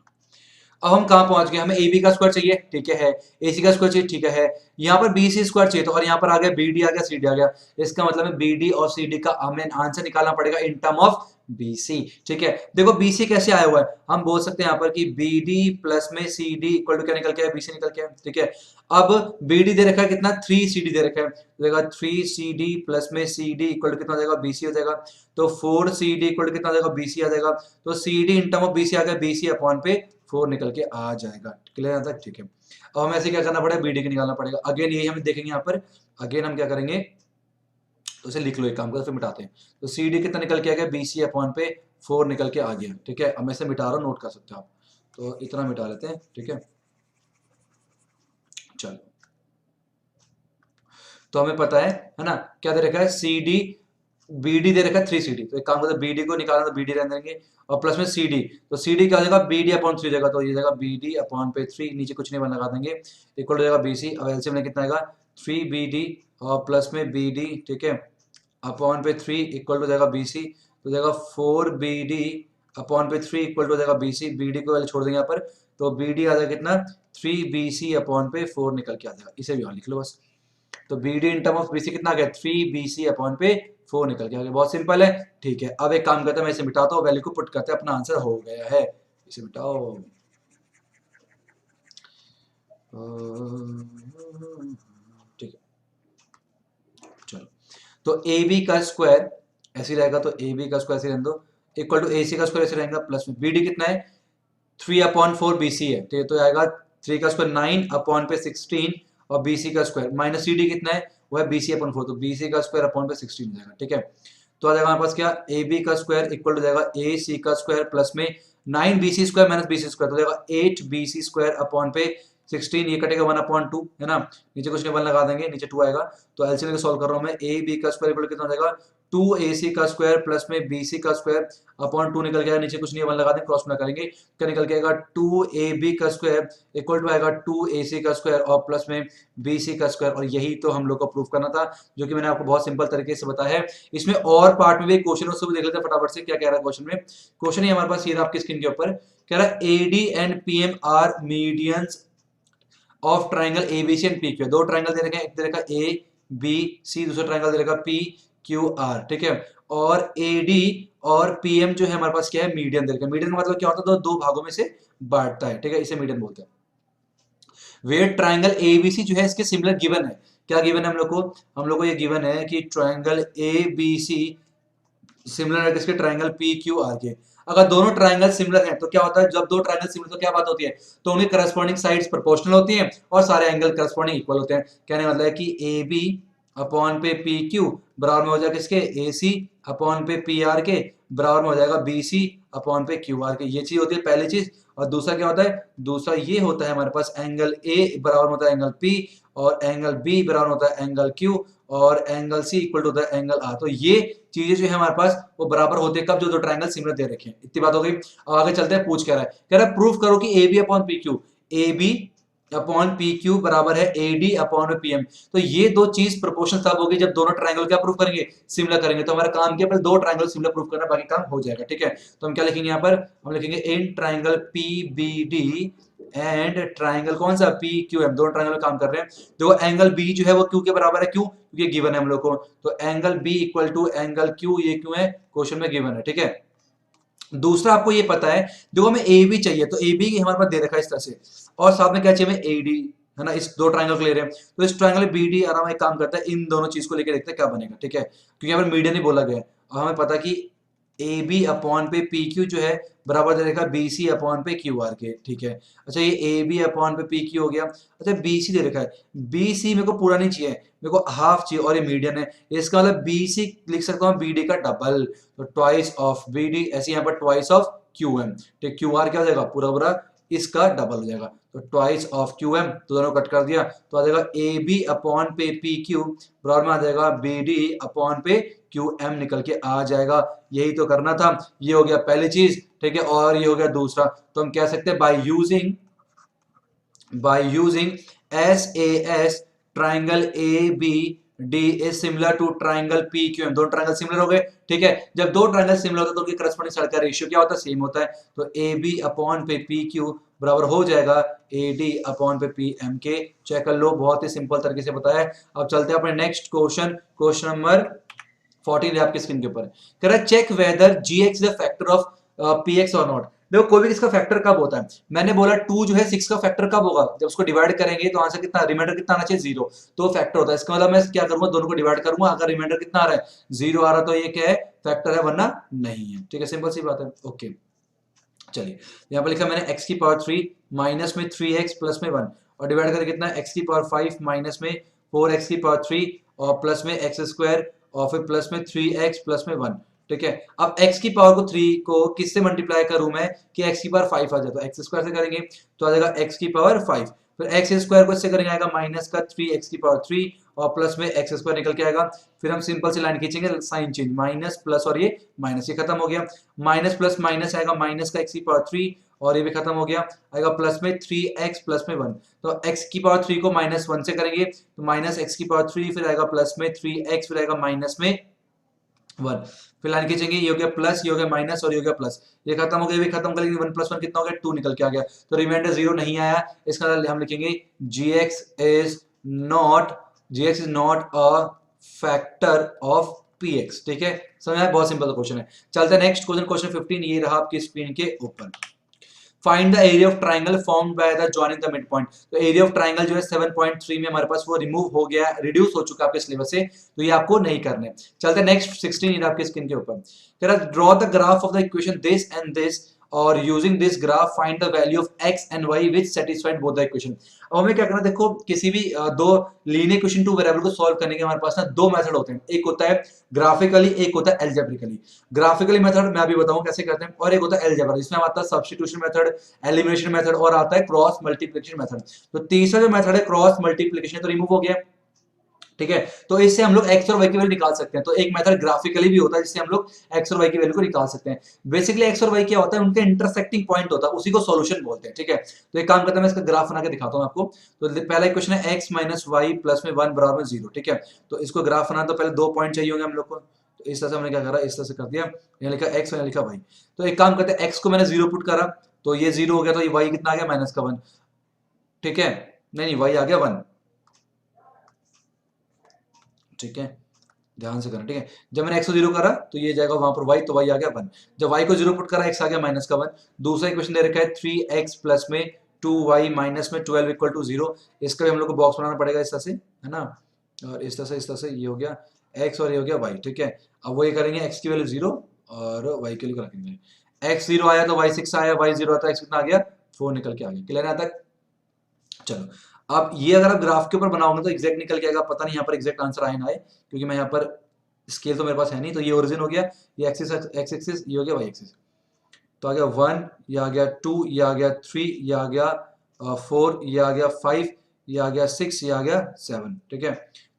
Speaker 1: अब हम कहां पहुंच गए, हमें ए बी का स्क्वायर चाहिए, ठीक है, ए सी का स्क्वायर चाहिए, ठीक है, यहाँ पर बी सी स्क्वायर चाहिए, तो और यहाँ पर आ गया बी डी आ गया, सी डी आ गया, इसका मतलब है बी डी और सी डी का हमें आंसर निकालना पड़ेगा in term of B C, ठीक है। देखो बी सी कैसे आया हुआ है, हम बोल सकते हैं यहाँ पर कि बी डी प्लस में सी डी इक्वल टू क्या निकल के आया, बी सी निकल के आया, ठीक है। अब बी डी दे रखा है कितना, 3 सी डी दे रखा है, देगा 3 सी डी प्लस में सी डी इक्वल टू कितना आ जाएगा, बी सी हो जाएगा, तो 4 सी डी इक्वल टू कितना आ जाएगा, बी सी आ जाएगा, तो C D in term of B C आ गया, बी सी अपॉन पे 4 निकल के आ जाएगा, क्लियर आता है, ठीक है। अब हमें ऐसे क्या करना पड़ेगा, बी डी को निकालना पड़ेगा, अगेन यही हम देखेंगे यहाँ पर, अगेन हम क्या करेंगे, तो इसे लिख लो एक काम कर, फिर मिटाते हैं। तो सी डी कितना निकल के आ गया, बी सी अपॉन पे 4 निकल के आ गया, ठीक है। अब मैं इसे मिटा रहा हूँ, नोट कर सकते हो आप, तो इतना मिटा लेते हैं, ठीक है। चलो, तो हमें पता है ना, क्या दे रखा है, सी डी बी डी दे रखा है 3CD। तो एक काम करते हैं, बी डी को निकालना तो बी डी रहने देंगे, और प्लस में सी डी, तो सी डी क्या हो जाएगा, बी डी अपॉन 3 जगह, तो ये जाएगा बी डी अपॉन पे 3, नीचे कुछ नहीं बन लगा देंगे, इक्वल हो जाएगा बी सी। अब एलसीएम में कितना आएगा, 3BD और प्लस में बी डी, ठीक है, अपॉन पे 3 इक्वल टू जाएगा बी सी, तो जाएगा 4BD अपॉन पे 3 इक्वल टू जाएगा बी सी, बी डी को वैल्यू छोड़ देंगे यहाँ पर, तो बी डी आ जाएगा कितना, 3BC अपॉन पे 4 निकल के आ जाएगा, इसे भी यहाँ लिख लो बस। तो B D in term of BC कितना आ गया, 3BC अपॉन पे 4 निकल के आ गया, बहुत सिंपल है, ठीक है। अब एक काम करते हैं, मैं इसे मिटाता हूँ, वैल्यू को पुट करते हैं, अपना आंसर हो गया है, इसे मिटाओ। ठीक है, चलो, तो ए बी का स्क्वायर ऐसे रहेगा, तो ए बी का स्क्वायर ऐसे रहने दो, इक्वल टू ए सी का स्क्वायर ऐसे रहेगा, प्लस में बी डी कितना है, 3/4 BC है, ठीक है, तो आएगा 3 का स्क्वायर 9 अपॉन पे 16, और BC का स्क्वायर माइनस सी डी कितना है, वो है BC अपॉन 4, तो BC का स्क्वायर अपॉन पे 16 हो जाएगा, ठीक है। तो आ जाएगा हमारे पास क्या, ए बी का स्क्वायर इक्वल टू जाएगा ए सी का स्क्वायर प्लस में 9BC square minus BC square, तो जाएगा 8BC स्क्वायर अपॉन पे 16, ये कटेगा 1/2 है ना, नीचे कुछ नहीं 1 लगा देंगे, नीचे 2 आएगा, तो एलसीएम को सॉल्व कर रहा हूं मैं, ए बी का स्क्वायर इक्वल कितना हो जाएगा, 2AC का स्क्वायर प्लस में BC का स्क्वायर अपॉन 2 निकल गया, नीचे कुछ नहीं 1 लगा दें, क्रॉस में करेंगे, क्या निकल के आएगा, 2AB का स्क्वायर इक्वल टू आएगा 2AC का स्क्वायर और प्लस में BC का स्क्वायर, और यही तो हम लोग को प्रूफ करना था, जो कि मैंने आपको बहुत सिंपल तरीके से बताया है। इसमें और पार्ट में भी क्वेश्चन उसको भी देख लेते हैं फटाफट से, क्या कह रहा है क्वेश्चन में। क्वेश्चन ही हमारे पास ये आपकी स्क्रीन के ऊपर कह रहा है, AD and PM are medians of triangle ABC and PQ, दो ट्राइंगल दे रखे हैं, एक दे रखा ABC, दूसरा ट्राइंगल दे रखा PQR, ठीक है, और AD और PM जो है हमारे पास क्या है, मीडियन दे रखा है। मीडियन का मतलब क्या होता है, दो भागों में से बांटता है, ठीक है, इसे मीडियन बोलते हैं। वेयर ट्राइंगल ABC जो है इसके सिमिलर गिवन है, क्या गिवन है हम लोग को ये गिवन है कि ट्राइंगल ABC सिमिलर है किसके, ट्राइंगल PQR के। अगर दोनों ट्राइंगल सिमिलर हैं तो क्या होता है, जब दो ट्राइंगल सिमिलर तो क्या बात होती है, तो उनकी करस्पॉन्डिंग साइड्स प्रोपोर्शनल होती हैं और सारे एंगल करस्पॉन्डिंग इक्वल होते हैं। कहने मतलब है कि AB अपॉन पे PQ बराबर में हो जाएगा किसके, AC अपॉन पे PR के बराबर में हो जाएगा BC अपॉन पे QR के। ये चीज होती है पहली चीज। और दूसरा क्या होता है, दूसरा ये होता है हमारे पास एंगल A बराबर होता है एंगल P, और एंगल B बराबर होता है एंगल Q, और एंगल C इक्वल टू होता है एंगल R। तो ये चीजें जो है हमारे पास वो बराबर होते हैं कब, जो दो ट्राइंगल सिमिलर दे रखे हैं। इतनी बात हो गई। अब आगे चलते हैं, पूछ क्या रहा है, कह रहा है प्रूफ करो कि AB upon PQ, AB upon PQ बराबर है AD अपॉन PM। तो ये दो चीज प्रोपोर्शनल तब होगी जब दोनों ट्राइंगल क्या प्रूफ करेंगे, सिमिलर करेंगे। तो हमारा काम क्या है, दो ट्राइंगल सिमिलर प्रूफ करना, बाकी काम हो जाएगा, ठीक है। तो हम क्या लिखेंगे यहाँ पर, हम लिखेंगे in triangle PBD and triangle कौन सा PQM, दोनों ट्राइंगल काम कर रहे हैं। देखो एंगल B जो है वो Q के बराबर है, क्यों, क्योंकि गिवन है हम लोग को। तो angle B equal to angle Q, ये क्यों है, क्वेश्चन में गिवन है, ठीक है। दूसरा आपको ये पता है, देखो हमें ए बी चाहिए, तो ए बी हमारे पास दे रखा है इस तरह से, और साथ में क्या चाहिए हमें AD, है ना, इस दो ट्राइंगल को ले रहे हैं। तो इस ट्राइंगल BD आराम एक काम करता है, इन दोनों चीज को लेकर देखते हैं क्या बनेगा, ठीक है, क्योंकि यहाँ पर मीडियन ही बोला गया है। और हमें पता कि AB अपॉन पे PQ जो है बराबर दे रखा BC अपॉन पे QR के, ठीक है। अच्छा ये AB अपॉन पे PQ हो गया। अच्छा BC दे रखा है, BC मेरे को पूरा नहीं चाहिए, मेरे को हाफ चाहिए, और ये मीडियन है, इसका मतलब BC लिख सकता हूँ BD का डबल, तो ट्वाइस ऑफ BD, ऐसे यहाँ पर ट्वाइस ऑफ QM, ठीक, QR क्या हो जाएगा, पूरा पूरा इसका डबल हो जाएगा, तो ट्वाइस ऑफ QM, तो दोनों कट कर दिया, तो आ जाएगा AB अपॉन पे PQ बराबर में आ जाएगा BD अपॉन पे QM निकल के आ जाएगा। यही तो करना था, ये हो गया पहली चीज, ठीक है, और ये हो गया दूसरा। तो हम कह सकते हैं by using SAS triangle ABD is similar to triangle PQM, दोनों ट्राइंगल सिमिलर हो गए, ठीक है। जब दो ट्राइंगल सिमिलर होता है तो उनकी करस्पॉन्डिंग साइड का रेशियो क्या होता है, सेम होता है। तो AB अपॉन पे PQ बराबर हो जाएगा AD अपॉन पे PM के। चेक कर लो, बहुत ही सिंपल तरीके से बताया है। अब चलते हैं अपने नेक्स्ट क्वेश्चन, क्वेश्चन नंबर 14 है आपकी स्क्रीन के ऊपर, कह रहा है check whether GX is a factor of PX और नॉट। देखो कोई भी इसका फैक्टर कब होता है, मैंने बोला 2 जो है 6 का फैक्टर कब होगा, जब उसको डिवाइड करेंगे तो आंसर कितना, रिमाइंडर कितना आना चाहिए, 0, तो फैक्टर होता है। इसका मतलब मैं क्या करूंगा, दोनों को डिवाइड करूंगा, अगर रिमाइंडर कितना आ रहा है 0 आ रहा है तो ये क्या है, फैक्टर है, वरना नहीं है, ठीक है, सिंपल सी बात है। ओके चलिए, यहाँ पर लिखा मैंने x की पावर 3 माइनस में 3x प्लस में 1, और डिवाइड करके कितना, x की पावर 5 माइनस में 4x की पावर 3 और प्लस में x स्क्वायर और फिर प्लस में 3x प्लस में 1, ठीक है। अब x की पावर को 3 को किससे मल्टीप्लाई करूं मैं कि x की पावर 5 आ जाए, तो एक्स स्क्वायर से करेंगे तो आ जाएगा x की पावर 5, फिर एक्स स्क्वायर को इससे करेंगे आएगा माइनस का 3x की पावर 3 और प्लस में एक्स स्क्वायर निकल के आएगा। फिर हम सिंपल सी लाइन खींचेंगे, साइन चेंज, माइनस प्लस और ये माइनस, ये खत्म हो गया, माइनस प्लस माइनस आएगा माइनस का x की पावर 3 और ये भी खत्म हो गया, आएगा प्लस में 3x प्लस में 1, तो x की पावर 3 को माइनस 1 से करेंगे तो माइनस x की पावर 3, फिर आएगा प्लस में 3x, फिर आएगा माइनस में 1, फिर लाइन खींचेंगे, ये हो गया प्लस, ये हो गया माइनस और ये हो गया प्लस, ये खत्म हो गया, ये भी खत्म करेंगे, 1 प्लस 1 कितना हो गया 2 निकल के आ गया, तो रिमाइंडर 0 नहीं आया, इसका हम लिखेंगे gx is not a factor of px, ठीक है, समझ आया, बहुत सिंपल क्वेश्चन है। चलते हैं नेक्स्ट क्वेश्चन, क्वेश्चन 15 ये रहा आपकी स्क्रीन के ऊपर। Find the area of triangle formed by the joining the mid point, तो एरिया ऑफ ट्राइंगल जो है 7.3 में हमारे पास वो रिमूव हो गया, रिड्यूस हो चुका आपके सिलेबस से, तो ये आपको नहीं करने। चलते हैं नेक्स्ट 16 ये आपके स्क्रीन के ऊपर, कह रहा draw the graph of the equation this and this और using this graph find the value of x and y which satisfied both the equation. अब हमें क्या करना, देखो किसी भी दो लीनियर इक्वेशन टू वेरिएबल को सॉल्व करने के हमारे पास ना दो मेथड होते हैं, एक होता है ग्राफिकली, एक होता है एल्जेब्रिकली। ग्राफिकली मेथड मैं अभी बताऊं कैसे करते हैं, और एक होता है एल्जेब्रा जिसमें आता है सब्स्टिट्यूशन मेथड, एलिमिनेशन मेथड और आता है क्रॉस मल्टीप्लिकेशन मेथड। तो तीसरा जो मेथड है क्रॉस मल्टीप्लिकेशन तो रिमूव हो गया, ठीक है, तो इससे हम लोग x और y की वैल्यू निकाल सकते हैं। तो एक मेथड ग्राफिकली भी होता है जिससे हम लोग x और y की वैल्यू को निकाल सकते हैं। बेसिकली x और y क्या होता है, उनके इंटरसेक्टिंग पॉइंट होता है, उसी को सॉल्यूशन बोलते हैं, ठीक है। तो एक काम करते हैं, मैं इसका ग्राफ बना के दिखाता हूं आपको। तो पहला इक्वेशन है x माइनस वाई प्लस में 1 बराबर में 0, ठीक है। तो इसको ग्राफ बनाना तो पहले 2 पॉइंट चाहिए होंगे हम लोग को, तो इस तरह से हमने क्या करा, इस तरह से कर दिया, यहाँ लिखा x और यहाँ लिखा y। तो एक काम करते हैं, x को मैंने 0 पुट करा तो ये 0 हो गया, तो ये y कितना आ गया माइनस का 1, ठीक है, नहीं y आ गया 1, ठीक है, ध्यान से करना, ठीक है। जब मैंने x को 0 करा तो ये जाएगा वहां पर y, तो y आ गया 1, जब y को 0 पुट करा x आ गया माइनस का 1। दूसरा इक्वेशन दे रखा है 3x प्लस में 2y माइनस में 12 इक्वल टू 0, इसका भी हम लोग को बॉक्स बनाना पड़ेगा इस तरह से, है ना, और इस तरह से ये हो गया x और ये हो गया y, ठीक है। अब वो ये करेंगे x की वैल्यू 0 और y की वैल्यू रखेंगे, x 0 आया तो y 6 आया, y 0 आता है x कितना आ गया 4 निकल के आ गया, क्लियर है तक। चलो अब ये अगर आप ग्राफ के ऊपर बनाओगे तो एग्जैक्ट निकल के आएगा, पता नहीं यहाँ पर एग्जैक्ट आंसर आए ना आए, क्योंकि मैं यहाँ पर स्केल तो मेरे पास है नहीं। तो ये ओरिजिन हो गया, ये एक्सिस एक्स एक्सिस, ये हो गया वाई एक्सिस, तो आ गया 1, ये आ गया 2, ये आ गया 3, ये आ गया 4, ये आ गया 5, ये आ गया 6, ये आ गया 7, ठीक है।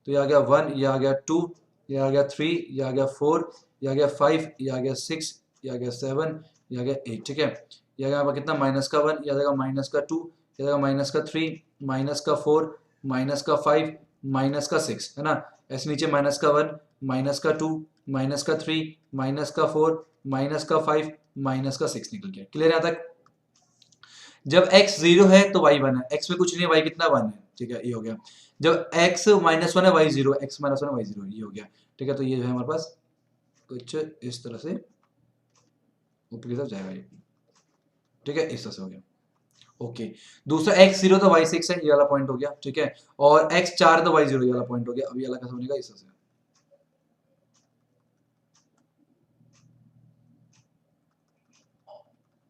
Speaker 1: तो ये आ गया 1, ये आ गया 2, ये आ गया 3, ये आ गया 4, ये आ गया 5, ये आ गया 6, ये आ गया 7, ये आ गया 8, ठीक है। ये आ गया कितना माइनस का 1, ये आ जाएगा माइनस का 2, ये आ जाएगा माइनस का 3, माइनस का 4, माइनस का 5, माइनस का 6, है ना। ऐसे नीचे माइनस का 1, माइनस का 2, माइनस का 3, माइनस का 4, माइनस का 5, माइनस का 6 निकल गया, क्लियर है यहाँ तक। जब x 0 है तो y 1 है, x में कुछ नहीं है, y कितना 1 है, ठीक है, ये हो गया। जब x माइनस 1 है y 0, x माइनस 1 है y 0, ये हो गया, ठीक है। तो ये जो है हमारे पास कुछ इस तरह से ऊपर की तरफ जाएगा ये, ठीक है, इस तरह से हो गया, ओके। दूसरा x 0 तो y 6 है, ये वाला पॉइंट हो गया, ठीक है, और x 4 तो y 0, ये वाला पॉइंट हो गया। अब ये वाला कैसे बनेगा, इस तरह से,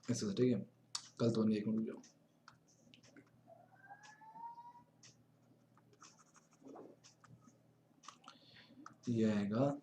Speaker 1: इस तरह से, ठीक है। कल तो नहीं, एक मिनट जाओ, ये आएगा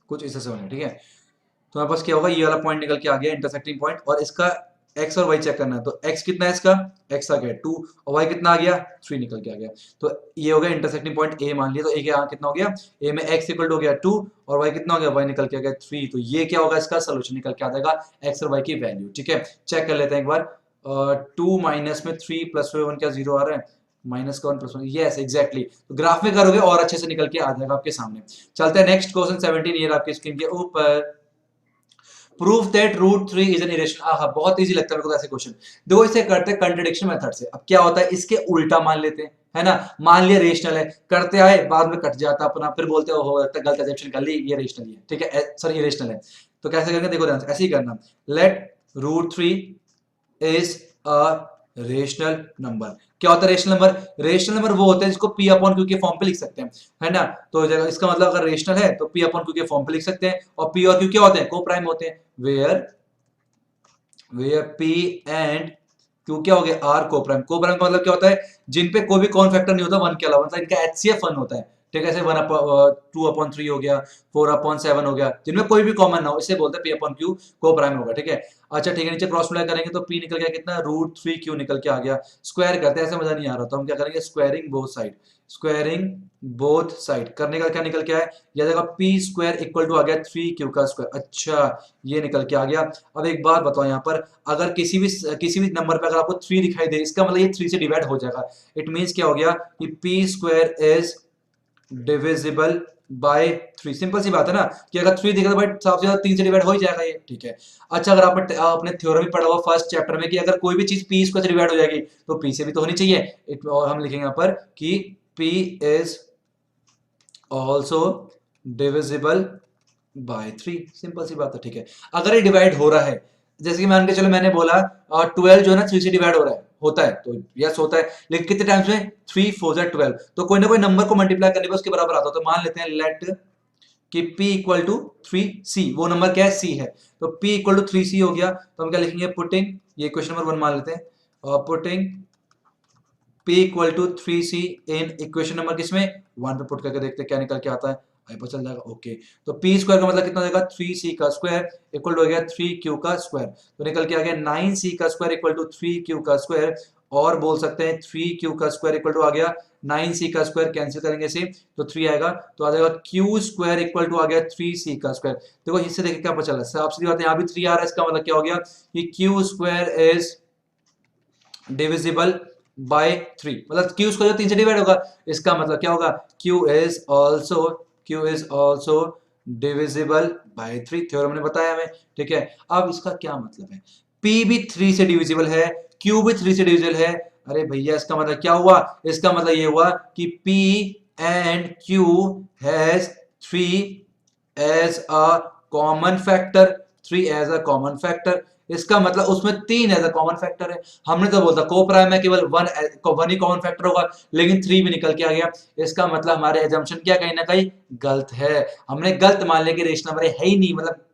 Speaker 1: कुछ इस तरह से बनेगा, ठीक है। तो हमारे पास क्या होगा, ये वाला पॉइंट निकल के आ गया इंटरसेक्टिंग पॉइंट, और इसका x और y चेक करना है। तो x कितना है इसका, x आ गया 2 और y कितना आ गया 3 निकल के आ गया। तो ये हो गया इंटरसेक्टिंग पॉइंट a मान लिया, तो a के कितना हो गया, a में x इक्वल हो गया 2 और y कितना हो गया, y निकल के आ गया 3। तो ये क्या होगा, इसका सोल्यूशन निकल के आ जाएगा x और y की वैल्यू, ठीक है। चेक कर लेते हैं एक बार, 2 माइनस में 3 प्लस में 1 क्या 0 आ रहा है, माइनस का 1 प्लस 1, यस एग्जैक्टली। तो ग्राफ में करोगे और अच्छे से निकल के आ जाएगा आपके सामने। चलते हैं नेक्स्ट क्वेश्चन 17 ये आपकी स्क्रीन के ऊपर, proof that root 3 is an irrational. हाँ, बहुत इजी लगता है मेरे को ऐसे क्वेश्चन। देखो इसे करते हैं कंट्रडिक्शन मेथड से। अब क्या होता है, इसके उल्टा मान लेते हैं, है ना। मान लिया रेशनल है, करते आए बाद में कट जाता अपना, फिर बोलते हो गलत एजम्पशन कर ली, ये रेशनल है, ठीक है, सर ये रेशनल है। तो कैसे करेंगे, देखो ध्यान से, ऐसे ही करना, let root 3 is a rational number. क्या होता है रेशनल नंबर, रेशनल नंबर वो होते हैं जिसको p अपॉन q के फॉर्म पे लिख सकते हैं, है ना। तो इसका मतलब अगर रेशनल है तो p अपॉन q के फॉर्म पे लिख सकते हैं, और p और q क्या होते हैं, को प्राइम होते हैं, वेयर p एंड क्यू क्या हो गया आर कोप्राइम। कोप्राइम का मतलब क्या होता है, जिन पे कोई भी कॉमन फैक्टर नहीं होता वन के अलावा, मतलब इनका एचसीएफ वन होता है, ठीक है। ऐसे 2/3 हो गया, 4/7 हो गया, जिनमें कोई भी कॉमन ना हो, इसे बोलते हैं पी अपॉन क्यू कोप्राइम होगा, ठीक है। अच्छा ठीक है, नीचे क्रॉस मल्टीप्लाई करेंगे तो पी निकल गया कितना, √3q निकल के आ गया। स्क्वायर करते हैं, ऐसे मजा नहीं आ रहा, तो हम क्या करेंगे, squaring both side, squaring both side करने का क्या निकल के आया, यह जगह पी स्क्वायर इक्वल टू आ गया 3q का स्क्वायर। अच्छा ये निकल के आ गया। अब एक बात बताओ, यहाँ पर अगर किसी भी नंबर पे अगर आपको 3 दिखाई दे, इसका मतलब ये 3 से डिवाइड हो जाएगा। इट मींस क्या हो गया कि P square is divisible by 3। Simple सी बात है ना, कि अगर 3 दिखा तो भाई साफ सी 3 से डिवाइड हो ही जाएगा ये, ठीक है। अच्छा अगर आपने थ्योरम में पढ़ा हुआ फर्स्ट चैप्टर में कि अगर कोई भी चीज पी स्क्वायर से डिवाइड हो जाएगी तो पी से भी तो होनी चाहिए। और हम लिखेंगे यहाँ पर कि P is also divisible by 3। Simple सी बात है, ठीक है। अगर ये डिवाइड हो रहा है, जैसे कि मान के चलो मैंने बोला 12 जो है ना 3 से डिवाइड हो रहा है, होता है तो यस होता है, लेकिन कितने टाइम्स में, 3 4 12, तो कोई ना कोई नंबर को मल्टीप्लाई करने पर उसके बराबर आता है। तो मान लेते हैं लेट कि p इक्वल टू 3c, वो नंबर क्या है, c है, तो p इक्वल टू 3c हो गया। तो हम क्या लिखेंगे, पुटिंग, ये क्वेश्चन नंबर 1 मान लेते हैं, और putting p equal to 3c in equation number किसमें, 1 पे पुट करके देखते हैं क्या निकल के आता है, पता चल जाएगा। ओके, तो पी स्क्वायर का मतलब कितना हो जाएगा, 3c का स्क्वायर इक्वल टू हो गया 3q का स्क्वायर, तो निकल के आ गया 9c का स्क्वायर इक्वल टू 3q का स्क्वायर, और बोल सकते हैं 3q का स्क्वायर इक्वल टू आ गया 9c का स्क्वायर, कैंसिल करेंगे इसे तो 3 आएगा, तो आ जाएगा q स्क्वायर इक्वल टू आ गया 3c का स्क्वायर। देखो इससे देखिए क्या पता चला, साफ सीधी बात है, यहाँ भी 3 आ रहा है, इसका मतलब क्या हो गया कि q square is divisible by 3, मतलब q स्क्वायर 3 से डिवाइड होगा, इसका मतलब क्या होगा, q is also divisible by 3, theorem ने बताया हमें, ठीक है। अब इसका क्या मतलब है, p भी 3 से डिविजिबल है, q भी 3 से डिविजिबल है, अरे भैया इसका मतलब क्या हुआ, इसका मतलब ये हुआ कि p and q has 3 as a common factor, 3 as a common factor, इसका मतलब उसमें 3 एज अ कॉमन फैक्टर है। हमने तो बोलता को प्राइम में केवल वन ही कॉमन फैक्टर होगा, लेकिन 3 भी निकल के आ गया, इसका मतलब हमारे एजम्पशन क्या कहीं ना कहीं गलत है, हमने गलत मान लिया कि रेशनल नंबर है ही नहीं, मतलब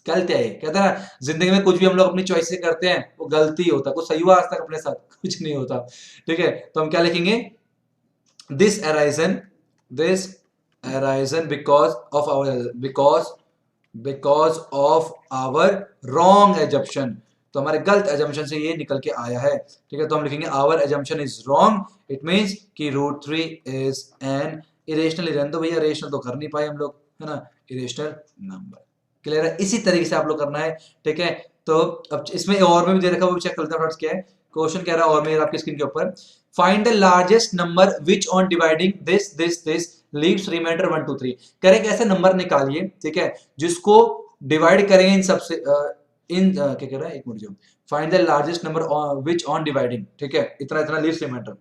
Speaker 1: गलत है। कहते हैं ना जिंदगी में कुछ भी हम लोग अपनी चॉइस से करते हैं वो गलती होता है, कुछ सही हुआ आज तक अपने साथ, कुछ नहीं होता, ठीक है। तो हम क्या लिखेंगे, this arisen because of our wrong assumption, तो हमारे गलत एजम्पशन से ये निकल के आया है, ठीक है। तो हम लिखेंगे our assumption is wrong, it means कि √3 इज एन इरेशनल, रहने दो भैया, रेशनल तो कर नहीं पाए हम लोग, है ना, इरेशनल नंबर। क्लियर है, इसी तरीके से आप लोग करना है, ठीक है। तो अब इसमें और में भी दे रखा है, वो भी चेक करते हैं क्या है, क्वेश्चन कह रहा है और में आपकी स्क्रीन के ऊपर, find the largest number which on dividing this leaves remainder 1 2 3, करें ऐसे नंबर निकालिए, ठीक है, जिसको डिवाइड करेंगे इन सबसे क्या कह रहा है, एक मिनट, जो find the largest number which on dividing, ठीक है, इतना इतना लीव्स रिमाइंडर,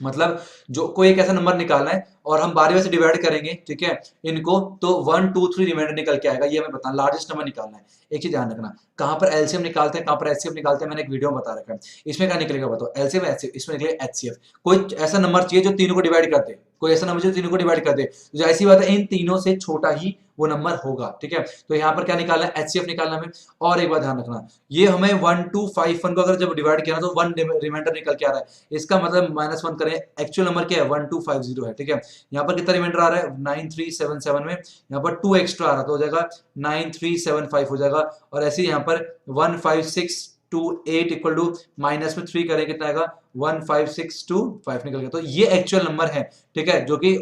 Speaker 1: मतलब जो कोई एक ऐसा नंबर निकालना है और हम बारी बारी से डिवाइड करेंगे, ठीक है, इनको, तो 1 2 3 रिमाइंडर निकल के आएगा, ये हमें बताना, लार्जेस्ट नंबर निकालना है। एक चीज ध्यान रखना, कहां पर एलसीएम निकालते हैं, कहां पर एचसीएफ निकालते हैं, मैंने एक वीडियो में बता रखा है, इसमें क्या निकलेगा बताओ, एलसीएम एचसीएफ, इसमें निकलेगा एचसीएफ। कोई ऐसा नंबर चाहिए जो तीनों को डिवाइड कर दे, कोई ऐसा नंबर जो तीनों को डिवाइड कर दे, जो ऐसी बात है इन तीनों से छोटा ही वो नंबर होगा, ठीक है। तो यहाँ पर क्या निकालना है, एचसीएफ निकालना है। और एक बात ध्यान रखना, ये हमें 1 2 5 1 को अगर जब डिवाइड किया ना तो 1 रिमाइंडर निकल के आ रहा है, इसका मतलब -1 करें, एक्चुअल नंबर क्या है 1250 है, ठीक है। यहाँ पर कितना रिमाइंडर आ रहा है 9377 में, यहाँ पर 2 एक्स्ट्रा आ रहा तो हो जाएगा 9375 हो जाएगा, और ऐसे यहाँ पर 15628 इक्वल टू माइनस में 3 करें कितना आएगा 15625 निकल गया, तो ये एक्चुअल नंबर है, ठीक है, जो कि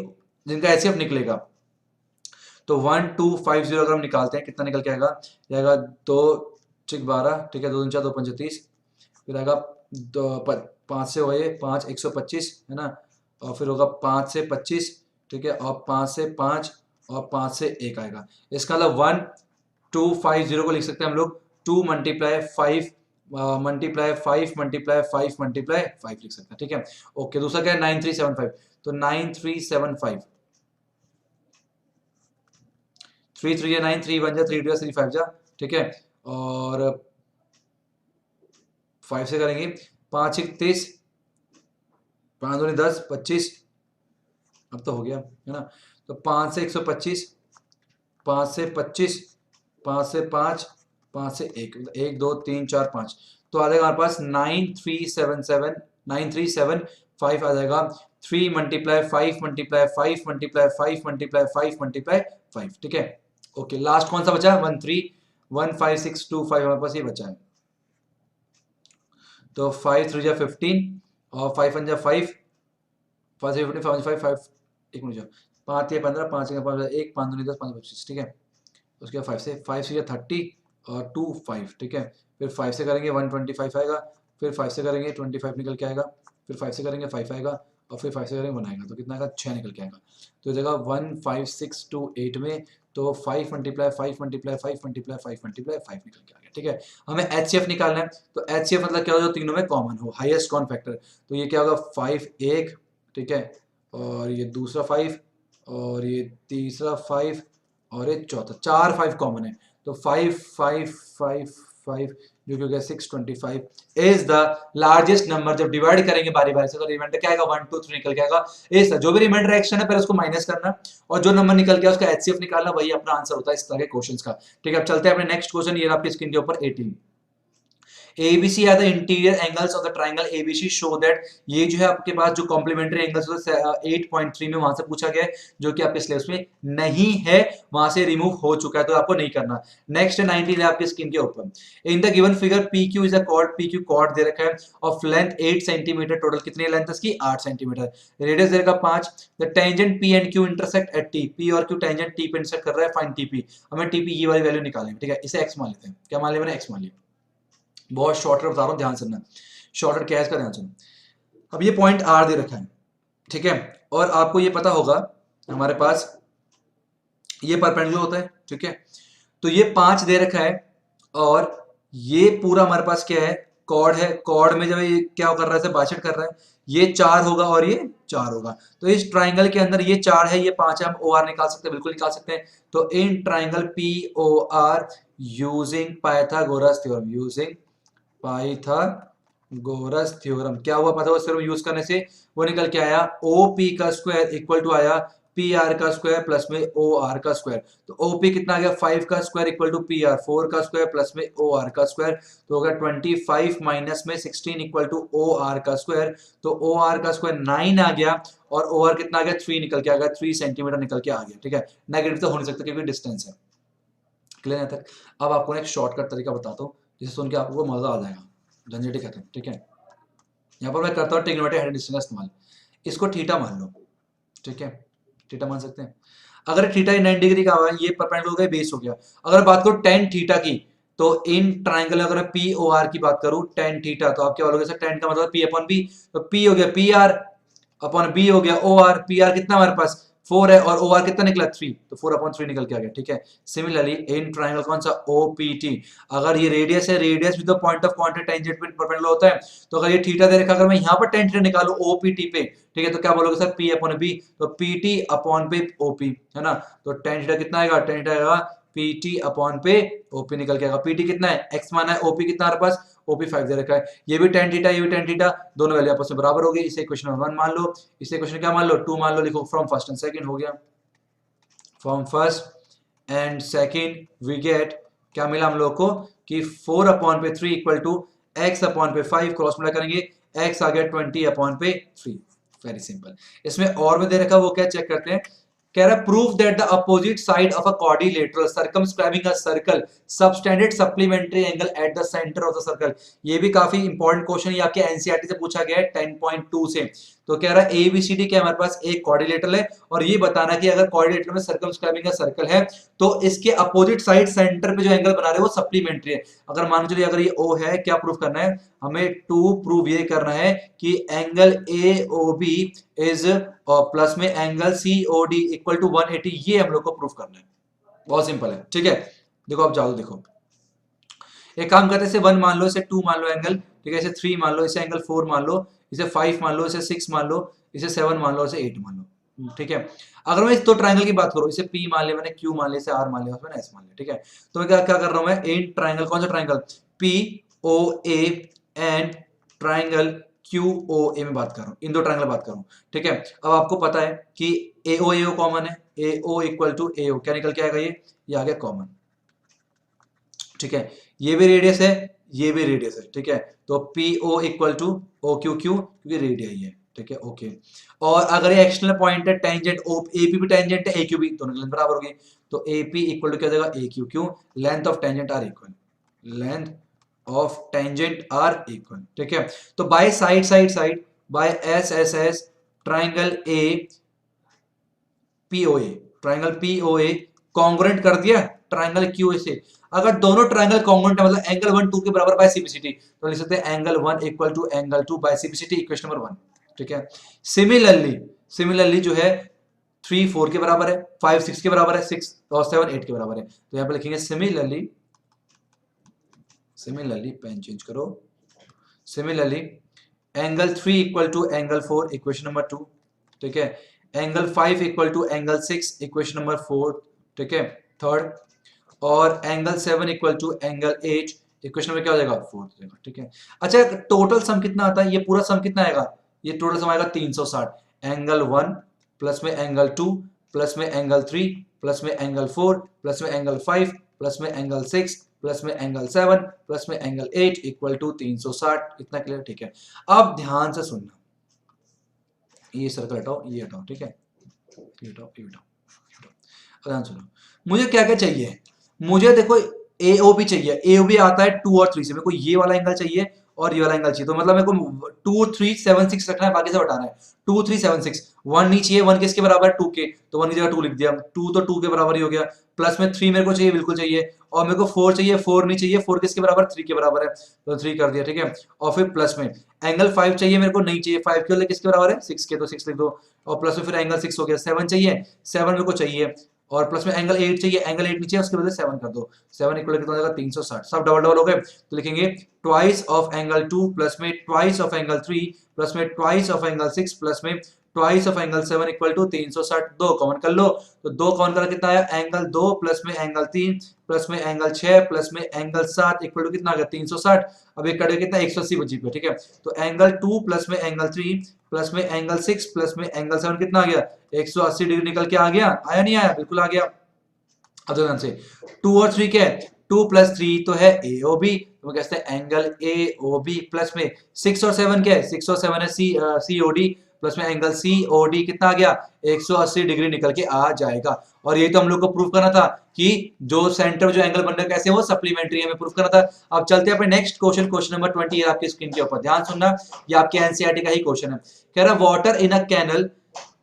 Speaker 1: जिनका एचसीएफ निकलेगा। तो 1250 अगर हम निकालते हैं कितना निकल के आएगा, जाएगा 2 6 12, ठीक है, 2 4 2 5 30, फिर आएगा 5 से होए 5 125, है ना, और फिर होगा 5 से 25, ठीक है, और 5 से 5 और 5 से 1 आएगा, इसका मतलब 1250 को लिख सकते हैं हम लोग 2 मल्टीप्लाई 5 मल्टीप्लाई 5 मल्टीप्लाई 5 मल्टीप्लाई 5 लिख सकते हैं, ठीक है। ओके, दूसरा क्या है 9375, तो 9375, 3 3 या 9 3 1 जा 3 2 3 5 जा, ठीक है, और 5 से करेंगे 5 31, 5 दूनी 10 25, अब तो हो गया, है ना, तो 5 से 125, 5 से 25, 5 से 5, 5 से 1 1 2 3 4 5, तो आ जाएगा हमारे पास 9375 आ जाएगा। 3 multiply 5 multiply 5 multiply 5 multiply 5 multiply 5, ठीक है। ओके, लास्ट कौन सा बचा? 1315625 हमारे पास ये बचा है। तो 5 3 जा 15 और 5 1 जा 5 5 15 5 5 5 एक मिनट, 5 या 15 5 या 5 1 5 2 10 5 25, ठीक है। उसके बाद 5 से 30 और 2 5, ठीक है। फिर 5 से करेंगे 125 आएगा, फिर 5 से करेंगे 25 निकल के आएगा, फिर 5 से करेंगे 5 आएगा, और फिर 5 से करेंगे 1 आएगा, तो कितना आएगा? 6 निकल के आएगा। तो जगह 15628 में तो 5 मल्टीप्लाई 5 मल्टीप्लाई 5 मल्टीप्लाई 5 मल्टीप्लाई 5 निकल के आ गया, ठीक है। हमें HCF निकालना है, तो HCF मतलब क्या हो, जो तीनों में कॉमन हो, हाईएस्ट कॉमन फैक्टर। तो ये क्या होगा? 5 एक, ठीक है, और ये दूसरा 5 और ये तीसरा 5 और ये चौथा, 4 5 कॉमन है। तो 5 5 5 5 जो कि हो गया 625 इज द लार्जेस्ट नंबर। जब डिवाइड करेंगे बारी बारी से तो रिमाइंडर क्या आएगा? 1 2 3 निकल के आएगा। इस जो भी रिमाइंडर एक्शन है पहले उसको माइनस करना और जो नंबर निकल गया उसका HCF निकालना, वही अपना आंसर होता है इस तरह के क्वेश्चंस का, ठीक है। अब चलते हैं अपने नेक्स्ट क्वेश्चन, ये आपकी स्क्रीन के ऊपर 18। ABC are the interior angles of the triangle ABC show that, ये जो है आपके पास जो कॉम्प्लीमेंट्री एंगल्स 8.3 में वहां से पूछा गया है, जो कि आपके सिलेबस में नहीं है, वहां से रिमूव हो चुका है, तो आपको नहीं करना। नेक्स्ट 19 है आपकी स्क्रीन के ऊपर। In the given figure PQ is a chord, PQ chord दे रखा है ऑफ लेंथ 8 सेंटीमीटर, टोटल कितनी लेंथ इसकी? 8 सेंटीमीटर। रेडियस दे रखा 5। The tangent P and Q intersect at T, P और Q टेंजेंट T पे इंटरसेक्ट कर रहा है, फाइंड TP। हमें TP ये वाली वैल्यू निकालनी है, ठीक है। इसे x मान लेते हैं, क्या मान लिया मैंने? x मान लिया। बहुत शॉर्टकट बता रहा हूं, ध्यान सुनना, शॉर्टकट क्या है इसका ध्यान सुनो। अब ये पॉइंट R दे रखा है, ठीक है, और आपको ये पता होगा हमारे पास ये परपेंडिकुलर होता है, ठीक है। तो ये 5 दे रखा है और ये पूरा हमारे पास क्या है? कॉर्ड है। कॉर्ड में जब ये क्या कर रहा है, बातचीत कर रहा है, ये 4 होगा और ये 4 होगा। तो इस ट्राइंगल के अंदर ये 4 है, ये 5 है, हम OR निकाल सकते हैं, बिल्कुल निकाल सकते हैं। तो in triangle POR using Pythagoras theorem, using Pythagoras theorem, क्या हुआ? पाइथागोरस थ्योरम यूज करने से वो निकल के आया OP का स्क्वायर इक्वल टू आया PR का स्क्वायर प्लस में OR का स्क्वायर। तो OP कितना आ गया? 5 का स्क्वायर इक्वल टू PR, 4 का स्क्वायर प्लस में OR का स्क्वायर, तो होगा 25 माइनस में 16 इक्वल टू OR का स्क्वायर। तो OR का स्क्वायर 9 आ गया और OR कितना आ गया? 3 निकल के आ गया, 3 सेंटीमीटर निकल के आ गया, ठीक है। नेगेटिव तो हो नहीं सकता क्योंकि डिस्टेंस है, क्लियर है तक। अब आपको एक शॉर्टकट तरीका बताता हूँ जिसे सुन के आपको मजा आ जाएगा, झंझट खत्म, ठीक है। यहाँ पर मैं करता हूँ ट्रिग्नोमेट्रिक हाइट डिस्टेंस का इस्तेमाल। इसको थीटा मान लो, ठीक है, थीटा मान सकते हैं। अगर थीटा 9 डिग्री का हुआ, ये परपेंडिकुलर हो गया, बेस हो गया। अगर बात करूं tan थीटा की, तो इन ट्राइंगल अगर POR की बात करूं tan थीटा, तो आप क्या बोलोगे सर? tan का मतलब P अपॉन B, तो P हो गया PR अपॉन B हो गया OR। PR कितना हमारे पास? 4 है और OR कितना निकला? 3, तो 4 अपॉन 3 निकल के आ गया, ठीक है। सिमिलरली इन ट्राइंगल कौन सा? OPT, अगर ये रेडियस है, रेडियस भी तो पॉइंट ऑफ कांटेक्ट टेंजेंट पे परपेंडिकुलर होता है, तो अगर ये थीटा दे रखा, अगर मैं यहाँ पर tan थीटा निकालूं OPT पे, ठीक है, तो क्या बोलोगे सर? P अपॉन B, तो PT अपॉन पे OP, है ना। तो tan थीटा कितना आएगा? tan थीटा आएगा PT अपॉन पे OP निकल के आएगा। PT कितना है? x माना है, OP कितना हमारे पास? OP 5 दे रखा है। ये भी tan थीटा, ये भी tan थीटा, दोनों वैल्यू आपस में बराबर हो गई। इसे क्वेश्चन नंबर 1 मान लो, इसे क्वेश्चन क्या मान लो? 2 मान लो। लिखो फ्रॉम फर्स्ट एंड सेकंड, हो गया। From first and second we get, क्या मिला हम लोग को? कि 4 अपॉन पे 3 इक्वल टू x अपॉन पे 5, क्रॉस मल्टीप्लाई करेंगे, x आ गया 20 अपॉन पे 3। Very simple. इसमें और में दे रखा, वो क्या चेक करते हैं। कह रहा है prove that the opposite side of a quadrilateral circumscribing a circle subtended supplementary angle at the centre of the circle. ये भी काफी इंपॉर्टेंट क्वेश्चन, ये आपके एनसीईआरटी से पूछा गया है 10.2 से। तो कह रहा है ABCD क्या हमारे पास एक क्वाड्रिलेटरल है, और ये बताना कि अगर क्वाड्रिलेटरल में सर्कमस्क्राइबिंग का सर्कल है तो इसके अपोजिट साइड सेंटर पे जो एंगल बना रहे हैं वो सप्लीमेंट्री है। अगर मान लीजिए अगर ये O है, क्या प्रूव करना है हमें? टू प्रूव ये करना है कि एंगल AOB इज प्लस में एंगल COD इक्वल टू 180, ये हम लोग को प्रूफ करना है। बहुत सिंपल है, ठीक है। देखो आप जाओ, देखो एक काम करते हैं, इसे 1 मान लो, इसे 2 मान लो एंगल, ठीक है, इसे 3 मान लो, इसे एंगल 4 मान लो, इसे 5 मान लो, इसे 6 मान लो, इसे 7 मान लो, इसे 8 मान लो, ठीक है। अगर मैं इस दो ट्राइंगल की बात करूं, इसे P मान लिया मैंने, Q मान लिया, इसे R मान लिया, उसमें S मान लिया, ठीक है। तो मैं क्या क्या कर रहा हूं, मैं इन ट्राइंगल, कौन सा triangle? POA and triangle QOA में बात कर रहा हूं, इन दो ट्राइंगल बात कर रहा हूं, ठीक है। अब आपको पता है कि AO कॉमन है, AO इक्वल टू AO, क्या निकल के आएगा? ये आ गया कॉमन, ठीक है। ये भी रेडियस है, ये भी रेडियस है, ठीक है। तो P O equal to O Q Q, क्योंकि रेडियस है, ठीक है, ओके। और अगर ये एक्सटर्नल पॉइंट है, टेंजेंट ओ ए पी भी टेंजेंट है, ए क्यू भी, दोनों की लेंथ बराबर होगी। तो ए पी इक्वल टू क्या हो जाएगा, A Q Q, length of tangent are equal, length of tangent are equal, ठीक है। तो by side side side, by S S S, triangle A POA, triangle POA congruent कर दिया triangle QA से। अगर दोनों ट्राइंगल कॉन्ग्रुएंट है, मतलब एंगल 1 2 के बराबर बाय सीपीसीटी, तो लिख सकते हैं angle 1 equal to angle 2 by CPCT, equation number 1, ठीक है। सिमिलरली जो है 3 4 के बराबर है, 5 6 के बराबर है, 6 और 7 8 के बराबर है। तो यहां पे लिखेंगे सिमिलरली पेन चेंज करो, similarly angle 3 equal to angle 4, equation number 2, ठीक है। Angle 5 equal to angle 6, equation number 4, ठीक है, थर्ड। और angle 7 equal to angle 8, equation number क्या हो जाएगा, 4 हो जाएगा, ठीक है। अच्छा, टोटल सम कितना आता है, ये पूरा सम कितना आएगा, ये टोटल सम आएगा 360। एंगल 1 प्लस में एंगल 2 प्लस में एंगल 3 प्लस में एंगल 4 प्लस में एंगल 5 प्लस में एंगल 6 प्लस में एंगल 7 प्लस में एंगल 8 इक्वल टू 360। इतना क्लियर, ठीक है। अब ध्यान से सुनना, ये सर्कल हटाओ, ये हटाओ, ठीक है, ये हटाओ, ये हटाओ, ध्यान सुनो। मुझे क्या क्या चाहिए, मुझे देखो एओबी चाहिए, एओबी आता है 2 और 3 से, मेरे को ये वाला एंगल चाहिए और ये वाला एंगल चाहिए। तो मतलब मेरे को 2 3 7 6 रखना है, बाकी सब हटाना है। 2 3 7 6, 1 नहीं चाहिए, 1 किसके बराबर है, 2 के, तो 1 की जगह 2 लिख दिया। 2 तो 2 के बराबर ही हो गया, प्लस में 3 मेरे को चाहिए, बिल्कुल चाहिए, और मेरे को 4 चाहिए, 4 नहीं चाहिए, 4 किसके बराबर, 3 के बराबर है, तो 3 कर दिया, ठीक है। और फिर प्लस में एंगल 5 चाहिए, मेरे को नहीं चाहिए, 5 के किसके बराबर है, 6 के, तो 6 लिख दो। और प्लस में फिर एंगल 6 हो गया, 7 चाहिए, 7 मेरे को चाहिए, और प्लस में एंगल 8 चाहिए, एंगल 8 नीचे, उसके बदले 7 कर दो। 7 इक्वल कितना हो जाएगा, 360। सब डबल डबल हो गए, तो लिखेंगे ट्वाइस ऑफ एंगल 2 प्लस में ट्वाइस ऑफ एंगल 3 प्लस में ट्वाइस ऑफ एंगल 6 प्लस में twice of angle 7 equal to 360। दो कॉमन कर लो, तो दो कॉमन कर कितना आया, एंगल 2 प्लस में एंगल 3 प्लस में एंगल 6 प्लस में एंगल 7 इक्वल टू कितना आ गया, 360। अब ये कट कितना, 180 बची पे, ठीक है। तो एंगल 2 प्लस में एंगल 3 प्लस में एंगल 6 प्लस में एंगल 7 कितना आ गया, 180 डिग्री निकल के आ गया, आया नहीं आया, बिल्कुल आ गया। अब ध्यान से 2 और 3 क्या है, 2 प्लस 3 तो है AOB, तो कहते हैं एंगल AOB, प्लस में 6 और 7 क्या है, 6 और 7 है COD, प्लस में एंगल COD कितना आ गया, 180 डिग्री निकल के आ जाएगा। और ये तो हम लोग को प्रूफ करना था कि जो सेंटर जो एंगल बन रहा है कैसे, वो सप्लीमेंट्री हमें प्रूफ करना था। अब चलते हैं अपने नेक्स्ट क्वेश्चन, क्वेश्चन नंबर 20 आपकी स्क्रीन के ऊपर, ध्यान सुनना, ये आपके एनसीईआरटी का ही क्वेश्चन है। कह रहा वाटर इन अ कैनल,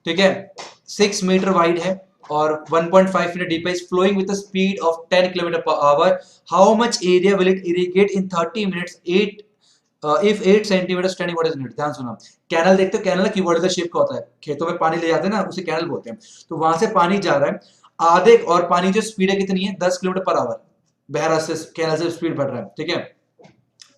Speaker 1: ठीक है, 6 मीटर वाइड है और 1.5 feet deep is flowing with a speed of 10 km/h. How much area will it irrigate in 30 minutes? 8 if 8 centimeters standing water is needed. ध्यान सुना, कैनल देखते हो, कैनल क्यूबॉइड का shape का होता है, खेतों में पानी ले जाते हैं ना, उसे कैनल बोलते हैं। तो वहां से पानी जा रहा है आधे, और पानी जो स्पीड है कितनी है, 10 km/h, बह रहा है, कैनल से स्पीड बढ़ रहा है, ठीक है।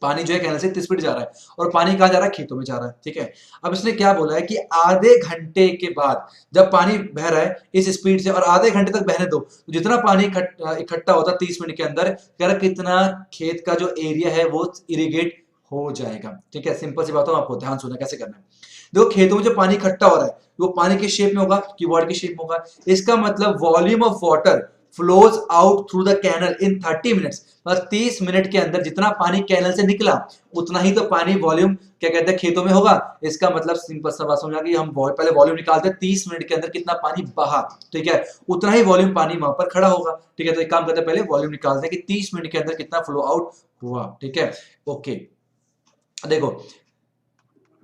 Speaker 1: पानी जो है कैनल से इतनी स्पीड जा रहा है, और पानी कहाँ जा रहा है, खेतों में जा रहा है, ठीक है। अब इसने क्या बोला है कि आधे घंटे के बाद जब पानी बह रहा है इस स्पीड से, और आधे घंटे तक बहने दो, तो जितना पानी इकट्ठा होता है 30 मिनट के अंदर, कह रहा कितना खेत का जो एरिया है वो इरिगेट हो जाएगा, ठीक है। सिंपल सी बात है, आपको ध्यान सुनना कैसे करना है। देखो खेतों में जो पानी इकट्ठा हो रहा है वो पानी के शेप में होगा, कीवर्ड की शेप में होगा। इसका मतलब volume of water flows out through the canal in 30 minutes, बस 30 मिनट के अंदर जितना पानी कैनल से निकला उतना ही तो पानी वॉल्यूम क्या कहते हैं खेतों में होगा। इसका मतलब सिंपल सा बात समझा कि हम पहले वॉल्यूम निकालते हैं 30 मिनट के अंदर कितना पानी बहा, ठीक है, उतना ही वॉल्यूम पानी वहां पर खड़ा होगा, ठीक है। तो एक काम करते हैं, पहले वॉल्यूम निकालते हैं कि 30 मिनट के अंदर कितना फ्लो आउट हुआ, ठीक है, ओके। देखो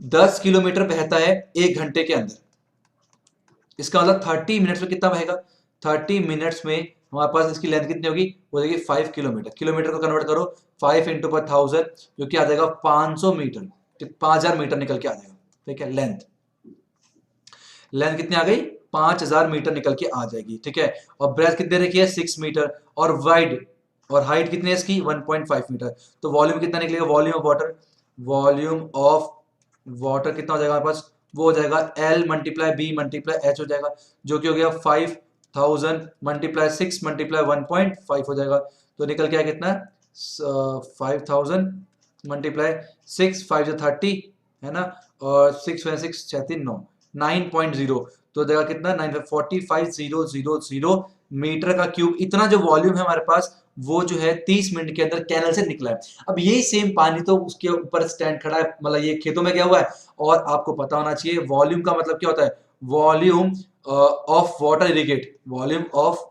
Speaker 1: 10 किलोमीटर बहता है 1 घंटे के अंदर, इसका मतलब 30 मिनट्स में कितना बहेगा, 30 मिनट्स में हमारे पास इसकी लेंथ कितनी होगी, हो जाएगी 5 किलोमीटर। किलोमीटर को कन्वर्ट करो 5 इंटू पर 1000, जो कि आ जाएगा 500 मीटर, 5000 मीटर निकल के आ जाएगा, ठीक है। लेंथ कितनी आ गई, 5000 मीटर निकल के आ जाएगी, ठीक है। और ब्रेथ कितने रखी है, 6 मीटर, और वाइड और हाइट कितनी है इसकी, 1.5 मीटर। तो वॉल्यूम कितना निकलेगा, वॉल्यूम ऑफ वाटर कितना हो जाएगा हमारे पास, वो हो जाएगा L multiply B multiply H हो जाएगा, जो कि हो गया 5000 मल्टीप्लाई 6 मल्टीप्लाई 1.5 हो जाएगा। तो निकल के आया कितना, 5000 मल्टीप्लाई 6, 5 से 30 है ना, और 6 6 6 3 9, 9.0, तो देगा कितना 9 45,000 मीटर का क्यूब। इतना जो वॉल्यूम है हमारे पास वो जो है 30 मिनट के अंदर कैनल से निकला है। अब यही सेम पानी तो उसके ऊपर स्टैंड खड़ा है, मतलब ये खेतों में गया हुआ है। और आपको पता होना चाहिए वॉल्यूम का मतलब क्या होता है, volume of water irrigate, volume of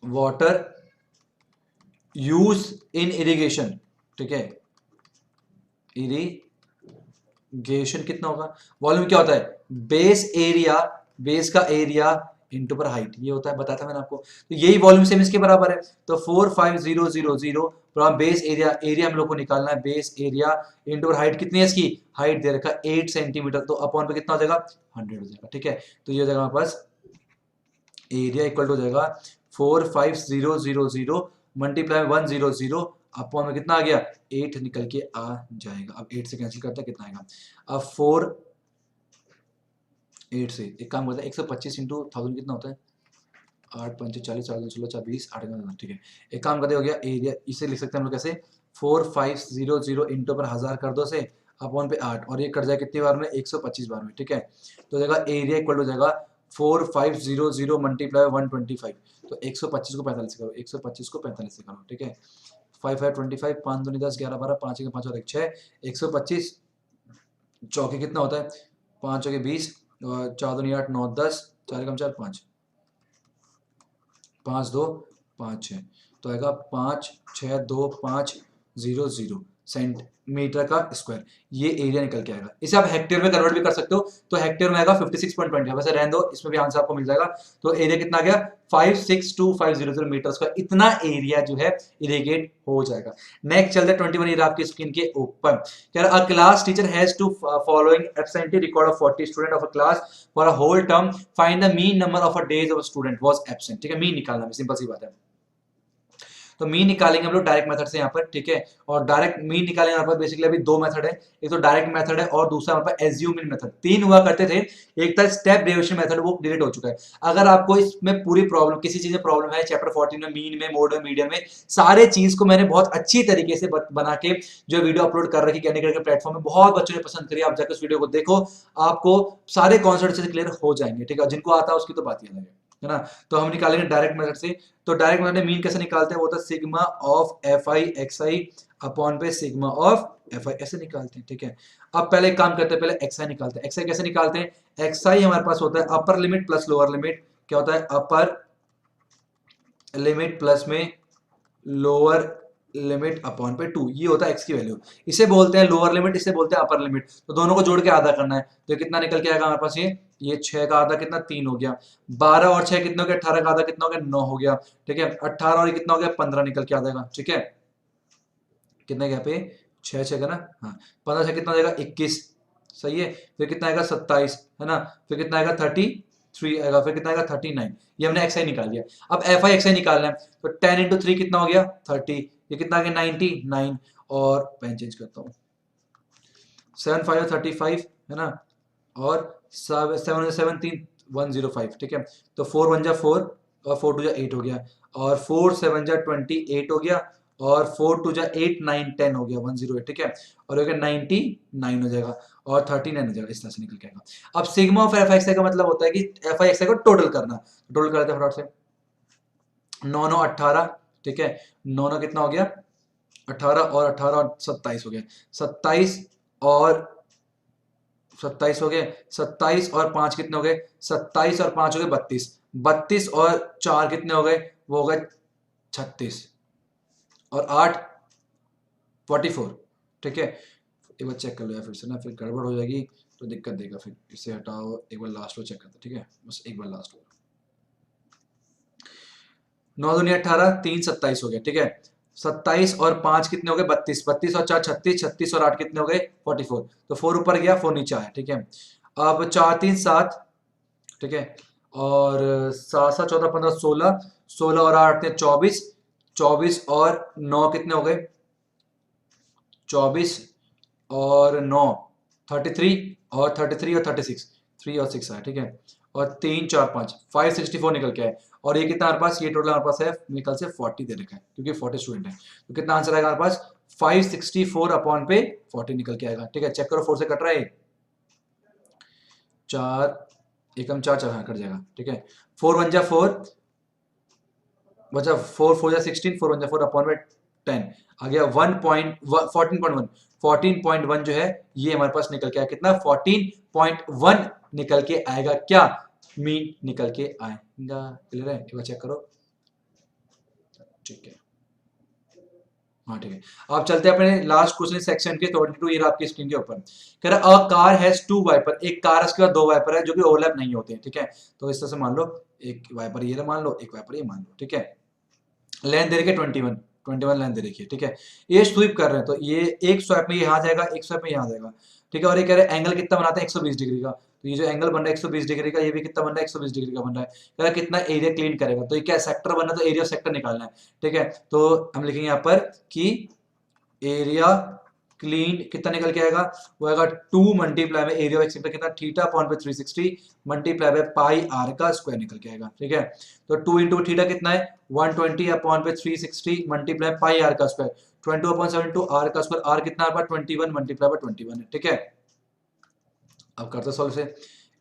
Speaker 1: water use in irrigation, ठीक है, इरिगेशन कितना होगा, वॉल्यूम क्या होता है, बेस एरिया, बेस का एरिया इंटू पर हाइट, ये होता है, बताया था मैंने आपको। तो यही वॉल्यूम सेम इसके बराबर है। तो 45000 फ्रॉम बेस एरिया, एरिया हम लोग को निकालना है, बेस एरिया इंटू पर हाइट, कितनी है इसकी, हाइट दे रखा 8 सेंटीमीटर, तो अपॉन पे कितना हो जाएगा, 100 हो जाएगा, ठीक है। तो ये हो जाएगा हमारे पास एरिया इक्वल टू हो जाएगा 45000 मल्टीप्लाई 100 अपॉन में कितना आ गया, 8 निकल के आ जाएगा। अब 8 से कैंसिल करता है, कितना आएगा, अब 8 से एक काम करता है, 125 इंटू 1000 कितना होता है, 8 5 40 4 16 4 20 8, ठीक है। एक काम करते हो गया एरिया, इसे लिख सकते हैं हम लोग कैसे, 4500 इंटू पर 1000 कर दो से अपॉन पे 8, और ये कट जाए कितनी बार में, 125 बार में, ठीक है। तो जाएगा एरिया इक्वल हो जाएगा 4500 मल्टीप्लाई 125, तो 125 को 45 से करो, 125 को 45 से करो, ठीक है। 5 5 25, 5 दूनी 10 11 12, 5 1 5 और 1 6, 125 चौके कितना होता है, 5 चौके 20, 4 दूनी 8 9 10, 4 कम 4 5, 5 2 5 6, तो आएगा 5 6 2 5 0 0 सेंटीमीटर का स्क्वायर, ये एरिया निकल के आएगा। इसे आप हेक्टेयर में कन्वर्ट भी कर सकते हो, तो हेक्टेयर में आएगा 56.20, वैसे रहने दो, इसमें भी आंसर आपको मिल जाएगा। तो एरिया कितना आ गया, 562,500 मीटर स्क्वायर, इतना एरिया जो है इरिगेट हो जाएगा। नेक्स्ट चलते हैं 21 ईयर आपकी स्क्रीन के ऊपर, कह रहा a class teacher has to following absentee record of 40 student of a class for a whole term, find the mean number of a days of student was absent, ठीक है, mean निकालना है, simple सी बात है। तो मीन निकालेंगे हम लोग डायरेक्ट मेथड से यहाँ पर, ठीक है। और डायरेक्ट मीन निकालेंगे हमारे पास बेसिकली अभी दो मेथड है, एक तो डायरेक्ट मेथड है और दूसरा हमारे पास एज्यूम इन मेथड, तीन हुआ करते थे। एक था स्टेप डेरिवेशन मेथड, वो डिलीट हो चुका है। अगर आपको इसमें पूरी प्रॉब्लम, किसी चीज में प्रॉब्लम है, चैप्टर 14 में मीन में, मोड में, मीडियम में, सारे चीज को मैंने बहुत अच्छी तरीके से बना के जो वीडियो अपलोड कर रखी कैनिकल के प्लेटफॉर्म में, बहुत बच्चों ने पसंद करी। आप जाकर उस वीडियो को देखो, आपको सारे कॉन्सेप्ट से क्लियर हो जाएंगे, ठीक है। जिनको आता है उसकी तो बात ही अलग है ना। तो हम निकालेंगे डायरेक्ट मेथड से। तो डायरेक्ट मेथड में मीन कैसे निकालते हैं, वो था sigma of F I x I upon पे सिग्मा ऑफ एफ आई, ऐसे निकालते हैं, ठीक है। अब पहले एक काम करते हैं, पहले एक्स आई निकालते हैं। एक्स आई कैसे निकालते हैं, एक्स आई हमारे पास होता है upper limit plus lower limit, क्या होता है, अपर लिमिट प्लस में लोअर लिमिट अपॉन पे 2, ये होता है एक्स की वैल्यू। इसे बोलते हैं लोअर लिमिट, इसे बोलते हैं अपर लिमिट। तो दोनों को जोड़ के आधा करना है, तो कितना निकल के आएगा हमारे पास, ये 6 का आधा कितना, 3 हो गया। 12 और 6 कितना हो गया, 18 का आधा कितना हो गया, 9 हो गया, ठीक है। 18 और कितना हो गया, 15 निकल के आ जाएगा, ठीक है। कितना यहाँ पे 6 6 का ना, हाँ, 15 से कितना हो जाएगा 21, सही है। फिर कितना आएगा 27, है ना। फिर कितना आएगा 33 आएगा, फिर कितना आएगा 39, ये हमने एक्स आई निकाल लिया। अब एफ आई एक्स आई निकालना है, तो 10 इंटू 3 कितना हो गया 30, ये कितना आ गया 99, और पेन चेंज करता हूँ, 7 5 35, है ना, और 7 7 3 105, ठीक है। तो 4 1 जा 4 और 4 2 जा 8 हो गया, और 4 7 जा 28 हो गया, और 4 2 जा 8 9 10 हो गया, 108, ठीक है। और हो गया 99 हो जाएगा, और 39 हो जाएगा, इस तरह से निकल के आएगा। अब सिग्मा ऑफ एफ एक्स आई का मतलब होता है कि एफ आई एक्स आई को टोटल करना, टोटल करते हैं फटाफट से, 9 9 18, ठीक है। 9 9 कितना हो गया 18, और 18 और 27 हो गया, 27 और 27 हो गए, 27 और 5 कितने हो गए, 27 और 5 हो गए 32, 32 और 4 कितने हो गए, वो हो गए 36, और 8 44, ठीक है। एक बार चेक कर लो यार फिर से ना, फिर गड़बड़ हो जाएगी तो दिक्कत देगा, फिर इसे हटाओ, एक बार लास्ट लो चेक करते, ठीक है, बस एक बार लास्ट लो। 9 दूनी 18, 3 27 हो गया, ठीक है। 27 और 5 कितने हो गए 32, 32 और 4 36, 36 और 8 कितने हो गए 44, तो 4 ऊपर गया 4 नीचे आया, ठीक है। अब 4 3 7, ठीक है, और 7 7 14 15 16, 16 और 8 24, 24 और 9 कितने हो गए 24 और 9 33, और 33 और 36, 3 और 6 आया, ठीक है। और 3 4 5 564 निकल के आए, और ये कितना हमारे पास, ये टोटल हमारे पास है निकल से 40 दे रखा है, क्योंकि 40 स्टूडेंट है। तो कितना आंसर आएगा हमारे पास 564 अपॉन पे 40 निकल के आएगा, ठीक है। चेक करो 4 से कट रहा है, 4 एकम 4 4 कट जाएगा, ठीक है। 4 1 जा 4,
Speaker 2: बचा 4 4 16, 4 1 4 अपॉन में 10 आ गया 14.1। 14.1 जो है ये हमारे पास निकल के आया कितना, 14.1 निकल के आएगा, क्या मीन निकल के आएगा। क्लियर है, एक बार चेक करो। ठीक है, हाँ ठीक है। अब चलते हैं अपने लास्ट क्वेश्चन सेक्शन के 22, ये आपकी स्क्रीन के ऊपर कह रहा अ कार हैज 2 वाइपर, एक कार है उसके बाद 2 वाइपर है जो कि ओवरलैप नहीं होते हैं। ठीक है, तो इस तरह से मान लो एक वाइपर ये मान लो, एक वाइपर ये मान लो। ठीक है, लेंथ दे रखी है 21 लेंथ दे रखी है। ठीक है, ये स्वीप कर रहे हैं तो ये एक स्वाइप में यहाँ जाएगा, एक स्वाइप में यहाँ जाएगा। ठीक है, और ये कह रहे हैं एंगल कितना बनाते हैं 120 डिग्री का, तो ये जो एंगल बन रहा है 120 डिग्री का, ये भी कितना बन रहा है 120 डिग्री का बन रहा है। कह रहा है कितना एरिया क्लीन करेगा, तो ये क्या सेक्टर बनना है, तो एरिया सेक्टर निकालना है। ठीक है, तो हम लिखेंगे यहाँ पर कि एरिया क्लीन कितना निकल के आएगा, वो आएगा 2 मल्टीप्लाई में एरिया ऑफ सेक्टर कितना, थीटा अपॉन पे 360 मल्टीप्लाई बाय पाई आर का स्क्वायर निकल के आएगा। ठीक है, तो 2 इंटू थीटा कितना है 120 अपॉन पे 360 मल्टीप्लाई पाई आर का स्क्वायर, 20 अपॉन 7 आर का स्क्वायर, आर कितना आ 21 मल्टीप्लाई बाय 21 है। ठीक है, अब करते सॉल्व से,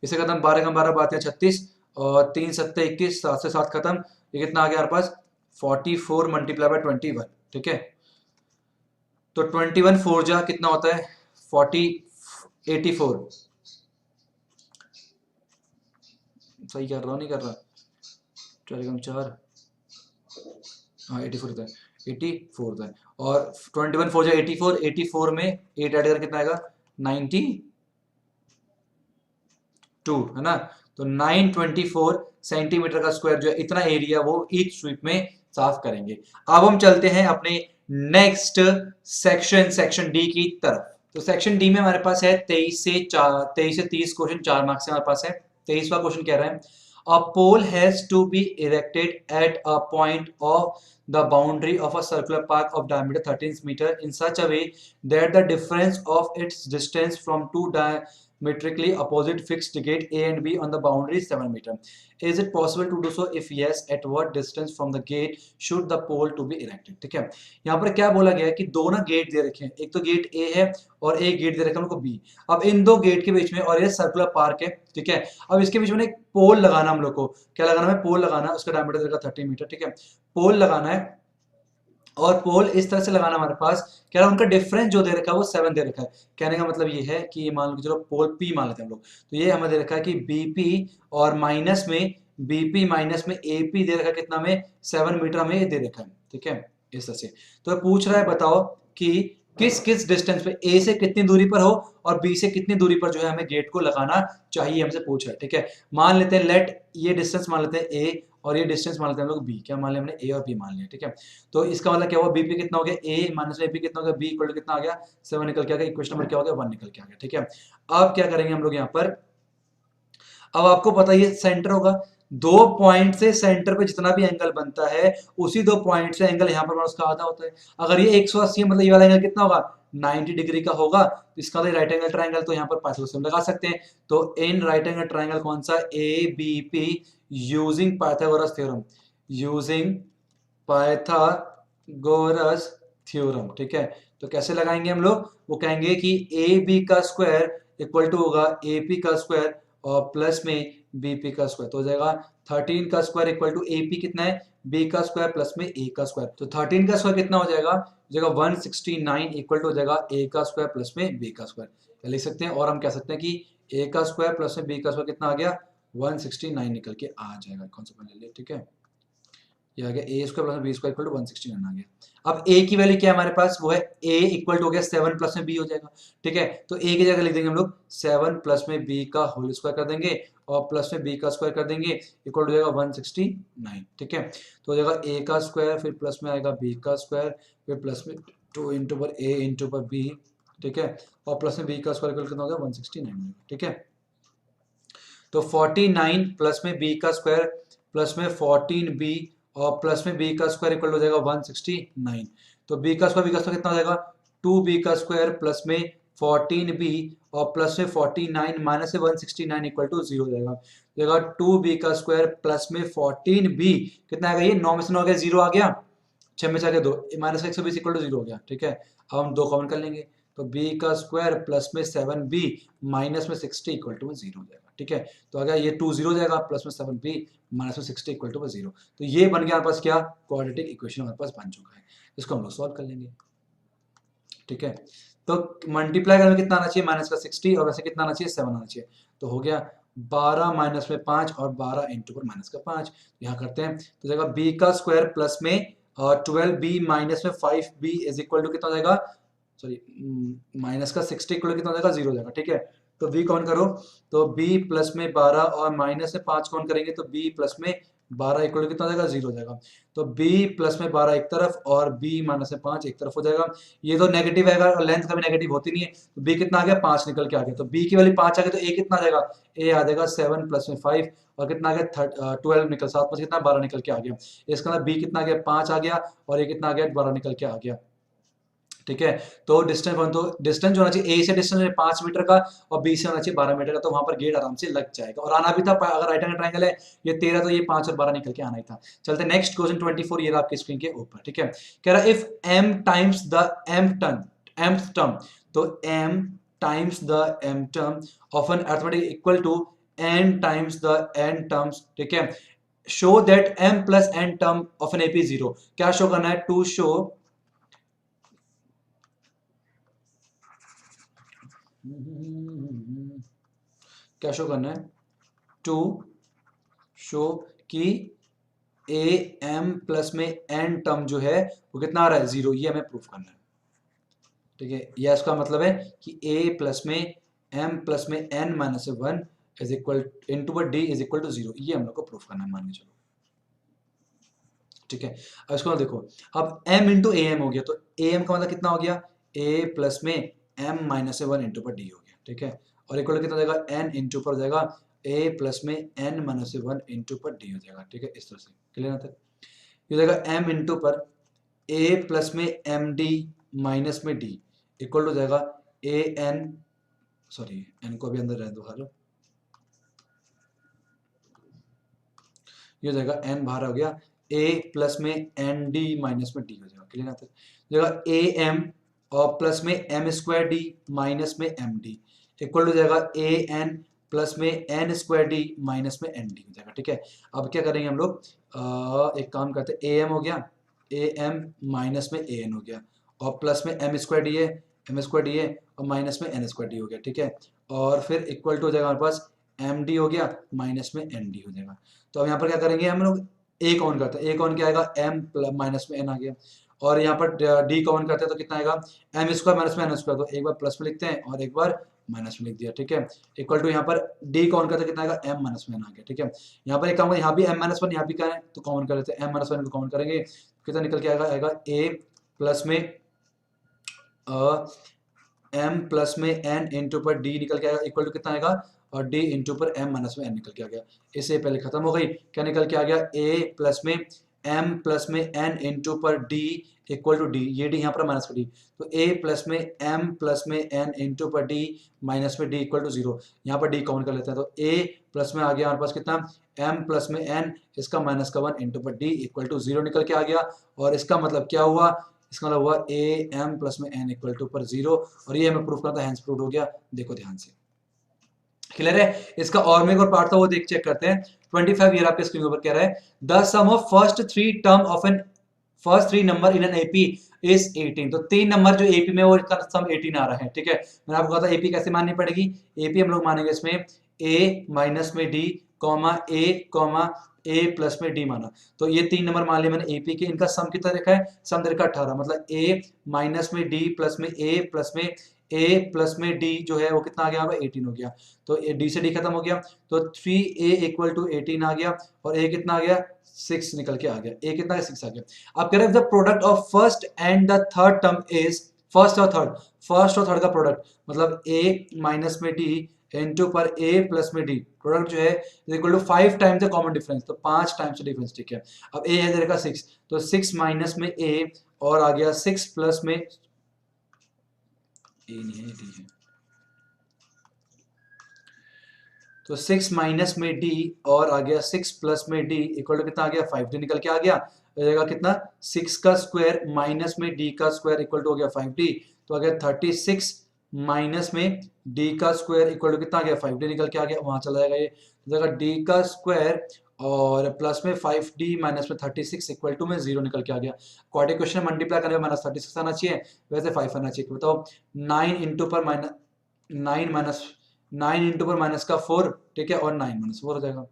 Speaker 2: इसे खत्म 12 का 12 बातें 36 और 3 सत्ते 21, 7 से 7 खत्म, ये कितना आ गया हमारे पास 44 मल्टीप्लाई बाय 21। ठीक है, तो 21 4 जा कितना होता है 84। सही कर रहा हूँ नहीं कर रहा, 4 कम 4, हाँ 84 होता है, 84 होता है। और 21 4 जा 84, 84 में 8 ऐड कर कितना आएगा 92 है ना। तो 924 सेंटीमीटर का स्क्वायर जो है इतना एरिया वो ईच स्वीप में साफ करेंगे। अब हम चलते हैं अपने नेक्स्ट सेक्शन, सेक्शन डी की तरफ। तो सेक्शन डी में हमारे पास है 23 से 30 क्वेश्चन, 4 मार्क्स से हमारे पास है। 23वां क्वेश्चन कह रहा है a pole has to be erected at a point of the boundary of a circular path of diameter 13 meter in such a way that the difference of its distance from two diametrically opposite fixed gate A and B on the boundary is 7 meter. Is it possible to do so? If yes, at what distance from the gate should the pole to be erected? ठीक है, यहाँ पर क्या बोला गया है कि दो ना गेट दे रखे हैं, एक तो गेट ए है और एक गेट दे रखा है उनको बी। अब इन दो गेट के बीच में, और ये सर्कुलर पार्क है। ठीक है, अब इसके बीच में एक पोल लगाना, हम लोग को क्या लगाना है, पोल लगाना है, उसका डायमीटर दे रखा 30 मीटर। ठीक है, पोल लगाना है और पोल इस तरह से लगाना हमारे पास, कह रहा है उनका डिफरेंस जो दे रखा है वो 7 दे रखा है। कहने का मतलब ये है कि ये मान लो चलो पोल पी मान लेते हैं हम लोग, तो ये हमें दे रखा है कि बीपी और माइनस में बीपी माइनस में एपी दे रखा है कितना में 7 मीटर हमें ये दे रखा है। ठीक है, इस तरह से तो पूछ रहा है बताओ कि किस किस डिस्टेंस पे ए से कितनी दूरी पर हो और बी से कितनी दूरी पर जो है हमें गेट को लगाना चाहिए, हमसे पूछ रहा है। ठीक है, मान लेते हैं लेट ये डिस्टेंस मान लेते हैं ए और ये डिस्टेंस मान लेते हैं हम लोग बी। क्या मान लिया हमने, ए और बी मान लिया। ठीक है, तो इसका मतलब क्या हुआ, बीपी कितना हो गया, ए माइनस में बी कितना हो गया, बी इक्वल टू कितना आ गया 7 निकल के आ गया। इक्वेशन नंबर क्या हो गया 1 निकल के आ गया। ठीक है, अब क्या करेंगे हम लोग यहाँ पर, अब आपको पता है ये सेंटर होगा, दो पॉइंट से सेंटर पे जितना भी एंगल बनता है उसी दो पॉइंट से एंगल यहाँ पर उसका आधा होता है। अगर ये 180 है मतलब ये वाला एंगल कितना होगा 90 डिग्री का होगा, तो इसका राइट एंगल ट्रायंगल, तो यहाँ पर पाइथागोरस लगा सकते हैं। तो इन राइट एंगल ट्रायंगल कौन सा, A B P using Pythagoras theorem, using Pythagoras theorem. ठीक है, तो कैसे लगाएंगे हम लोग, वो कहेंगे कि ए बी का स्क्वायर इक्वल टू होगा ए पी का स्क्वायर और प्लस में बीपी का स्क्वायर, तो हो जाएगा 13 का स्क्वायर इक्वल टू एपी कितना है बी का स्क्वायर प्लस में ए का स्क्वायर। तो 13 का स्क्वायर कितना हो जाएगा, जगह 169 इक्वल टू हो जाएगा ए का स्क्वायर प्लस में बी का स्क्वायर लिख सकते हैं। और हम कह सकते हैं कि ए का स्क्वायर प्लस में बी का स्क्वायर कितना आ गया 169 निकल के आ जाएगा। कौन सा ले लिया, ठीक है, ये आ गया A square plus B square equal to 169 आ गया। अब ए की वैल्यू क्या है हमारे पास, वो है ए इक्वल टू हो गया 7 प्लस में बी हो जाएगा। ठीक है, तो ए की जगह लिख देंगे हम लोग 7 प्लस में बी का होल स्क्वायर कर देंगे और प्लस में बी का स्क्वायर कर देंगे इक्वल टू हो जाएगा 169। ठीक है, तो हो जाएगा ए का स्क्वायर फिर प्लस में आएगा बी का स्क्वायर फिर प्लस में 2 इंटू पर ए इंटू पर बी। ठीक है, और प्लस में बी का स्क्वायर कितना हो गया 169। ठीक है, तो 49 प्लस में बी का स्क्वायर प्लस में 14 बी और प्लस में बी का स्क्वायर इक्वल हो जाएगा 169। तो बी का स्क्वायर कितना हो जाएगा 2 बी का स्क्वायर प्लस में 14 बी और प्लस में 49 माइनस से 169 इक्वल टू 0 हो जाएगा। 2 बी का स्क्वायर प्लस में 14 बी कितना आएगा, ये 9 में से 9 आ गया 0 आ गया, 6 में से आ गया 2 माइनस 120 इक्वल टू 0 हो गया। ठीक है, अब हम 2 कॉमन कर लेंगे तो b का स्क्वायर प्लस में 7b माइनस में 60 इक्वल टू 0 हो जाएगा। ठीक है, तो अगर ये 2 0 हो जाएगा, प्लस में 7b माइनस में 60 इक्वल टू 0। तो ये बन गया हमारे पास क्या, क्वाड्रेटिक इक्वेशन हमारे पास बन चुका है। इसको हम लोग सॉल्व कर लेंगे। ठीक है, तो मल्टीप्लाई करने में कितना आना चाहिए, माइनस का 60, और वैसे कितना आना चाहिए, 7 आना चाहिए। तो हो गया 12 माइनस में 5 और 12 इंटू पर माइनस का 5। यहाँ करते हैं तो जाएगा b का स्क्वायर प्लस में 12b माइनस में 5b इज इक्वल टू कितना हो जाएगा, सॉरी माइनस का 60 इक्वल टू कितना हो जाएगा, 0 हो जाएगा। ठीक है, तो b कौन करो, तो b प्लस में 12 और माइनस में 5 कौन करेंगे, तो b प्लस में 12 इक्वल टू कितना हो जाएगा, 0 हो जाएगा। तो b प्लस में 12 एक तरफ और b माइनस में 5 एक तरफ हो जाएगा। ये तो नेगेटिव आएगा और लेंथ कभी नेगेटिव होती नहीं है, तो b कितना आ गया, 5 निकल के आ गया। तो b की वैल्यू 5 आ गया, तो a कितना आ जाएगा, a आ जाएगा 7 प्लस में 5 और कितना आ गया 12 निकल, 7 में कितना 12 निकल के आ गया। इसका मतलब b कितना आ गया, 5 आ गया, और a कितना आ गया, 12 निकल के आ गया। ठीक है, तो डिस्टेंस तो डिस्टेंस जो होना चाहिए, a से डिस्टेंस 5 मीटर का और b से होना चाहिए 12 मीटर का, तो वहां पर गेट आराम से लग जाएगा। और आना भी था, अगर राइट एंगल ट्रायंगल है ये 13, तो ये 5 और 12 निकल के आना ही था। चलते नेक्स्ट क्वेश्चन 24, ये आपकी स्क्रीन के ऊपर। ठीक है, कह रहा if m times the mth term, तो m times the m term of an arithmetic equal to n times the n terms. ठीक है, show that m plus n term of an AP 0। क्या शो करना है, to show क्या show करना है, to show कि ए एम प्लस में एन टर्म जो है वो कितना आ रहा है, 0, ये हमें प्रूफ करना है। ठीक है, यह इसका मतलब है कि ए प्लस में एम प्लस में N minus 1 is equal into पर डी इज इक्वल टू 0, ये हम लोग को प्रूफ करना है, मान के चलो। ठीक है, अब इसको देखो, अब m इंटू ए एम हो गया, तो ए एम का मतलब कितना हो गया, a प्लस में m माइनस 1 इंटू पर डी हो गया। ठीक है, और इक्वल कितना हो जाएगा, n इंटू पर हो जाएगा a प्लस में n माइनस 1 इंटू पर डी हो जाएगा। ठीक है, इस तरह से क्लियर ना तक, ये हो जाएगा m इंटू पर a प्लस में एम डी माइनस में डी इक्वल हो जाएगा a n, सॉरी n को अभी अंदर रहने दो, खा लो, ये हो जाएगा n बाहर हो गया, a प्लस में एन डी माइनस में डी हो जाएगा। क्लियर आता है, जगह ए एम और प्लस में एम स्क्वायर डी माइनस में एम डी इक्वल हो जाएगा ए एन प्लस में एन स्क्वायर डी माइनस में एन डी हो जाएगा। ठीक है, अब क्या करेंगे हम लोग, एक काम करते हैं, ए एम हो गया, ए एम माइनस में ए एन हो गया, और प्लस में एम स्क्वायर डी है, एम स्क्वायर डी है, और माइनस में एन स्क्वायर डी हो गया। ठीक है, और फिर इक्वल टू हो जाएगा हमारे पास एम डी हो गया माइनस में एन डी हो जाएगा। तो अब यहाँ पर क्या करेंगे हम लोग, ए कॉमन करते हैं, ए कॉमन क्या आएगा, एम माइनस में एन आ गया, और यहाँ पर डी कॉमन करते हैं तो कितना आएगा, एम स्क्वायर माइनस में एन स्क्वायर, तो एक बार प्लस में लिखते हैं और एक बार माइनस में लिख दिया। ठीक है, इक्वल टू यहाँ पर डी कॉमन करते कितना आएगा, एम माइनस में एन आ गया। ठीक है, यहाँ पर एक काम, यहाँ भी एम माइनस वन, यहाँ भी क्या है, तो कॉमन कर लेते हैं, एम माइनस वन को कॉमन करेंगे, कितना निकल के आएगा, आएगा ए प्लस में एम प्लस में एन इंटू पर डी निकल के आएगा, इक्वल टू कितना आएगा, और d इंटू पर m माइनस में n निकल के आ गया। इससे पहले खत्म हो गई, क्या निकल के आ गया, a प्लस में m प्लस में n इंटू पर d इक्वल टू डी, ये d यहाँ पर माइनस का d, तो a प्लस में m प्लस में n इंटू पर d माइनस में d इक्वल टू 0, यहाँ पर d कॉमन कर लेते हैं, तो a प्लस में आ गया हमारे पास कितना, m प्लस में n, इसका माइनस का 1 इंटू पर d इक्वल टू 0 निकल के आ गया। और इसका मतलब क्या हुआ, इसका मतलब हुआ a m प्लस में n इक्वल टू पर 0, और ये हमें प्रूफ करना था, हैंस प्रूफ हो गया। देखो ध्यान से, क्लियर है। इसका और में एक और पार्ट था, वो देख चेक करते हैं। 25 ईयर आपके स्क्रीन पर कह रहा है, the sum of first three term of an first three number in an AP is 18। तो 3 नंबर जो एपी में वो इसका सम 18 आ रहा है। ठीक है, मैंने आपको कहा था एपी कैसे माननी पड़ेगी, एपी हम लोग मानेंगे इसमें ए माइनस में डी कॉमा ए प्लस में डी माना, तो ये 3 नंबर मान लिया मैंने एपी के, इनका सम कितना देखा है, सम देखा 18, मतलब ए माइनस में डी प्लस में ए प्लस में a प्लस में d जो है वो कितना आ गया, 18 हो गया, तो d से d खत्म हो गया, तो 3a इक्वल टू 18 आ गया, और a कितना आ गया, 6 निकल के आ गया, a कितना 6 आ गया। अब कह रहे हैं the product of first and the third term is, first और थर्ड का प्रोडक्ट, मतलब a माइनस में d इंटू पर a प्लस में d, प्रोडक्ट जो है equal to 5 times the common difference, तो 5 टाइम्स द डिफरेंस। ठीक है, अब a है इधर का 6, तो 6 माइनस में a और आ गया 6 प्लस में ए नहीं है, डी है, तो 6 माइनस में डी और आ गया 6 प्लस में डी इक्वल टू कितना आ गया, 5d निकल के आ गया, हो जाएगा कितना, 6 का स्क्वायर माइनस में d का स्क्वायर इक्वल टू हो गया 5d, तो अगर 36 माइनस में डी का स्क्वायर इक्वल टू कितना आ गया 5d निकल के आ गया, वहां चला जाएगा ये, तो अगर डी का स्क्वायर और प्लस में 5d माइनस में 36 इक्वल टू में 0 निकल के आ गया। क्वाड्रेटिक क्वेश्चन में मल्टीप्लाई करने में माइनस 36 आना चाहिए, वैसे 5 आना चाहिए। बताओ 9 इंटू पर माइनस 9 इंटू पर माइनस का 4, ठीक है, और 9 माइनस 4 हो जाएगा,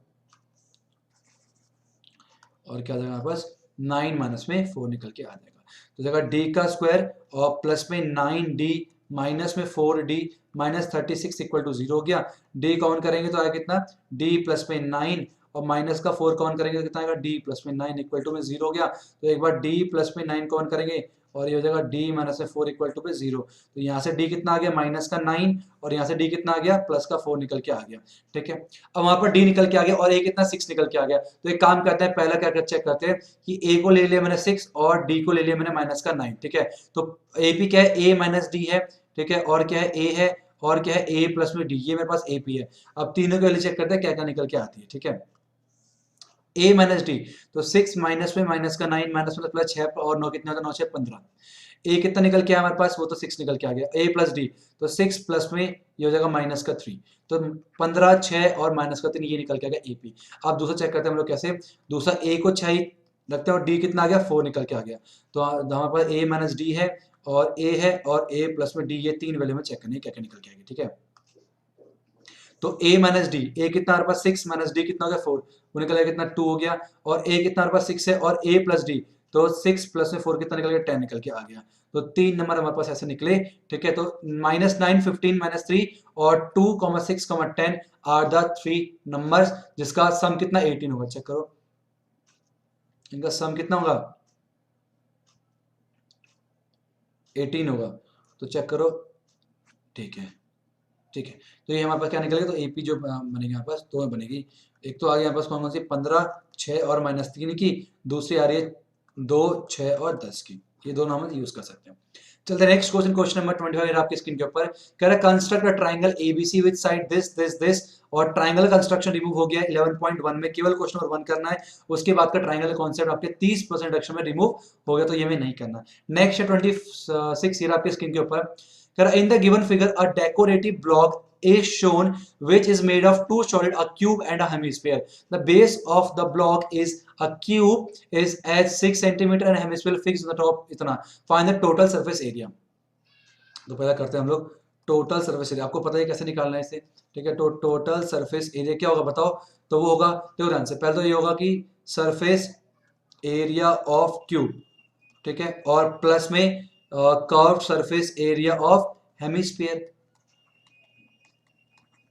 Speaker 2: और क्या आ जाएगा हमारे पास 9 माइनस में 4 निकल के आ जाएगा। तो जगह डी का स्क्वायर और प्लस में 9d माइनस में 4d माइनस 36 इक्वल टू 0 हो गया। डी काउंट करेंगे तो आएगा कितना, डी प्लस में 9 और माइनस का 4 काउंट करेंगे तो कितना आएगा, डी प्लस में 9 इक्वल टू में 0 हो गया। तो एक बार डी प्लस में 9 काउंट करेंगे और ये हो जाएगा डी माइनस में 4 इक्वल टू में 0। तो यहाँ से डी कितना आ गया माइनस का 9 और यहाँ से डी कितना आ गया प्लस का 4 निकल के आ गया, ठीक है। अब वहां पर डी निकल के आ गया और ए कितना 6 निकल के आ गया। तो एक काम करते हैं, पहला क्या चेक करते हैं कि ए को ले लिया मैंने 6 और डी को ले लिया मैंने माइनस का 9, ठीक है। तो एपी क्या है, ए माइनस डी है, ठीक है, और क्या है ए है, और क्या है ए प्लस में डी, ये मेरे पास एपी है। अब तीनों के लिए चेक करते हैं क्या क्या निकल के आती है, ठीक है। ए माइनस डी, तो 6 माइनस में माइनस का 9 माइनस में प्लस 6 और 9 कितने होता है, 9 6 15। ए कितना निकल के आया हमारे पास, वो तो 6 निकल के आ गया। ए प्लस डी, तो 6 प्लस में ये हो जाएगा माइनस का 3, तो 15 6 और माइनस का 3, ये निकल के आ गया एपी। अब दूसरा चेक करते हैं हम लोग कैसे, दूसरा ए को 6 रखते हैं और डी कितना आ गया 4 निकल के आ गया। तो हमारे पास ए माइनस डी है और ए है और ए प्लस में डी, ये तीन वैल्यू में चेक करनी है क्या क्या निकल के आएगी, ठीक है। तो a माइनस डी, ए कितना हमारे पास 6 माइनस डी कितना हो गया 4, वो निकल गया कितना 2 हो गया, और a कितना हमारे पास 6 है और a प्लस डी, तो 6 प्लस में 4 कितना निकल गया 10 निकल के आ गया। तो 3 नंबर हमारे पास ऐसे निकले, ठीक है। तो माइनस 9 15 माइनस 3 और 2 6 10 आर द 3 नंबर्स जिसका सम कितना 18 होगा। चेक करो इनका सम कितना होगा 18 होगा, तो चेक करो, ठीक है, ठीक है। तो ये हमारे पास क्या निकलेगा, तो एपी जो बनेगी हमारे पास दो बनेगी, एक तो आ गई हमारे पास कौन कौन सी 15 6 और माइनस 3 की, दूसरी आ रही है 2 6 और 10 की, ये दोनों हम यूज कर सकते हैं। चलते नेक्स्ट क्वेश्चन, क्वेश्चन नंबर 25 आपकी स्क्रीन के ऊपर कह रहा है construct a triangle ABC with side this this this, और ट्राइंगल कंस्ट्रक्शन रिमूव हो गया 11.1 में, केवल क्वेश्चन नंबर 1 करना है, उसके बाद का ट्राइंगल कॉन्सेप्ट आपके 30% रिडक्शन में रिमूव हो गया, तो ये में नहीं करना। नेक्स्ट 26 ईयर आपकी स्क्रीन के ऊपर कह रहा है इन the given figure a decorative block is shown which is made of two solid, a cube and a hemisphere. The base of the block is a cube is at 6 centimeter and hemisphere fixed on the top इतना। Find the total surface area। तो पहला करते हैं हम लोग total surface area, आपको पता है कैसे निकालना है इसे, ठीक है। तो टोटल सरफेस एरिया क्या होगा बताओ, तो वो होगा, देखो ध्यान से, पहले तो ये होगा कि सरफेस एरिया ऑफ क्यूब, ठीक है, और प्लस में curved surface area of hemisphere,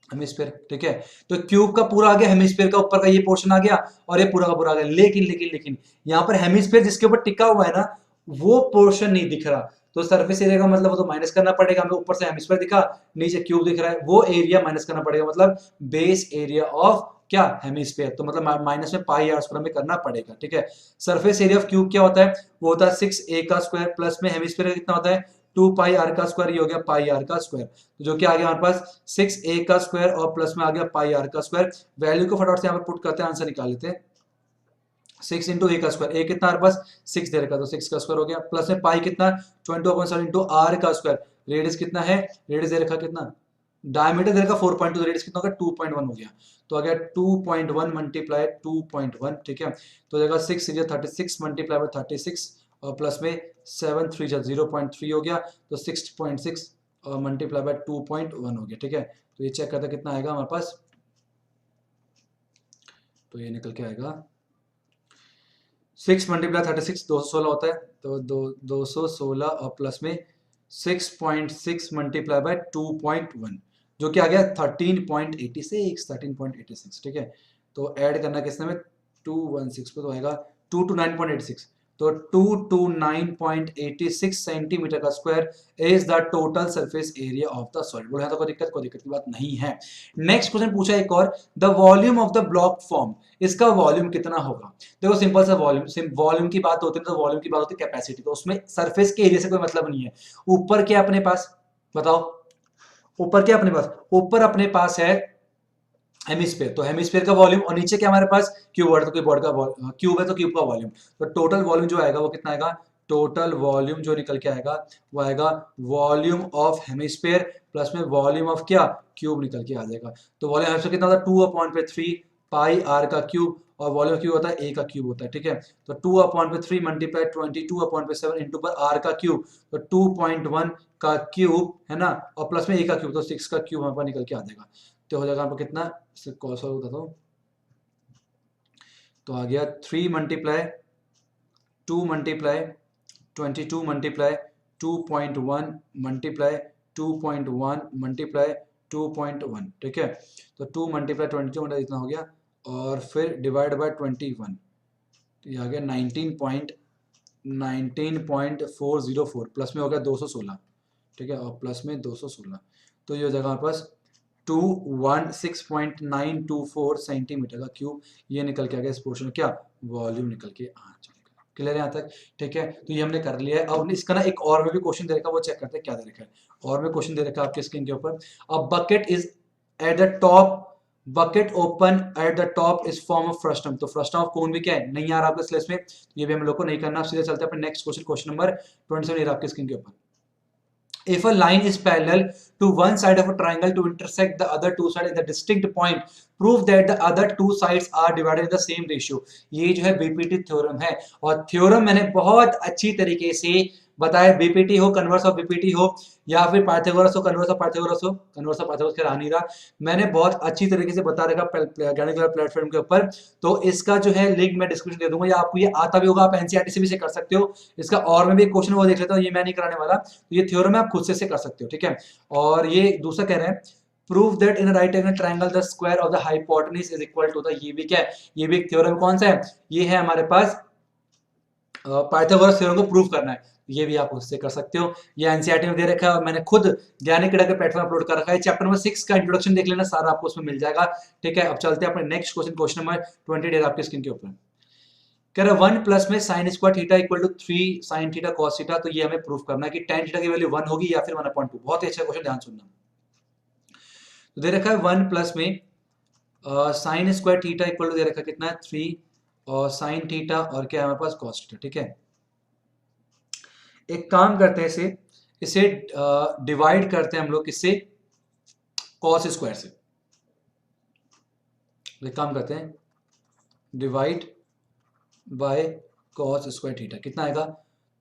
Speaker 2: hemisphere, ठीक है। तो क्यूब का पूरा आ गया, हेमिस्फीयर का ऊपर का ये पोर्शन आ गया और ये पूरा का पूरा आ गया, लेकिन लेकिन लेकिन यहाँ पर हेमिस्फीयर जिसके ऊपर टिका हुआ है ना, वो पोर्शन नहीं दिख रहा, तो सरफेस एरिया का मतलब वो तो माइनस करना पड़ेगा हमें, ऊपर से हेमिस्फीयर दिखा नीचे क्यूब दिख रहा है, वो एरिया माइनस करना पड़ेगा, मतलब बेस एरिया ऑफ क्या हेमिस्फीयर, तो मतलब माइनस में पाई आर स्क्वायर में करना पड़ेगा, ठीक है। सरफेस एरिया ऑफ क्यूब क्या होता है, वो होता है 6a का स्क्वायर प्लस में हेमिस्फीयर कितना होता है 2 पाई आर का स्क्वायर, ये हो गया पाई आर का स्क्वायर, तो जो कि आ गया हमारे पास 6a का स्क्वायर और प्लस में आ गया पाई आर का स्क्वायर। वैल्यू को फटाफट से यहाँ पर पुट करते हैं, आंसर निकाल लेते हैं। 6 इंटू ए का स्क्वायर, ए कितना हमारे पास 6 दे रखा, तो 6 का स्क्वायर हो गया, प्लस में पाई कितना 22.7 इंटू आर का स्क्वायर, रेडियस कितना है, रेडियस दे रखा कितना, डायमीटर दे रखा 4.2, रेडियस कितना हो गया 2.1 हो गया, तो आ गया 2.1 मल्टीप्लाई 2.1, ठीक है। तो जाएगा 6 36 मल्टीप्लाई बाय 36 और प्लस में 7 3 0.3 हो गया, तो 6.6 और मल्टीप्लाई बाय 2.1 हो गया, ठीक है। तो ये चेक करते कितना आएगा हमारे पास, तो ये निकल के आएगा 6 मल्टीप्लाई 36 216 होता है, तो 216 और प्लस में 6.6 मल्टीप्लाई बाय 2.1 जो कि आ गया 13.86, ठीक है। तो ऐड करना किसने में 216 पे, तो आएगा 2 to 9.86, तो 2 to 9.86 सेंटीमीटर का square is the total surface area of the solid. बोले तो कोई दिक्कत की बात नहीं है। नेक्स्ट क्वेश्चन पूछा एक और, the volume of the block form, इसका वॉल्यूम कितना होगा। देखो सिंपल सा वॉल्यूम की बात होती है तो वॉल्यूम की बात होती है कैपेसिटी, तो उसमें सरफेस के एरिया से कोई मतलब नहीं है। ऊपर क्या अपने पास बताओ, ऊपर क्या अपने पास, ऊपर अपने पास है हेमिस्फीयर, तो हेमिस्फीयर का वॉल्यूम, और नीचे क्या हमारे पास क्यूब है, तो क्यूब है तो क्यूब का वॉल्यूम, तो टोटल वॉल्यूम जो आएगा वो कितना आएगा टोटल वॉल्यूम जो निकल के आएगा वो आएगा वॉल्यूम ऑफ हेमिस्फीयर प्लस में वॉल्यूम ऑफ क्या क्यूब निकल के आ जाएगा। तो वॉल्यूम हेमिस्फीयर कितना होता है 2/3 पाई आर का क्यूब और वॉल्यूम क्यूब होता है ए का क्यूब होता है, ठीक है। तो 2/3 मल्टीप्लाई 22/7 इंटू पर आर का क्यूब, तो 2.1 का क्यूब है ना, और प्लस में ए का क्यूब, तो 6 का क्यूब हमारे पास निकल के आ जाएगा। तो हो जाएगा आपको कितना, कौन होता तो आ गया 3 multiply 2 multiply 22 multiply 2.1 multiply 2.1 multiply 2.1, ठीक है। तो 2 मल्टीप्लाई 22 मतलब इतना हो गया, और फिर डिवाइड बाय 21, तो ये आ गया 19.404 प्लस में हो गया 216, ठीक है, और प्लस में 216, तो ये हो जाएगा हमारे पास 216.924 सेंटीमीटर का क्यूब, ये निकल के आ गया इस पोर्शन में क्या वॉल्यूम निकल के आ जाएगा। क्लियर है यहाँ तक, ठीक है। तो ये हमने कर लिया है। अब इसका ना एक और में भी क्वेश्चन दे रखा है, वो चेक करते हैं क्या दे रखा है। और में क्वेश्चन दे रखा है आपके स्क्रीन के ऊपर, a bucket is at the top, bucket open at the top is form of frustum. तो फ्रस्टम ऑफ कोन भी क्या है, नहीं आ रहा आपके स्लेस में, ये भी हम लोग को नहीं करना। सीधे चलते हैं अपने नेक्स्ट क्वेश्चन, क्वेश्चन नंबर 27 आपके स्क्रीन के ऊपर। If a line is parallel to one side of a triangle to intersect the other two sides at a distinct point, prove that the other two sides are divided in the same ratio। ये जो है BPT theorem है, और theorem मैंने बहुत अच्छी तरीके से बताया। बीपीटी हो, कन्वर्स ऑफ बीपीटी हो, या फिर पाइथागोरस हो, कन्वर्स ऑफ पाइथागोरस हो, कन्वर्स ऑफ पाइथागोरस खैर आ नहीं रहा, मैंने बहुत अच्छी तरीके से बता रखा ज्ञानी क्लब प्लेटफॉर्म के ऊपर। तो इसका जो है लिंक मैं डिस्क्रिप्शन दे दूंगा, या आपको ये आता भी होगा, आप एनसीईआरटी से भी से कर सकते हो। इसका और में भी एक क्वेश्चन वो देख लेता हूँ, ये मैं नहीं कराने वाला। तो ये थ्योरम है, आप खुद से कर सकते हो, ठीक है। और ये दूसरा कह रहे हैं, prove that in right angle triangle the square of the hypotenuse is equal to the, ये भी क्या है, ये भी एक थ्योरम। कौन सा है, ये है हमारे पास पाइथागोरस थ्योरम को प्रूव करना है, ये भी आप उससे कर सकते हो। ये एनसीईआरटी में दे रखा है, और मैंने खुद ज्ञानी क्रीड़ा के प्लेटफॉर्म अपलोड कर रखा है। चैप्टर नंबर 6 का इंट्रोडक्शन देख लेना, सारा आपको उसमें मिल जाएगा, ठीक है। अब चलते हैं अपने नेक्स्ट क्वेश्चन, क्वेश्चन नंबर 28 आपके स्क्रीन के ऊपर। कह रहा 1 प्लस में sine square theta equal to 3 sine theta cos theta. तो ये हमें प्रूफ करना है कि tan थीटा की वैल्यू 1 होगी या फिर 1/2। बहुत ही अच्छा क्वेश्चन, ध्यान सुनना। तो दे रखा है 1 प्लस में sine square theta equal to दे रखा है कितना है 3 और साइन थीटा और क्या है हमारे पास कॉस थीटा, ठीक है। एक काम करते हैं, इसे डिवाइड करते हैं हम लोग किससे, कॉस स्क्वायर से। एक काम करते हैं, divide by cos square theta, कितना आएगा,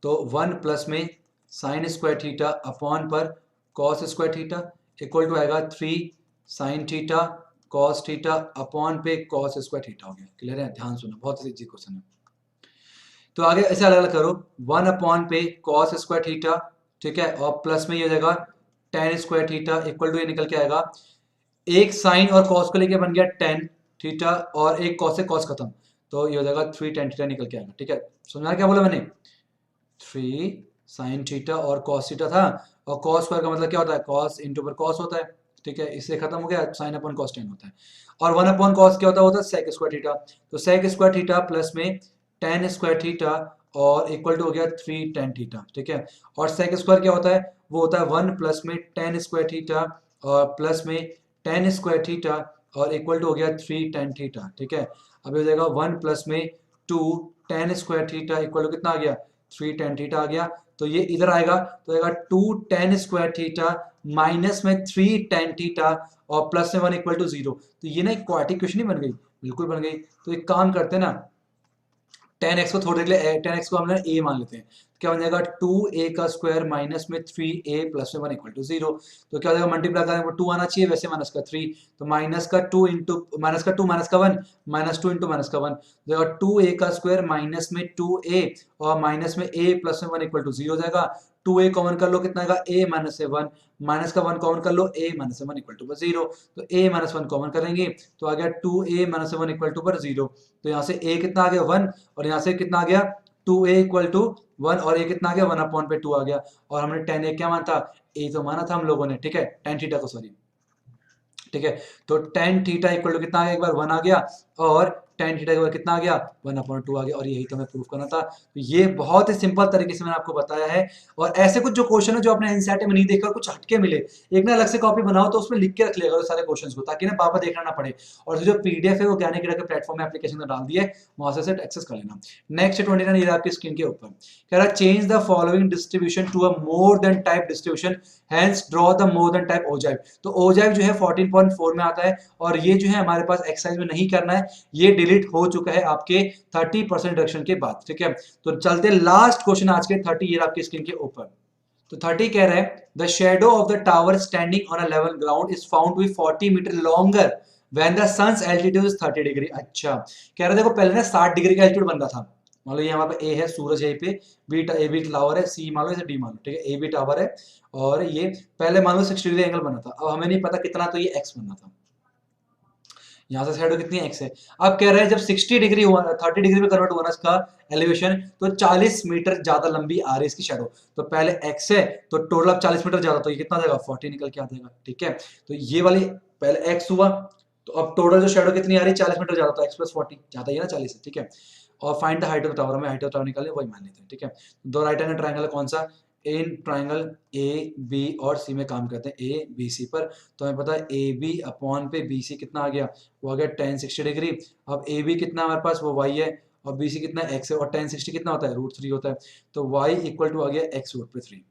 Speaker 2: तो 1 प्लस में साइन स्क्वायर थीटा अपॉन पर cos square theta equal to आएगा 3 sine theta cos theta upon पे कॉस स्क्वायर थीटा हो गया। क्लियर है, ध्यान सुनो, बहुत इजी क्वेश्चन है। तो आगे ऐसे अलग अलग करो, 1 अपॉन पे कॉस स्क्वायर थीटा, ठीक है, और प्लस में ये हो जाएगा tan square theta equal to ये निकल के आएगा, एक साइन और कॉस को लेके बन गया tan थीटा और एक कॉस से कॉस खत्म, तो ये हो जाएगा 3 tan थीटा निकल के आएगा, ठीक है। समझा क्या बोला मैंने, 3 साइन थीटा और कॉस थीटा था, और कॉस स्क्वायर का मतलब क्या होता है, कॉस इंटू पर कॉस होता है, ठीक है। इससे खत्म हो गया, साइन अपॉन कॉस tan होता है, और 1 अपॉन कॉस क्या होता है सेक स्क्वायर थीटा। तो सेक स्क्वायर थीटा प्लस में tan स्क्वायर थीटा और इक्वल टू हो गया 3 tan थीटा, ठीक है। और सेक स्क्वायर क्या होता है, वो होता है 1 प्लस में tan स्क्वायर थीटा और प्लस में tan स्क्वायर थीटा और इक्वल टू हो गया 3 tan थीटा, ठीक है। अब हो जाएगा 1 प्लस में 2 tan square theta equal to कितना आ गया 3 tan थीटा आ गया। तो ये इधर आएगा तो आएगा 2 tan स्क्वायर थीटा माइनस में 3 tan थीटा और प्लस में 1 इक्वल टू 0। तो ये ना एक क्वाड्रेटिक इक्वेशन नहीं बन गई, बिल्कुल बन गई। तो एक काम करते हैं ना, tan x को थोड़ी देर के लिए tan x को हम a मान लेते हैं, क्या बन जाएगा 2a का स्क्वायर माइनस में 3a प्लस में 1 इक्वल टू 0। तो क्या हो जाएगा, मल्टीप्लाई करेंगे 2 आना चाहिए, वैसे माइनस का 3, तो माइनस का 2 इंटू माइनस का 2 माइनस का 1 माइनस 2 इंटू माइनस का 1 जाएगा 2a का स्क्वायर माइनस में 2a और माइनस में a प्लस में 1 इक्वल टू 0 हो जाएगा। 2a कॉमन कर लो, कितना आएगा a माइनस से 1 माइनस का 1 कॉमन कर लो, a माइनस से 1 इक्वल टू 0। तो a माइनस 1 कॉमन करेंगे तो आ गया 2a माइनस 1 इक्वल टू 0। तो यहाँ से a कितना आ गया 1 और यहाँ से कितना आ गया 2a इक्वल टू 1 और a कितना आ गया 1 अपॉन पे 2 आ गया। और हमने tan a क्या माना था, a तो माना था हम लोगों ने, ठीक है, tan थीटा को, सॉरी, ठीक है। तो tan थीटा इक्वल टू कितना आ गया, एक बार 1 आ गया और tan थीटा के बाद कितना आ गया 1/2 आ गया, और यही तो हमें प्रूफ करना था। तो ये बहुत ही सिंपल तरीके से मैंने आपको बताया है। और ऐसे कुछ जो क्वेश्चन है जो आपने एनसीईआरटी में नहीं देखा और कुछ हटके मिले, एक ना अलग से कॉपी बनाओ तो उसमें लिख के रख लिया करो सारे क्वेश्चंस को, ताकि ना बार बार देखना ना पड़े। और जो पीडीएफ है वो ज्ञान कीड़ा के प्लेटफॉर्म में एप्लीकेशन में डाल दिए, वहां से एक्सेस कर लेना। नेक्स्ट 29 ये आपकी स्क्रीन के ऊपर कह रहा है change the following distribution to a more than type distribution, hence draw the more than type ogive. तो ओजाइव जो है 14.4 में आता है, और ये जो है हमारे पास एक्सरसाइज में नहीं करना है, ये डिलीट हो चुका है आपके 30% रिडक्शन के बाद। ठीक है, तो चलते लास्ट क्वेश्चन आज के 30 ये आपकी स्क्रीन के ऊपर। तो 30 कह रहा है the shadow of the tower standing on a level ground is found to be 40 metre longer when the sun's altitude is 30 degree. अच्छा, कह रहा है देखो पहले ना 60 डिग्री का एल्टीट्यूड बन रहा था, मान लो यहाँ पे ए है, सूरज है, पे बी ए बी टावर है, सी मान लो, इसे डी मान लो, ठीक है, ए बी टावर है, और ये पहले मान लो 60 डिग्री एंगल बना था। अब हमें नहीं पता कितना, तो ये एक्स बनना था, यहाँ से शेडो कितनी एक्स है। अब कह रहा है जब 60 डिग्री हुआ, 30 डिग्री में कन्वर्ट हुआ ना इसका एलिवेशन, तो 40 मीटर ज्यादा लंबी आ रही है इसकी शेडो। तो पहले एक्स है तो टोटल अब 40 मीटर ज्यादा, तो ये कितना आ जाएगा 40 निकल के आ जाएगा। ठीक है, तो ये वाली पहले एक्स हुआ, तो अब टोटल जो शेडो कितनी आ रही है 40 मीटर ज्यादा, तो एक्स प्लस 40 ज्यादा ही है ना 40 है। ठीक है, और find the height of the tower, हमें हाइट ऑफ टावर निकालनी है, वही मान लेते हैं। ठीक है, दो राइट एंगल ट्रायंगल कौन सा, इन ट्रायंगल ए बी और सी में काम करते हैं, ए बी सी पर। तो हमें पता है ए बी अपॉन पे बी सी कितना आ गया, वो आ गया tan 60 डिग्री। अब ए बी कितना हमारे पास, वो वाई है, और बी सी कितना एक्स है, और tan 60 कितना होता है √3 होता है, तो वाई इक्वल टू आ गया एक्स रूट पे 3।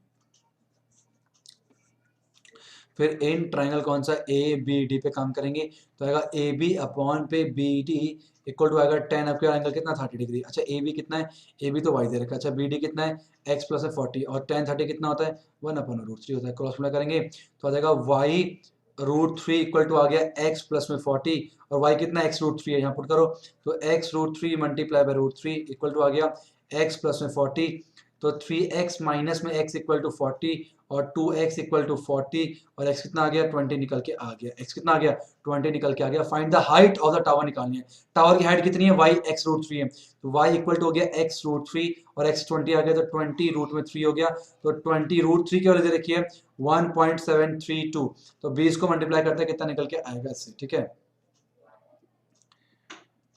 Speaker 2: फिर इन ट्राइंगल कौन सा, ए बी डी पे काम करेंगे, तो आएगा ए बी अपॉन पे बी डी इक्वल टू आएगा tan, आपके एंगल कितना 30 डिग्री। अच्छा, ए बी कितना है, ए बी तो वाई दे रखा है। अच्छा, बी डी कितना है, एक्स प्लस 40, और tan 30 कितना होता है 1/√3 होता है। क्रॉस मल्टीप्लाई करेंगे तो आ जाएगा वाई √3 इक्वल टू आ गया एक्स प्लस में 40, और वाई कितना x√3 है, यहाँ पुट करो, तो x√3 multiply by √3 equal to आ गया x प्लस में 40, तो 3x माइनस में x इक्वल टू 40, और 2x इक्वल टू 40, और x कितना आ गया 20 निकल के आ गया, x कितना आ गया 20 निकल के आ गया। Find the height of the tower निकालनी है, टावर की हाइट कितनी है y x√3 है, तो y इक्वल टू हो गया x√3, और x 20 आ गया, तो 20 रूट में 3 हो गया, तो 20√3 की वजह से देखिए 1.732, तो 20 को मल्टीप्लाई करते हैं कितना निकल के आएगा इससे। ठीक है,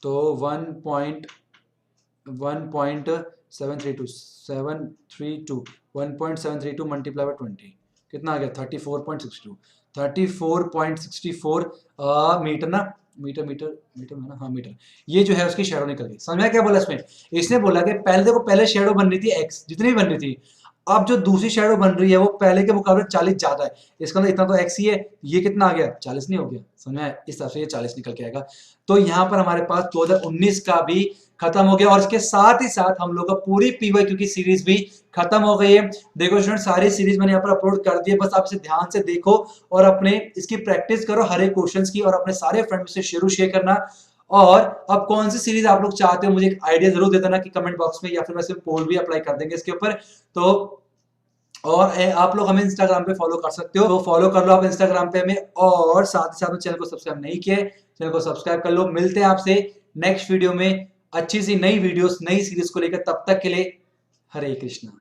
Speaker 2: तो 1.732 मल्टीप्लाई बाय 20 कितना आ गया 34.62, 34.64 मीटर ना, मीटर मीटर मीटर में ना, हाँ मीटर। ये जो है उसकी शेडो निकल गई। समझ में क्या बोला इसमें, इसने बोला कि पहले देखो, पहले शेडो बन रही थी एक्स जितनी भी बन रही थी, अब जो दूसरी शेडो बन रही है वो पहले के मुकाबले 40 ज्यादा है, इसका मतलब इतना तो एक्स ही है, ये कितना आ गया 40 नहीं हो गया। समझ में, इस तरह से ये 40 निकल के आएगा। तो यहाँ पर हमारे पास 2019 का भी खत्म हो गया, और इसके साथ ही साथ हम लोग का पूरी पीवाईक्यू की सीरीज भी खत्म हो गई है। देखो स्टूडेंट, सारी सीरीज मैंने यहाँ पर अपलोड कर दी है, बस आप इसे ध्यान से देखो और अपने इसकी प्रैक्टिस करो हर एक क्वेश्चंस की, और अपने सारे फ्रेंड से शेयर करना। और अब कौन सी सीरीज आप लोग चाहते हो मुझे एक आइडिया जरूर दे देना कि कमेंट बॉक्स में, या फिर वैसे पोल भी अप्लाई कर देंगे इसके ऊपर। तो और आप लोग हमें इंस्टाग्राम पे फॉलो कर सकते हो, तो फॉलो कर लो आप इंस्टाग्राम पे हमें, और साथ ही साथ में चैनल को सब्सक्राइब नहीं किए, चैनल को सब्सक्राइब कर लो। मिलते हैं आपसे नेक्स्ट वीडियो में अच्छी सी नई वीडियोस नई सीरीज को लेकर, तब तक के लिए हरे कृष्णा।